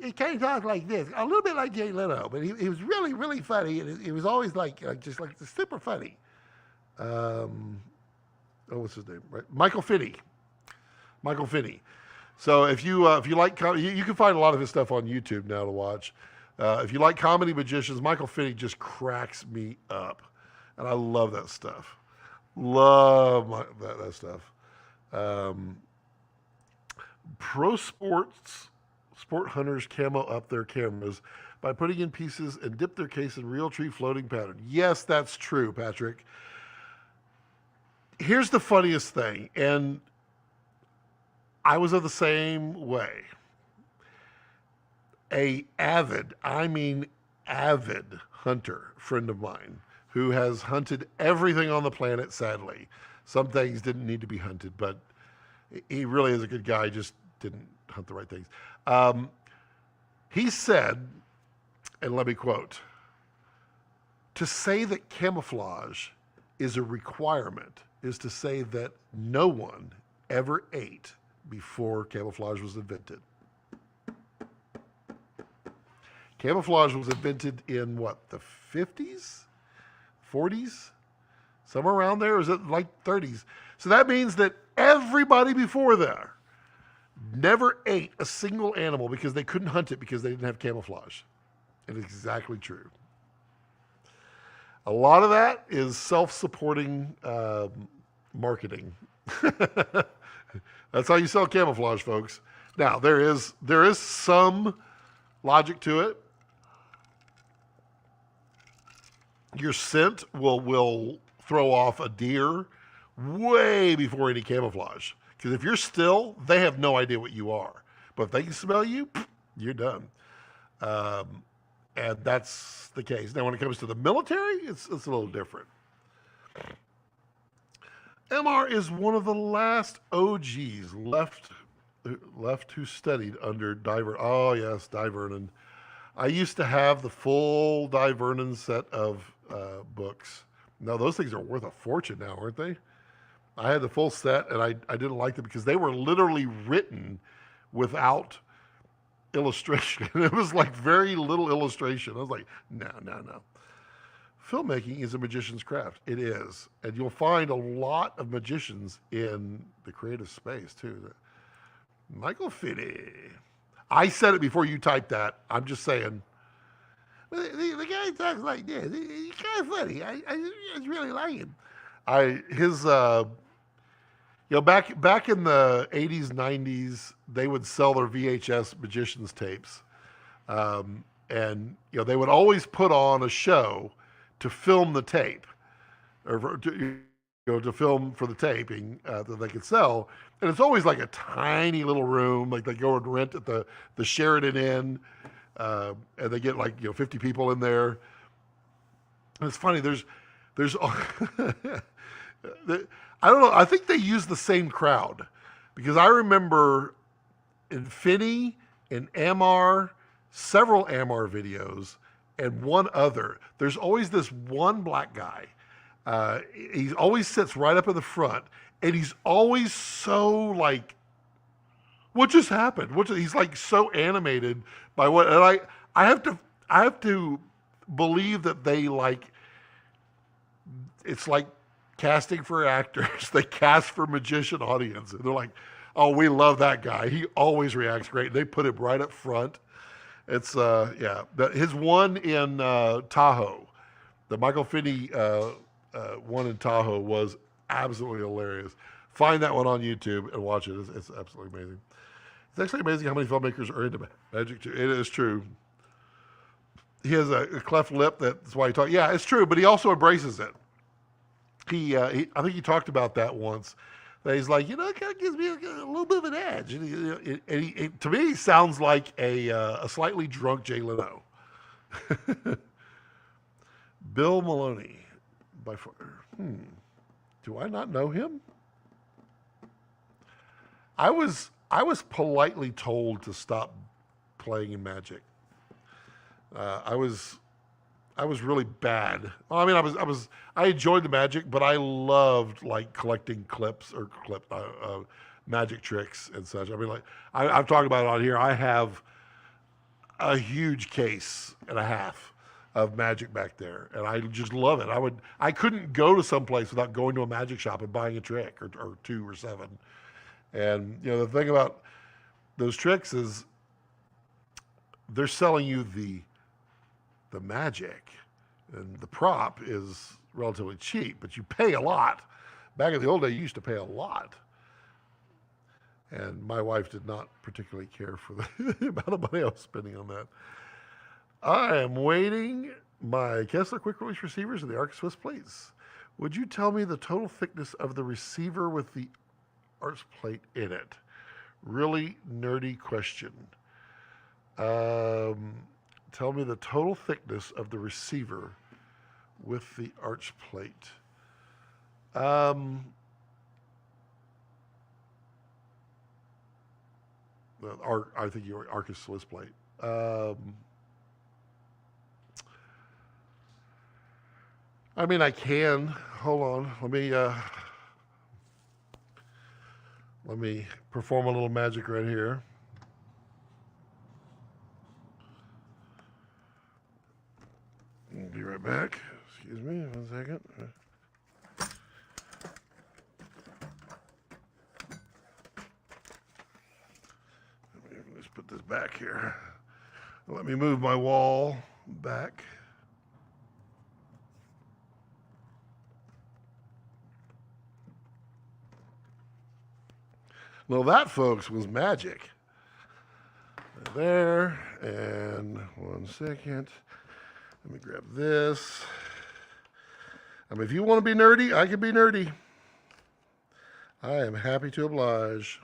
He kind of talked like this, a little bit like Jay Leno, but he was really, really funny, and it was always just super funny. What's his name? Right, Michael Finney. Michael Finney. So if you like comedy, you can find a lot of his stuff on YouTube now to watch. If you like comedy magicians, Michael Finney just cracks me up, and I love that stuff. Love that stuff. Pro sport hunters camo up their cameras by putting in pieces and dip their case in real tree floating pattern. Yes, that's true, Patrick. Here's the funniest thing, and I was of the same way. A avid hunter friend of mine who has hunted everything on the planet, sadly. Some things didn't need to be hunted, but he really is a good guy, just didn't hunt the right things. He said, and let me quote, to say that camouflage is a requirement is to say that no one ever ate before camouflage was invented. Camouflage was invented in what, the 50s? 40s? Somewhere around there? Or is it like 30s? So that means that everybody before there never ate a single animal because they couldn't hunt it because they didn't have camouflage. And it's exactly true. A lot of that is self-supporting marketing. That's how you sell camouflage, folks. Now, there is some logic to it. Your scent will throw off a deer way before any camouflage. Because if you're still, they have no idea what you are. But if they can smell you, you're done. And that's the case. Now, when it comes to the military, it's a little different. MR is one of the last OGs left who studied under Vernon. Oh, yes, Vernon. I used to have the full Vernon set of books. No, those things are worth a fortune now, aren't they? I had the full set, and I didn't like them because they were literally written without illustration. It was like very little illustration. I was like, no. Filmmaking is a magician's craft. It is. And you'll find a lot of magicians in the creative space, too. Michael Finney. I said it before you typed that. I'm just saying. The guy talks like this. He's kind of funny. I just really like him. Back in the 80s, 90s, they would sell their VHS magicians tapes. And they would always put on a show to film the tape, or to film for the taping that they could sell. And it's always like a tiny little room, like they go and rent at the Sheridan Inn, and they get 50 people in there. And it's funny, there's I don't know, I think they use the same crowd, because I remember in Finney, in Amar, several Amar videos, and one other, there's always this one black guy. He always sits right up in the front, and he's always so like, what just happened? He's like so animated by what, and I have to believe that they it's like casting for actors. They cast for magician audience. And they're like, oh, we love that guy. He always reacts great. They put him right up front. It's, yeah. His one in Tahoe, the Michael Finney one in Tahoe was absolutely hilarious. Find that one on YouTube and watch it. It's absolutely amazing. It's actually amazing how many filmmakers are into magic too. It is true. He has a cleft lip. That's why he talks. Yeah, it's true, but he also embraces it. I think he talked about that once. That he's like, it kind of gives me a little bit of an edge. And to me, he sounds like a slightly drunk Jay Leno. Bill Maloney, by far. Do I not know him? I was politely told to stop playing in Magic. I was really bad. Well, I mean, I enjoyed the Magic, but I loved like collecting clips or magic tricks and such. I mean, like I've talked about it on here. I have a huge case and a half of Magic back there, and I just love it. I couldn't go to some place without going to a magic shop and buying a trick or 2 or 7. And the thing about those tricks is they're selling you the magic, and the prop is relatively cheap, but you pay a lot. Back in the old day, you used to pay a lot. And my wife did not particularly care for the amount of money I was spending on that. I am waiting my Kessler quick release receivers and the ARC Swiss plates. Would you tell me the total thickness of the receiver with the arch plate in it? Really nerdy question. Tell me the total thickness of the receiver with the arch plate. I think your Arcus Swiss plate. I mean, I can. Hold on. Let me perform a little magic right here. I'll be right back. Excuse me, 1 second. Let's put this back here. Let me move my wall back. Well, that, folks, was magic. There, and 1 second. Let me grab this. I mean, if you want to be nerdy, I can be nerdy. I am happy to oblige.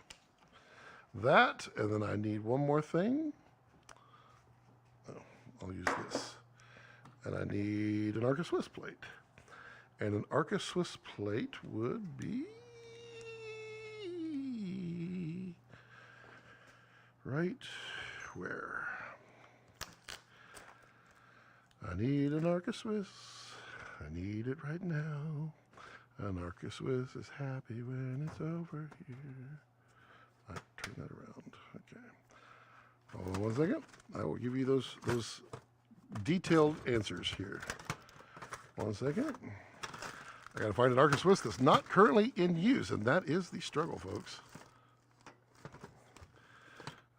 That, and then I need one more thing. Oh, I'll use this. And I need an Arcus Swiss plate. And an Arcus Swiss plate would be right where? I need an Arcus Swiss. I need it right now. An Arcus Swiss is happy when it's over here. I turn that around. Okay. Hold on 1 second. I will give you those detailed answers here. 1 second. I got to find an Arcus Swiss that's not currently in use, and that is the struggle, folks.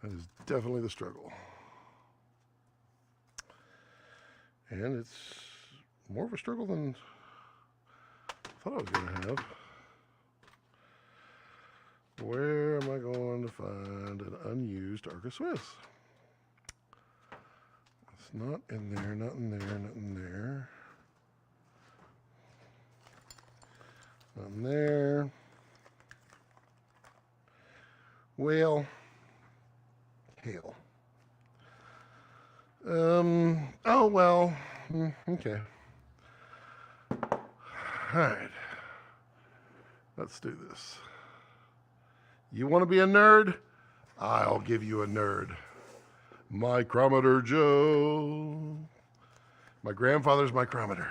That is definitely the struggle. And it's more of a struggle than I thought I was going to have. Where am I going to find an unused Arcus Swiss? It's not in there, not in there, not in there. Not in there. Well, hell. Oh, well, okay. All right. Let's do this. You want to be a nerd? I'll give you a nerd. Micrometer Joe. My grandfather's micrometer.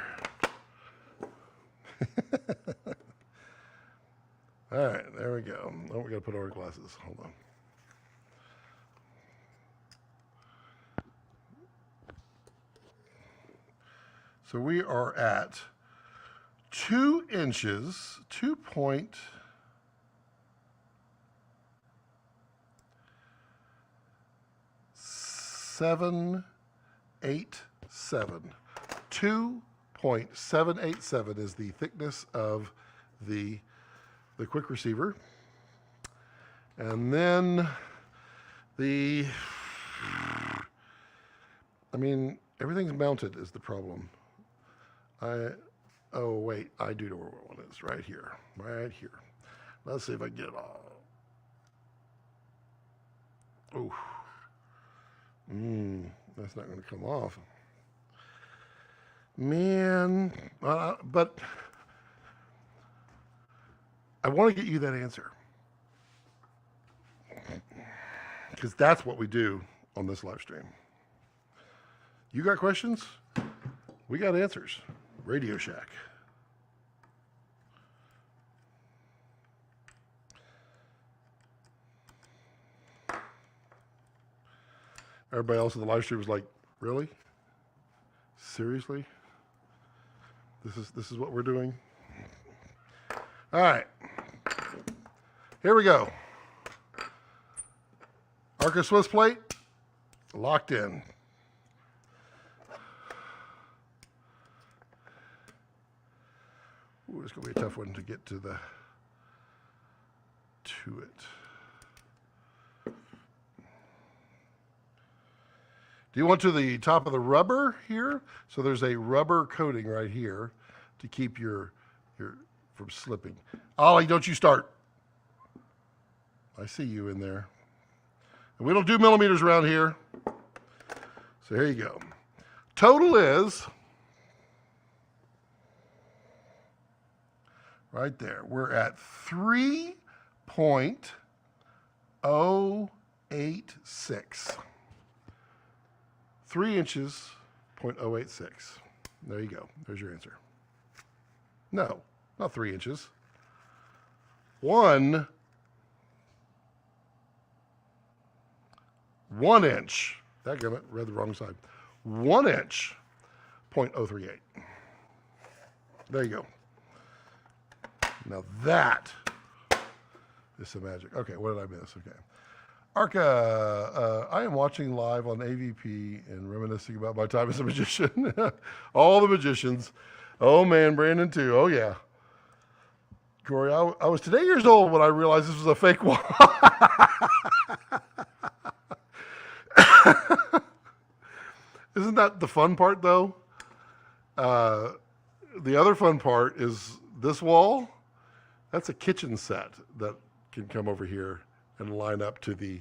All right, there we go. Oh, we got to put on our glasses. Hold on. So we are at 2 inches, 2.787. 2.787 is the thickness of the quick receiver. And then everything's mounted is the problem. Oh wait, I do know where one is, right here. Let's see if I can get it all. Oh, that's not going to come off. Man, but I want to get you that answer. Because that's what we do on this live stream. You got questions? We got answers. Radio Shack. Everybody else in the live stream was like, really? Seriously? This is what we're doing? All right. Here we go. Arca Swiss plate locked in. Ooh, it's gonna be a tough one to get to it. Do you want to the top of the rubber here? So there's a rubber coating right here to keep your from slipping. Ollie, don't you start. I see you in there. And we don't do millimeters around here. So here you go. Total is right there. We're at 3.086. 3 inches, 0.086. There you go. There's your answer. No, not 3 inches. 1 inch. That got it. Read the wrong side. 1 inch, 0.038. There you go. Now that is some magic. Okay, what did I miss? Okay. Arca, I am watching live on AVP and reminiscing about my time as a magician. All the magicians. Oh man, Brandon too. Oh yeah. Corey, I was today years old when I realized this was a fake wall. Isn't that the fun part though? The other fun part is this wall. That's a kitchen set that can come over here and line up to the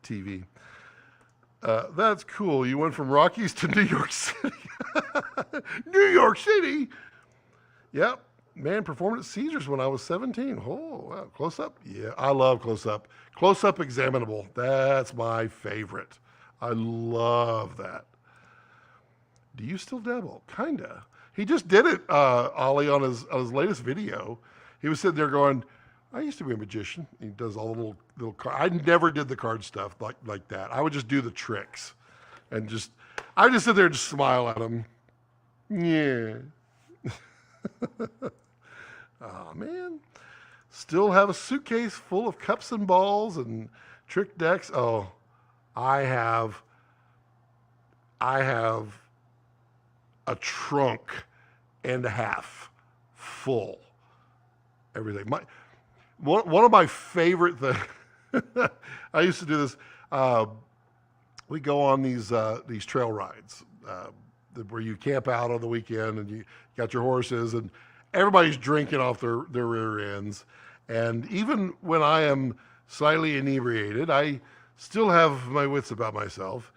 TV. That's cool. You went from Rockies to New York City. New York City? Yep. Man, performed at Caesars when I was 17. Oh, wow. Close up? Yeah, I love close up. Close up examinable. That's my favorite. I love that. Do you still dabble? Kinda. He just did it, Ollie, on his latest video. He was sitting there going, I used to be a magician. He does all the little card. I never did the card stuff like that. I would just do the tricks. And I would just sit there and just smile at him. Yeah. Oh, man. Still have a suitcase full of cups and balls and trick decks. Oh, I have a trunk and a half full. Everything. One of my favorite things, I used to do this, we go on these trail rides where you camp out on the weekend and you got your horses and everybody's drinking off their rear ends. And even when I am slightly inebriated, I still have my wits about myself.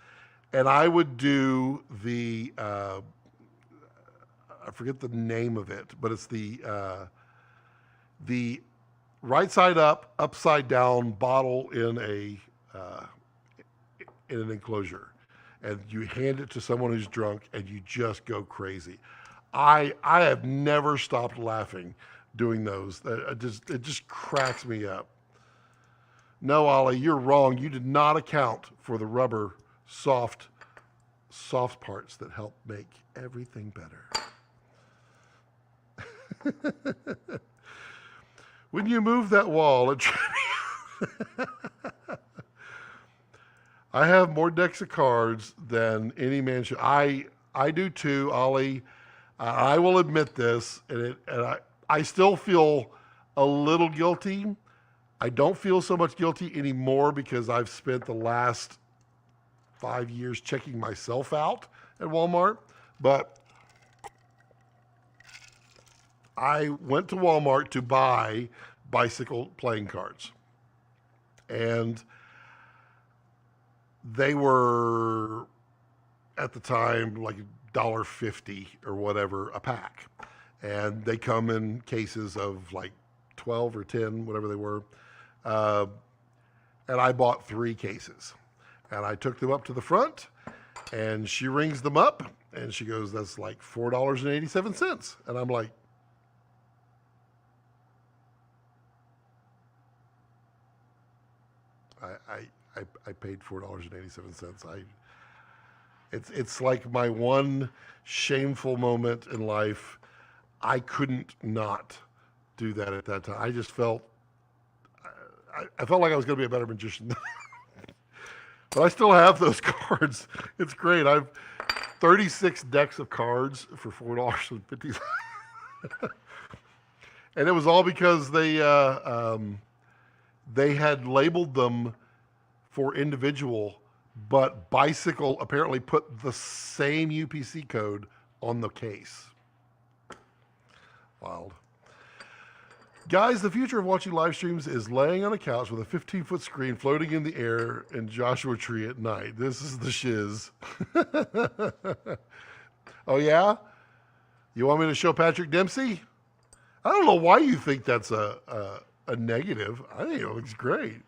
And I would do I forget the name of it, but it's the right side up, upside down bottle in an enclosure, and you hand it to someone who's drunk, and you just go crazy. I have never stopped laughing doing those. It just cracks me up. No, Ollie, you're wrong. You did not account for the rubber soft parts that help make everything better. When you move that wall, I have more decks of cards than any man should. I do too, Ollie. I will admit this, and I still feel a little guilty. I don't feel so much guilty anymore because I've spent the last 5 years checking myself out at Walmart. But I went to Walmart to buy bicycle playing cards. And they were, at the time, like $1.50 or whatever a pack. And they come in cases of like 12 or 10, whatever they were. And I bought 3 cases. And I took them up to the front, and she rings them up, and she goes, that's like $4.87. And I'm like, I paid $4.87. It's like my one shameful moment in life. I couldn't not do that at that time. I just felt, I felt like I was going to be a better magician. But I still have those cards. It's great. I've 36 decks of cards for $4.50. And it was all because they had labeled them for individual, but Bicycle apparently put the same UPC code on the case. Wild. Guys, the future of watching live streams is laying on a couch with a 15-foot screen floating in the air in Joshua Tree at night. This is the shiz. Oh, yeah? You want me to show Patrick Dempsey? I don't know why you think that's a negative. I think it looks great.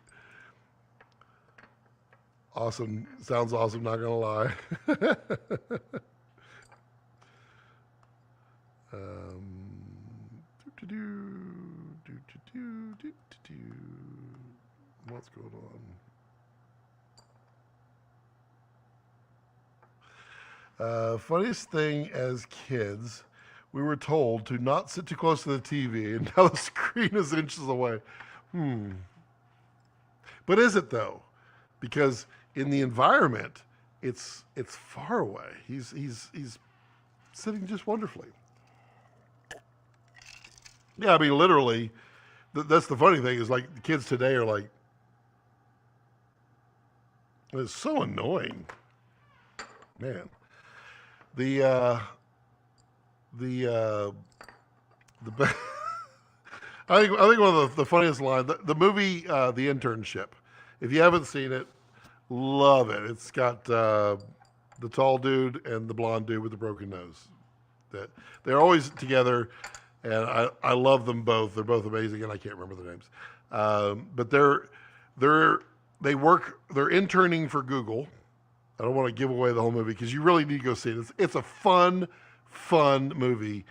Awesome. Sounds awesome, not going to lie. What's going on? Funniest thing as kids, we were told to not sit too close to the TV, and now the screen is inches away. But is it though? Because in the environment, it's far away. He's sitting just wonderfully. Yeah, I mean, literally, that's the funny thing is like the kids today are like, it's so annoying, man. I think one of the funniest lines, the movie The Internship. If you haven't seen it, love it. It's got the tall dude and the blonde dude with the broken nose. That they're always together, and I love them both. They're both amazing, and I can't remember their names. But they're interning for Google. I don't want to give away the whole movie because you really need to go see it. It's a fun movie.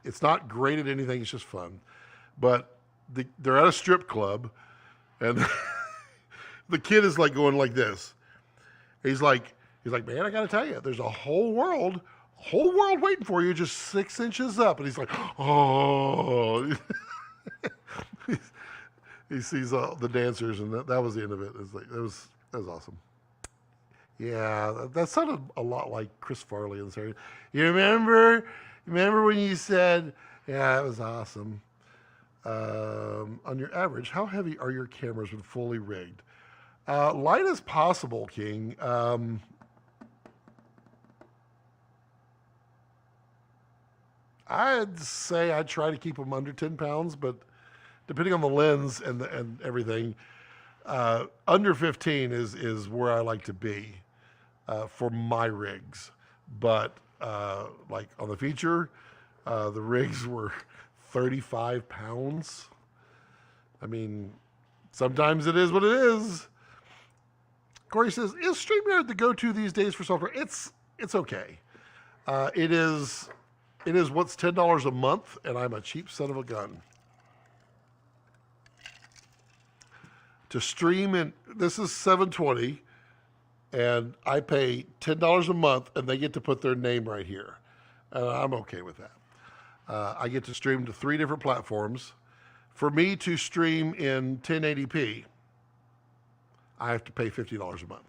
It's not great at anything. It's just fun. But they're at a strip club, and the kid is like going like this. He's like, man, I got to tell you, there's a whole world waiting for you, just 6 inches up. And he's like, oh. He sees the dancers, and that was the end of it. It's like that was awesome. Yeah, that sounded a lot like Chris Farley in the series. You remember when you said, yeah, it was awesome. On your average, how heavy are your cameras when fully rigged? Light as possible, King. I'd say I try to keep them under 10 pounds, but depending on the lens and everything, under 15 is where I like to be for my rigs. But like on the feature, the rigs were 35 pounds. I mean, sometimes it is what it is. Corey says, is StreamYard the go-to these days for software? It's okay. It is what's $10 a month, and I'm a cheap son of a gun. To stream, and this is $720, and I pay $10 a month, and they get to put their name right here. And I'm okay with that. I get to stream to 3 different platforms. For me to stream in 1080p, I have to pay $50 a month.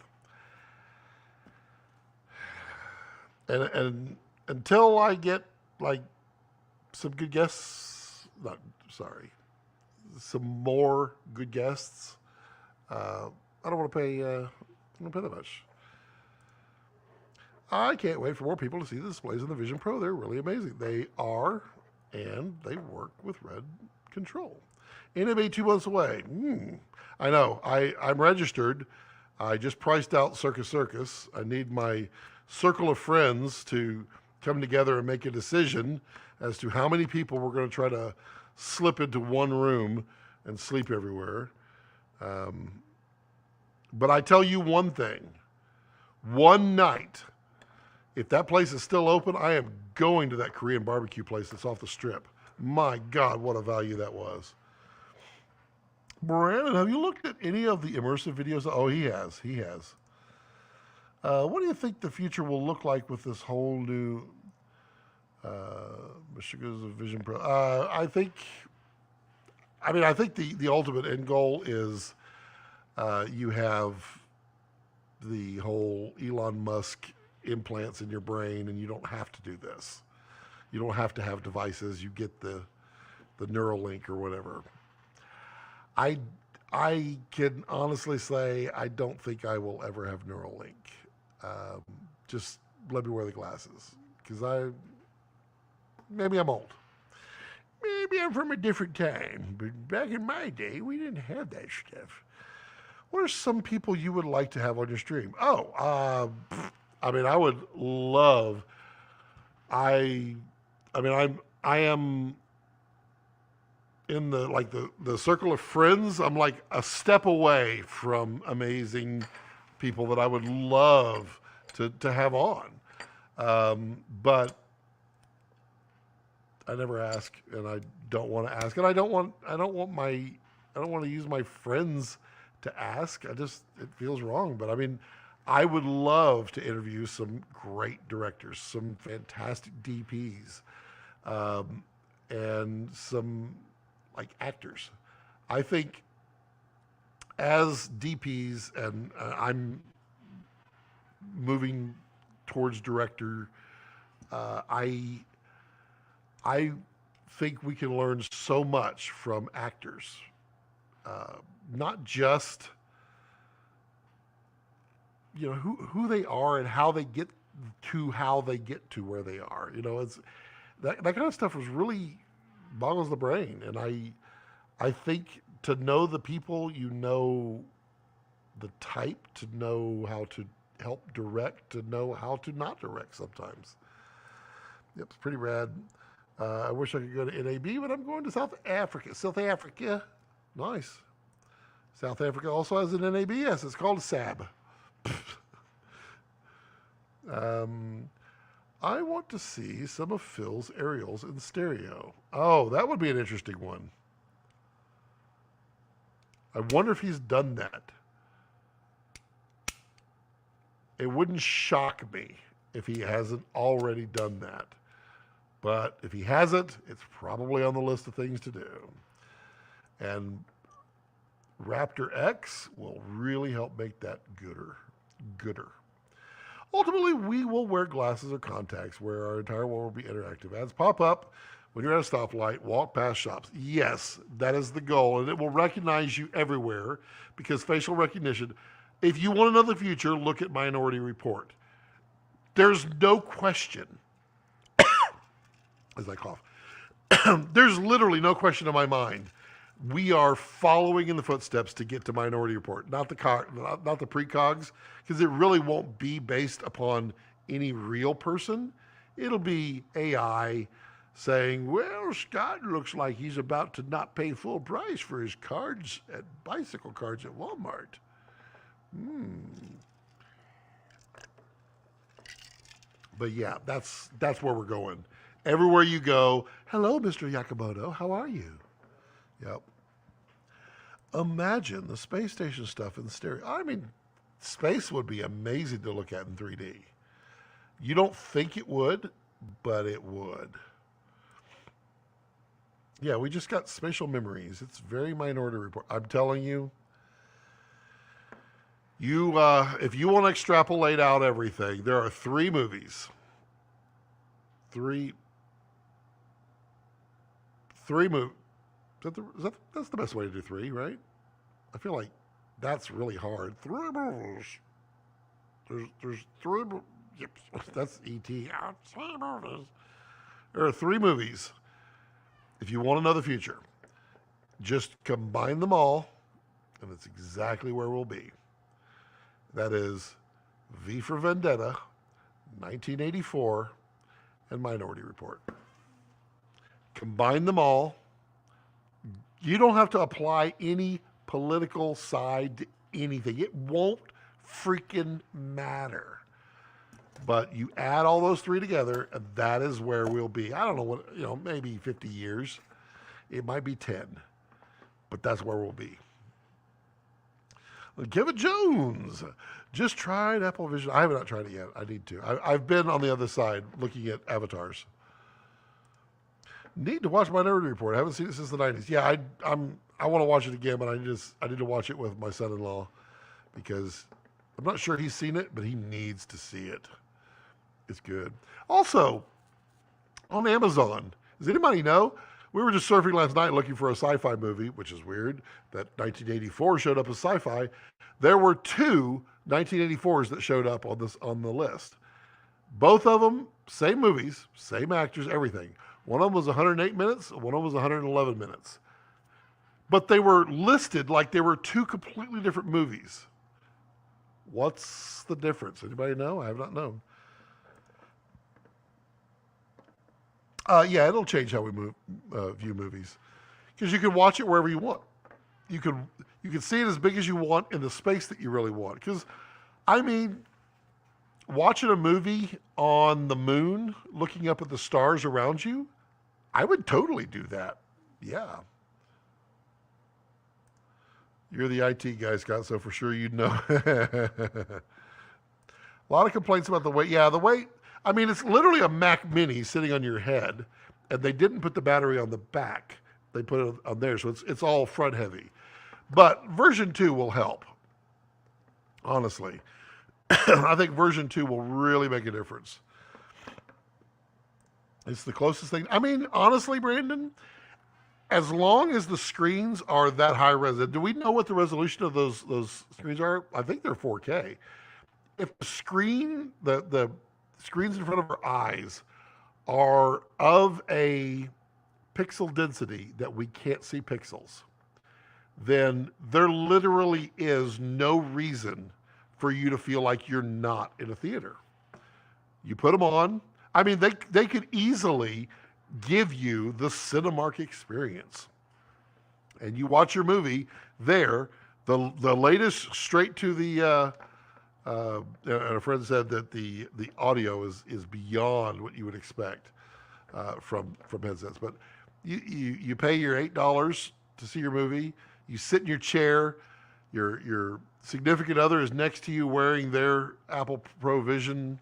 And until I get like some good guests, some more good guests, I don't want to pay. I don't want to pay that much. I can't wait for more people to see the displays in the Vision Pro. They're really amazing. They are, and they work with Red Control. NMA 2 months away. I know. I'm registered. I just priced out Circus. I need my circle of friends to come together and make a decision as to how many people we're going to try to slip into one room and sleep everywhere. But I tell you one thing. One night, if that place is still open, I am going to that Korean barbecue place that's off the strip. My God, what a value that was. Brandon, have you looked at any of the immersive videos? Oh, he has. What do you think the future will look like with this whole new Vision Pro? I think the ultimate end goal is you have the whole Elon Musk implants in your brain, and you don't have to do this. You don't have to have devices. You get the Neuralink or whatever. I can honestly say I don't think I will ever have Neuralink. Just let me wear the glasses, because maybe I'm old. Maybe I'm from a different time, but back in my day, we didn't have that stuff. What are some people you would like to have on your stream? I would love. I am in the circle of friends. I'm like a step away from amazing people that I would love to have on. But I never ask, and I don't want to ask, and I don't want to use my friends to ask. It feels wrong. But I mean, I would love to interview some great directors, some fantastic DPs, and some like actors. I think as DPs, and I'm moving towards director, I think we can learn so much from actors, not just who they are and how they get to where they are. It's that kind of stuff was really boggles the brain, and I think to know the people, the type, to know how to help direct, to know how to not direct sometimes. Yep, it's pretty rad. I wish I could go to NAB, but I'm going to South Africa. Nice. South Africa also has an NAB. Yes, it's called a SAB. I want to see some of Phil's aerials in stereo. Oh, that would be an interesting one. I wonder if he's done that. It wouldn't shock me if he hasn't already done that. But if he hasn't, it's probably on the list of things to do. And Raptor X will really help make that gooder. Ultimately, we will wear glasses or contacts where our entire world will be interactive. Ads pop up when you're at a stoplight, walk past shops. Yes, that is the goal, and it will recognize you everywhere because facial recognition. If you want to know the future, look at Minority Report. There's no question, as I cough, there's literally no question in my mind. We are following in the footsteps to get to Minority Report, not the precogs, because it really won't be based upon any real person. It'll be AI saying, well, Scott looks like he's about to not pay full price for his bicycle cards at Walmart. But yeah, that's where we're going. Everywhere you go, hello, Mr. Yakamoto, how are you? Yep. Imagine the space station stuff in stereo. I mean, space would be amazing to look at in 3D. You don't think it would, but it would. Yeah, we just got Spatial Memories. It's very Minority Report. I'm telling you, if you want to extrapolate out everything, there are three movies. Three movies. That's the best way to do three, right? I feel like that's really hard. Three movies. There's three. Yep, that's E.T. Three movies. There are three movies. If you want to know the future, just combine them all, and it's exactly where we'll be. That is V for Vendetta, 1984, and Minority Report. Combine them all. You don't have to apply any political side to anything. It won't freaking matter. But you add all those three together, and that is where we'll be. I don't know what, maybe 50 years. It might be 10. But that's where we'll be. Kevin Jones just tried Apple Vision. I have not tried it yet. I need to. I've been on the other side looking at avatars. Need to watch Minority Report. I haven't seen it since the 90s. Yeah, I want to watch it again, but I need to watch it with my son-in-law because I'm not sure he's seen it, but he needs to see it. It's good. Also, on Amazon, does anybody know? We were just surfing last night looking for a sci-fi movie, which is weird that 1984 showed up as sci-fi. There were two 1984s that showed up on the list. Both of them, same movies, same actors, everything. One of them was 108 minutes, one of them was 111 minutes. But they were listed like they were two completely different movies. What's the difference? Anybody know? I have not known. Yeah, it'll change how we view movies. Because you can watch it wherever you want. You can see it as big as you want in the space that you really want. Because, watching a movie on the moon, looking up at the stars around you, I would totally do that. Yeah. You're the IT guy, Scott, so for sure you'd know. A lot of complaints about the weight. Yeah, the weight. It's literally a Mac Mini sitting on your head, and they didn't put the battery on the back. They put it on there, so it's all front heavy. But version 2 will help, honestly. I think version 2 will really make a difference. It's the closest thing. Honestly, Brandon, as long as the screens are that high res, do we know what the resolution of those screens are? I think they're 4K. If the screen, the screens in front of our eyes are of a pixel density that we can't see pixels, then there literally is no reason for you to feel like you're not in a theater. You put them on. They could easily give you the Cinemark experience. And you watch your movie there. The latest straight to the and a friend said that the audio is beyond what you would expect from headsets. But you pay your $8 to see your movie. You sit in your chair. Your significant other is next to you wearing their Apple Pro Vision,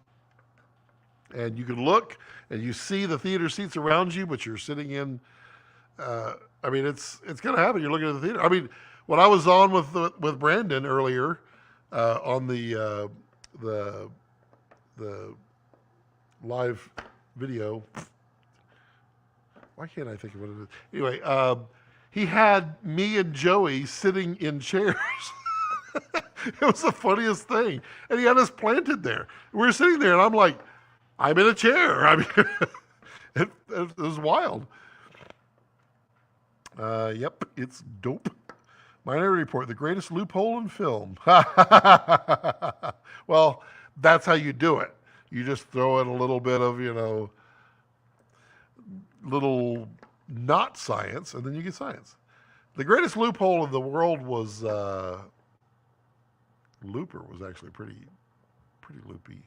and you can look and you see the theater seats around you, but you're sitting in. It's going to happen. You're looking at the theater. When I was on with Brandon earlier on the live video. Why can't I think of what it is? Anyway, he had me and Joey sitting in chairs. It was the funniest thing. And he had us planted there. We were sitting there, and I'm like, I'm in a chair. It was wild. Yep, it's dope. Minority Report, the greatest loophole in film. Well, that's how you do it. You just throw in a little bit of, little not science, and then you get science. The greatest loophole in the world was Looper was actually pretty loopy.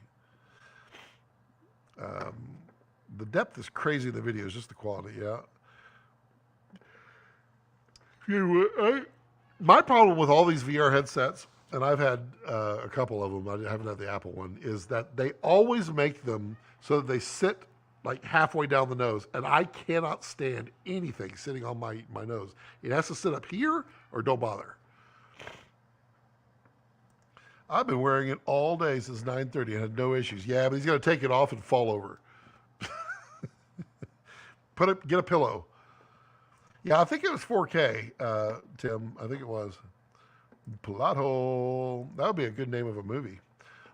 The depth is crazy in the video, it's just the quality, yeah. My problem with all these VR headsets, and I've had a couple of them, I haven't had the Apple one, is that they always make them so that they sit like halfway down the nose, and I cannot stand anything sitting on my nose. It has to sit up here or don't bother. I've been wearing it all day since 9:30 and had no issues. Yeah, but he's going to take it off and fall over. Get a pillow. Yeah, I think it was 4K, Tim. I think it was. Plot hole. That would be a good name of a movie.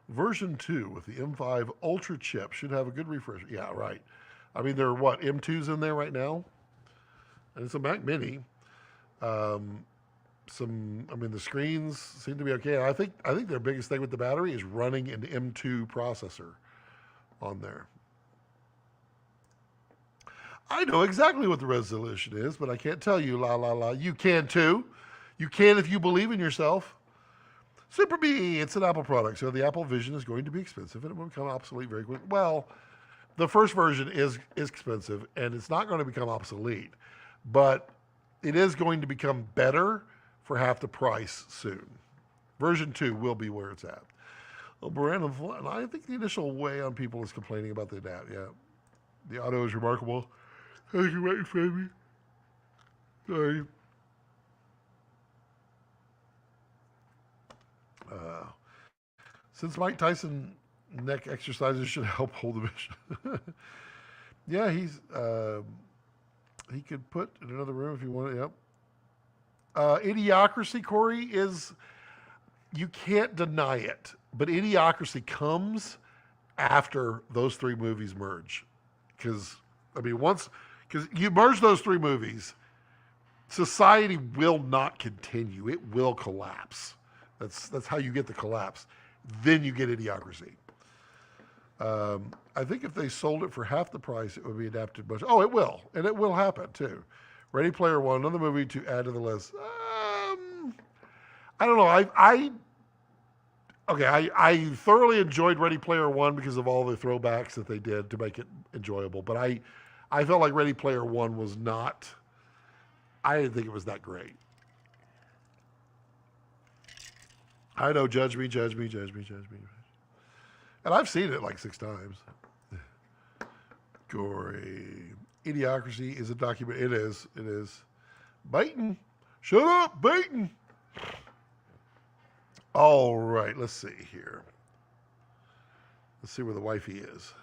Version 2 with the M5 Ultra chip should have a good refresh. Yeah, right. I mean, there are what, M2s in there right now? And it's a Mac Mini. The screens seem to be okay. I think their biggest thing with the battery is running an M2 processor on there. I know exactly what the resolution is, but I can't tell you, la, la, la. You can too. You can if you believe in yourself. Super B, it's an Apple product, so the Apple Vision is going to be expensive and it will become obsolete very quickly. Well, the first version is expensive and it's not going to become obsolete, but it is going to become better for half the price soon. Version 2 will be where it's at. Well, Brandon, I think the initial way on people is complaining about the adapt. Yeah, the auto is remarkable. Thank you, waiting for me. Sorry. Since Mike Tyson neck exercises should help hold the vision. Yeah, he could put in another room if you want it. Yep. Idiocracy, Corey, is, you can't deny it, but Idiocracy comes after those three movies merge. Because you merge those three movies, society will not continue. It will collapse. That's how you get the collapse. Then you get Idiocracy. I think if they sold it for half the price, it would be adapted much. Oh, it will. And it will happen, too. Ready Player One, another movie to add to the list. I don't know. I thoroughly enjoyed Ready Player One because of all the throwbacks that they did to make it enjoyable. But I felt like Ready Player One was not, I didn't think it was that great. I know, judge me. And I've seen it like 6 times. Gory. Idiocracy is a document. It is. Baiting. Shut up, baiting. All right, let's see here. Let's see where the wifey is.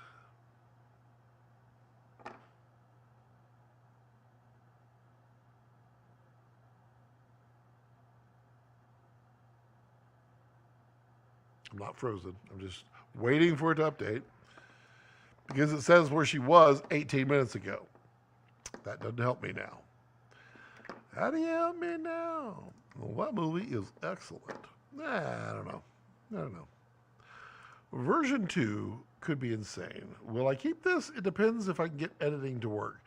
I'm not frozen. I'm just waiting for it to update because it says where she was 18 minutes ago. That doesn't help me now. How do you help me now? Well, that movie is excellent. I don't know. Version 2 could be insane. Will I keep this? It depends if I can get editing to work.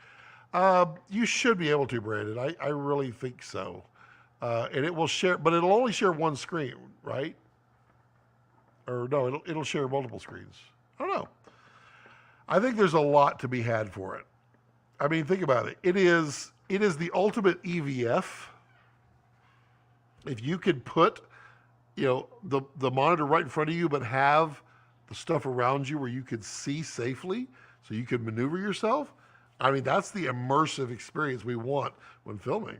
You should be able to, Brandon. I really think so. And it will share, but it'll only share one screen, right? Or no, it'll share multiple screens. I don't know. I think there's a lot to be had for it. I mean, think about it. It is the ultimate EVF. If you could put, the monitor right in front of you, but have the stuff around you where you could see safely, so you could maneuver yourself. I mean, that's the immersive experience we want when filming.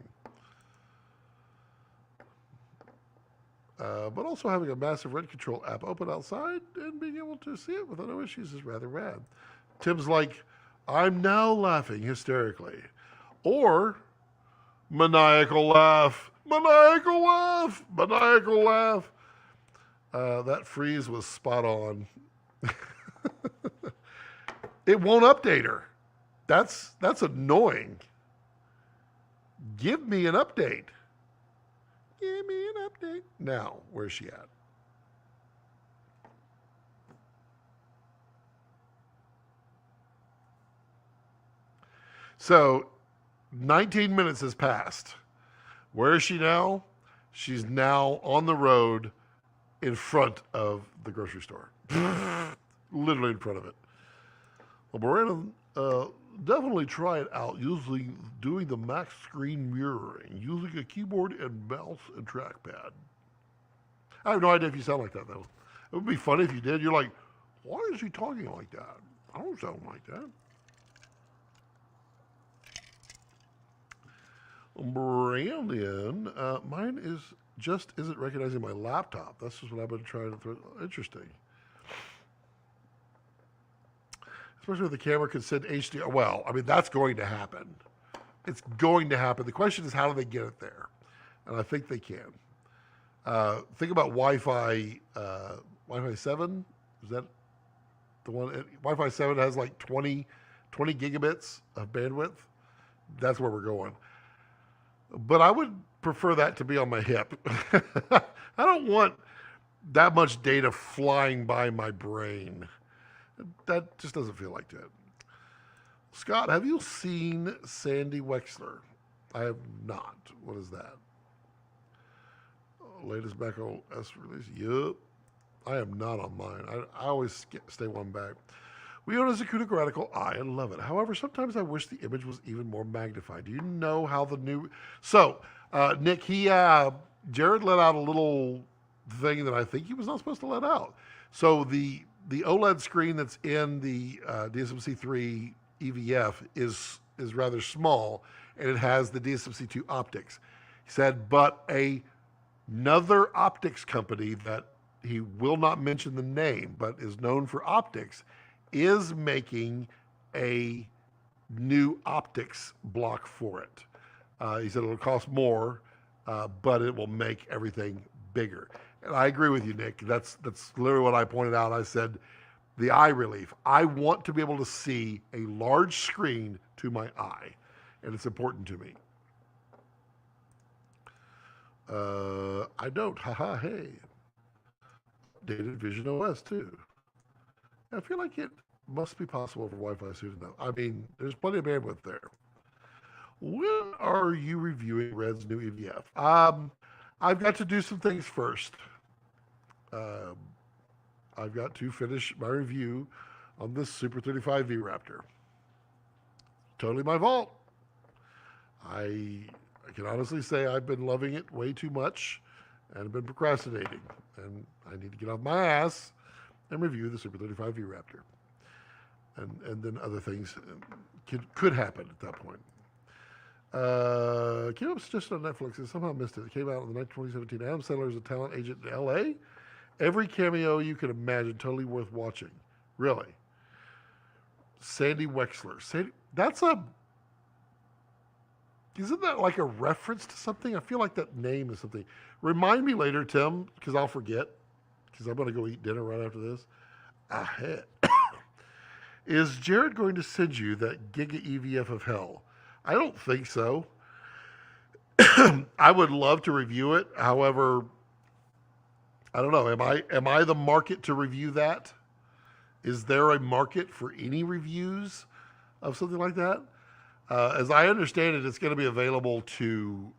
But also having a massive rent control app open outside and being able to see it without no issues is rather rad. Tim's like, I'm now laughing hysterically. Or maniacal laugh. Maniacal laugh. Maniacal laugh. That freeze was spot on. It won't update her. That's annoying. Give me an update. Give me an update. Now, where's she at? So, 19 minutes has passed. Where is she now? She's now on the road in front of the grocery store. Literally in front of it. Well, Brandon, definitely try it out doing the max screen mirroring, using a keyboard and mouse and trackpad. I have no idea if you sound like that, though. It would be funny if you did. You're like, why is he talking like that? I don't sound like that. Brandon, mine is just isn't recognizing my laptop. That's just what I've been trying to throw. Interesting. Especially if the camera can send HDR. Well, I mean, that's going to happen. It's going to happen. The question is, how do they get it there? And I think they can. Think about Wi-Fi. Wi-Fi 7, is that the one? Wi-Fi 7 has like 20 gigabits of bandwidth. That's where we're going. But I would prefer that to be on my hip. I don't want that much data flying by my brain. That just doesn't feel like it. Scott, have you seen Sandy Wexler? I have not. What is that? Latest Mac OS release? Yup. I am not on mine. I always stay one back. We own a Zacuda Radical I and love it. However, sometimes I wish the image was even more magnified. Do you know how the new... So, Nick, Jared let out a little thing that I think he was not supposed to let out. So the OLED screen that's in the DSMC3 EVF is rather small, and it has the DSMC2 optics. He said, but another optics company that he will not mention the name, but is known for optics, is making a new optics block for it. He said it'll cost more, but it will make everything bigger. And I agree with you, Nick. That's literally what I pointed out. I said, the eye relief. I want to be able to see a large screen to my eye, and it's important to me. I don't. Haha, hey. Updated Vision OS too. I feel like it must be possible for Wi-Fi soon enough. I mean, there's plenty of bandwidth there. When are you reviewing Red's new EVF? I've got to do some things first. I've got to finish my review on this Super 35 V-RAPTOR. Totally my fault. I can honestly say I've been loving it way too much and been procrastinating. And I need to get off my ass and review the Super 35 V-RAPTOR. And then other things could happen at that point. Came up just on Netflix and somehow missed it. It came out in the 2017. Adam Sandler is a talent agent in LA. Every cameo you can imagine, totally worth watching. Really. Sandy Wexler. Isn't that like a reference to something? I feel like that name is something. Remind me later, Tim, because I'll forget. Because I'm going to go eat dinner right after this. Is Jared going to send you that Giga EVF of hell? I don't think so. I would love to review it. However, I don't know. Am I the market to review that? Is there a market for any reviews of something like that? As I understand it, it's going to be available to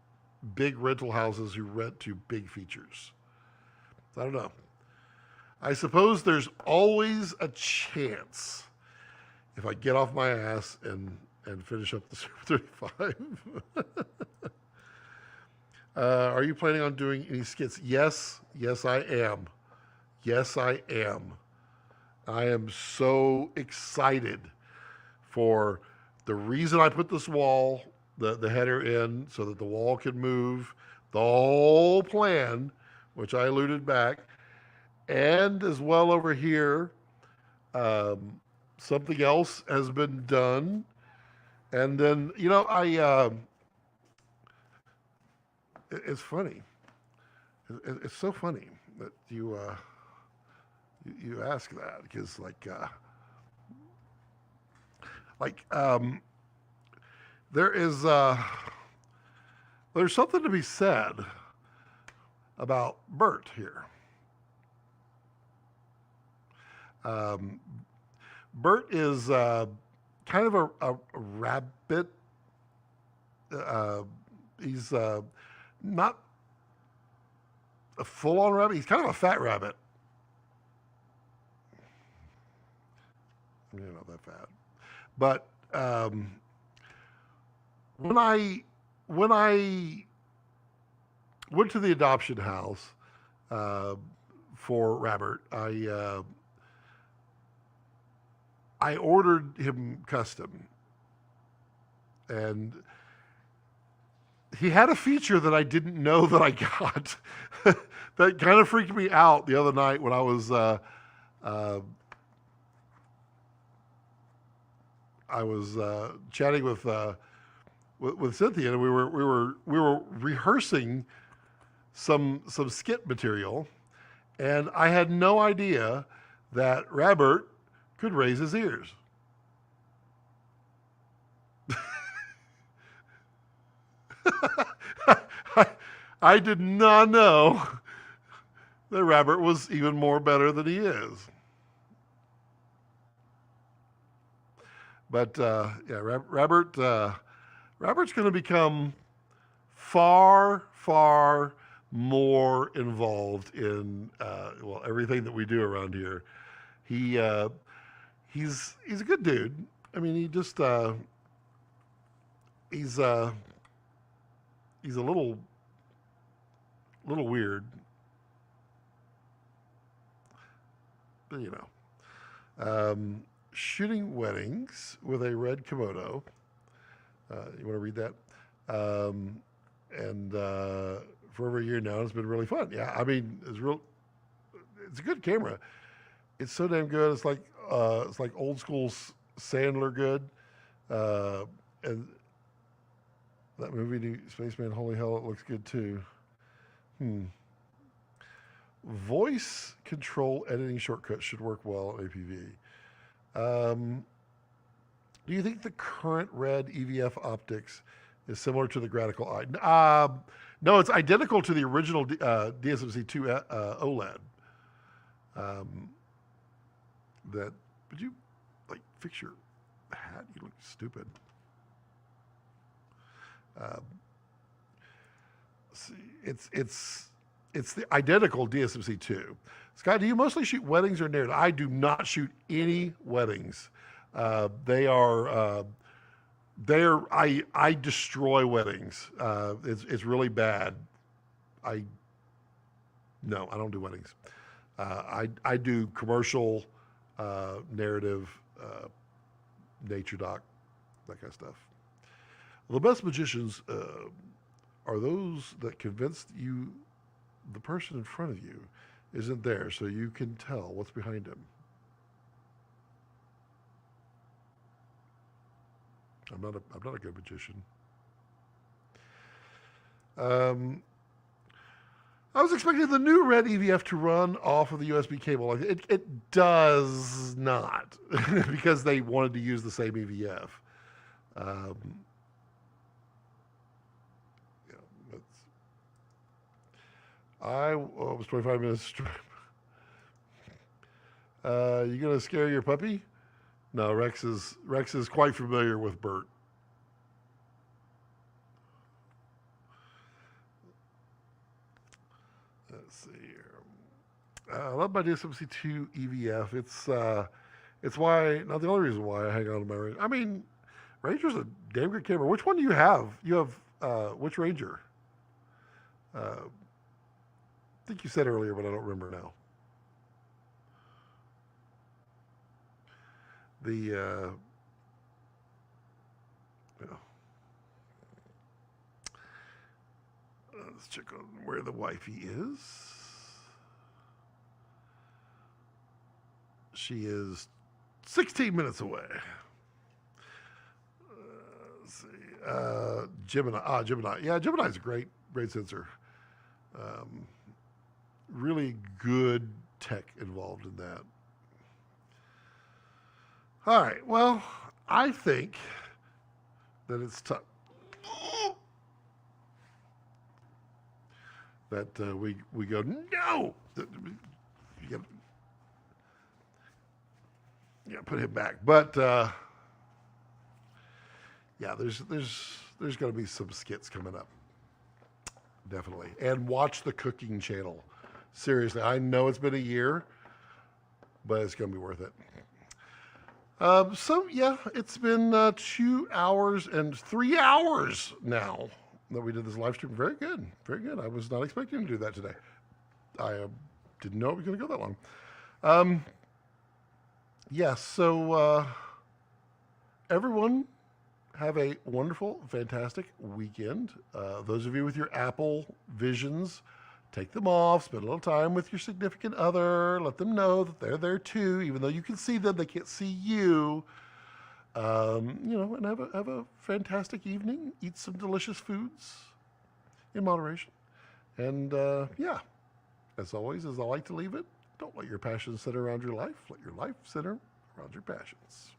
big rental houses who rent to big features. I don't know. I suppose there's always a chance if I get off my ass and finish up the Super 35. Are you planning on doing any skits? Yes, I am. Yes, I am. I am so excited for the reason I put this wall, the header in, so that the wall can move. The whole plan, which I alluded back, and as well over here, something else has been done. And then, it's funny. It's so funny that you ask that, because there's something to be said about Bert here. Bert is kind of a rabbit. He's not a full-on rabbit. He's kind of a fat rabbit. You're not that fat. But when I went to the adoption house for Robert, I ordered him custom, and he had a feature that I didn't know that I got. That kind of freaked me out the other night when I was chatting with Cynthia, and we were rehearsing some skit material, and I had no idea that Robert could raise his ears. I did not know that Robert was even more better than he is. But yeah, Robert's going to become far more involved in well, everything that we do around here. He's a good dude. I mean, he just he's a little weird, but you know. Shooting weddings with a red Komodo. You want to read that? And for over a year now, it's been really fun. Yeah, I mean, it's a good camera. It's so damn good. It's like old school Sandler good. And that movie, Spaceman, holy hell, it looks good too. Voice control editing shortcuts should work well at APV. Do you think the current red EVF optics is similar to the Gradical Eye? No, it's identical to the original DSMC2 OLED. Would you like fix your hat? You look stupid. See, it's the identical DSMC2. Scott, do you mostly shoot weddings or narrative? I do not shoot any weddings. I destroy weddings. It's really bad. No, I don't do weddings. I do commercial, narrative, nature doc, that kind of stuff. The best magicians are those that convinced you the person in front of you isn't there, so you can tell what's behind him. I'm not a good magician. I was expecting the new red EVF to run off of the USB cable. It does not, because they wanted to use the same EVF. I was 25 minutes. You gonna scare your puppy? No, Rex is quite familiar with Bert. Let's see here. I love my DSMC2 EVF. It's why, not the only reason why I hang on to my Ranger. I mean, Ranger's a damn good camera. Which one do you have? You have which Ranger? I think you said earlier, but I don't remember now. Let's check on where the wifey is. She is 16 minutes away. Let's see. Gemini. Gemini. Yeah, Gemini's a great sensor. Really good tech involved in that. All right, well, I think that it's time that we go, no! You gotta put him back. But yeah, there's gonna be some skits coming up. Definitely. And watch the cooking channel. Seriously, I know it's been a year, but it's going to be worth it. So, yeah, it's been 2 hours and 3 hours now that we did this live stream. Very good. Very good. I was not expecting to do that today. I didn't know it was going to go that long. Yeah, so everyone have a wonderful, fantastic weekend. Those of you with your Apple Visions, take them off, spend a little time with your significant other, let them know that they're there too, even though you can see them, they can't see you. And have a fantastic evening. Eat some delicious foods in moderation. And as always, as I like to leave it, don't let your passions center around your life. Let your life center around your passions.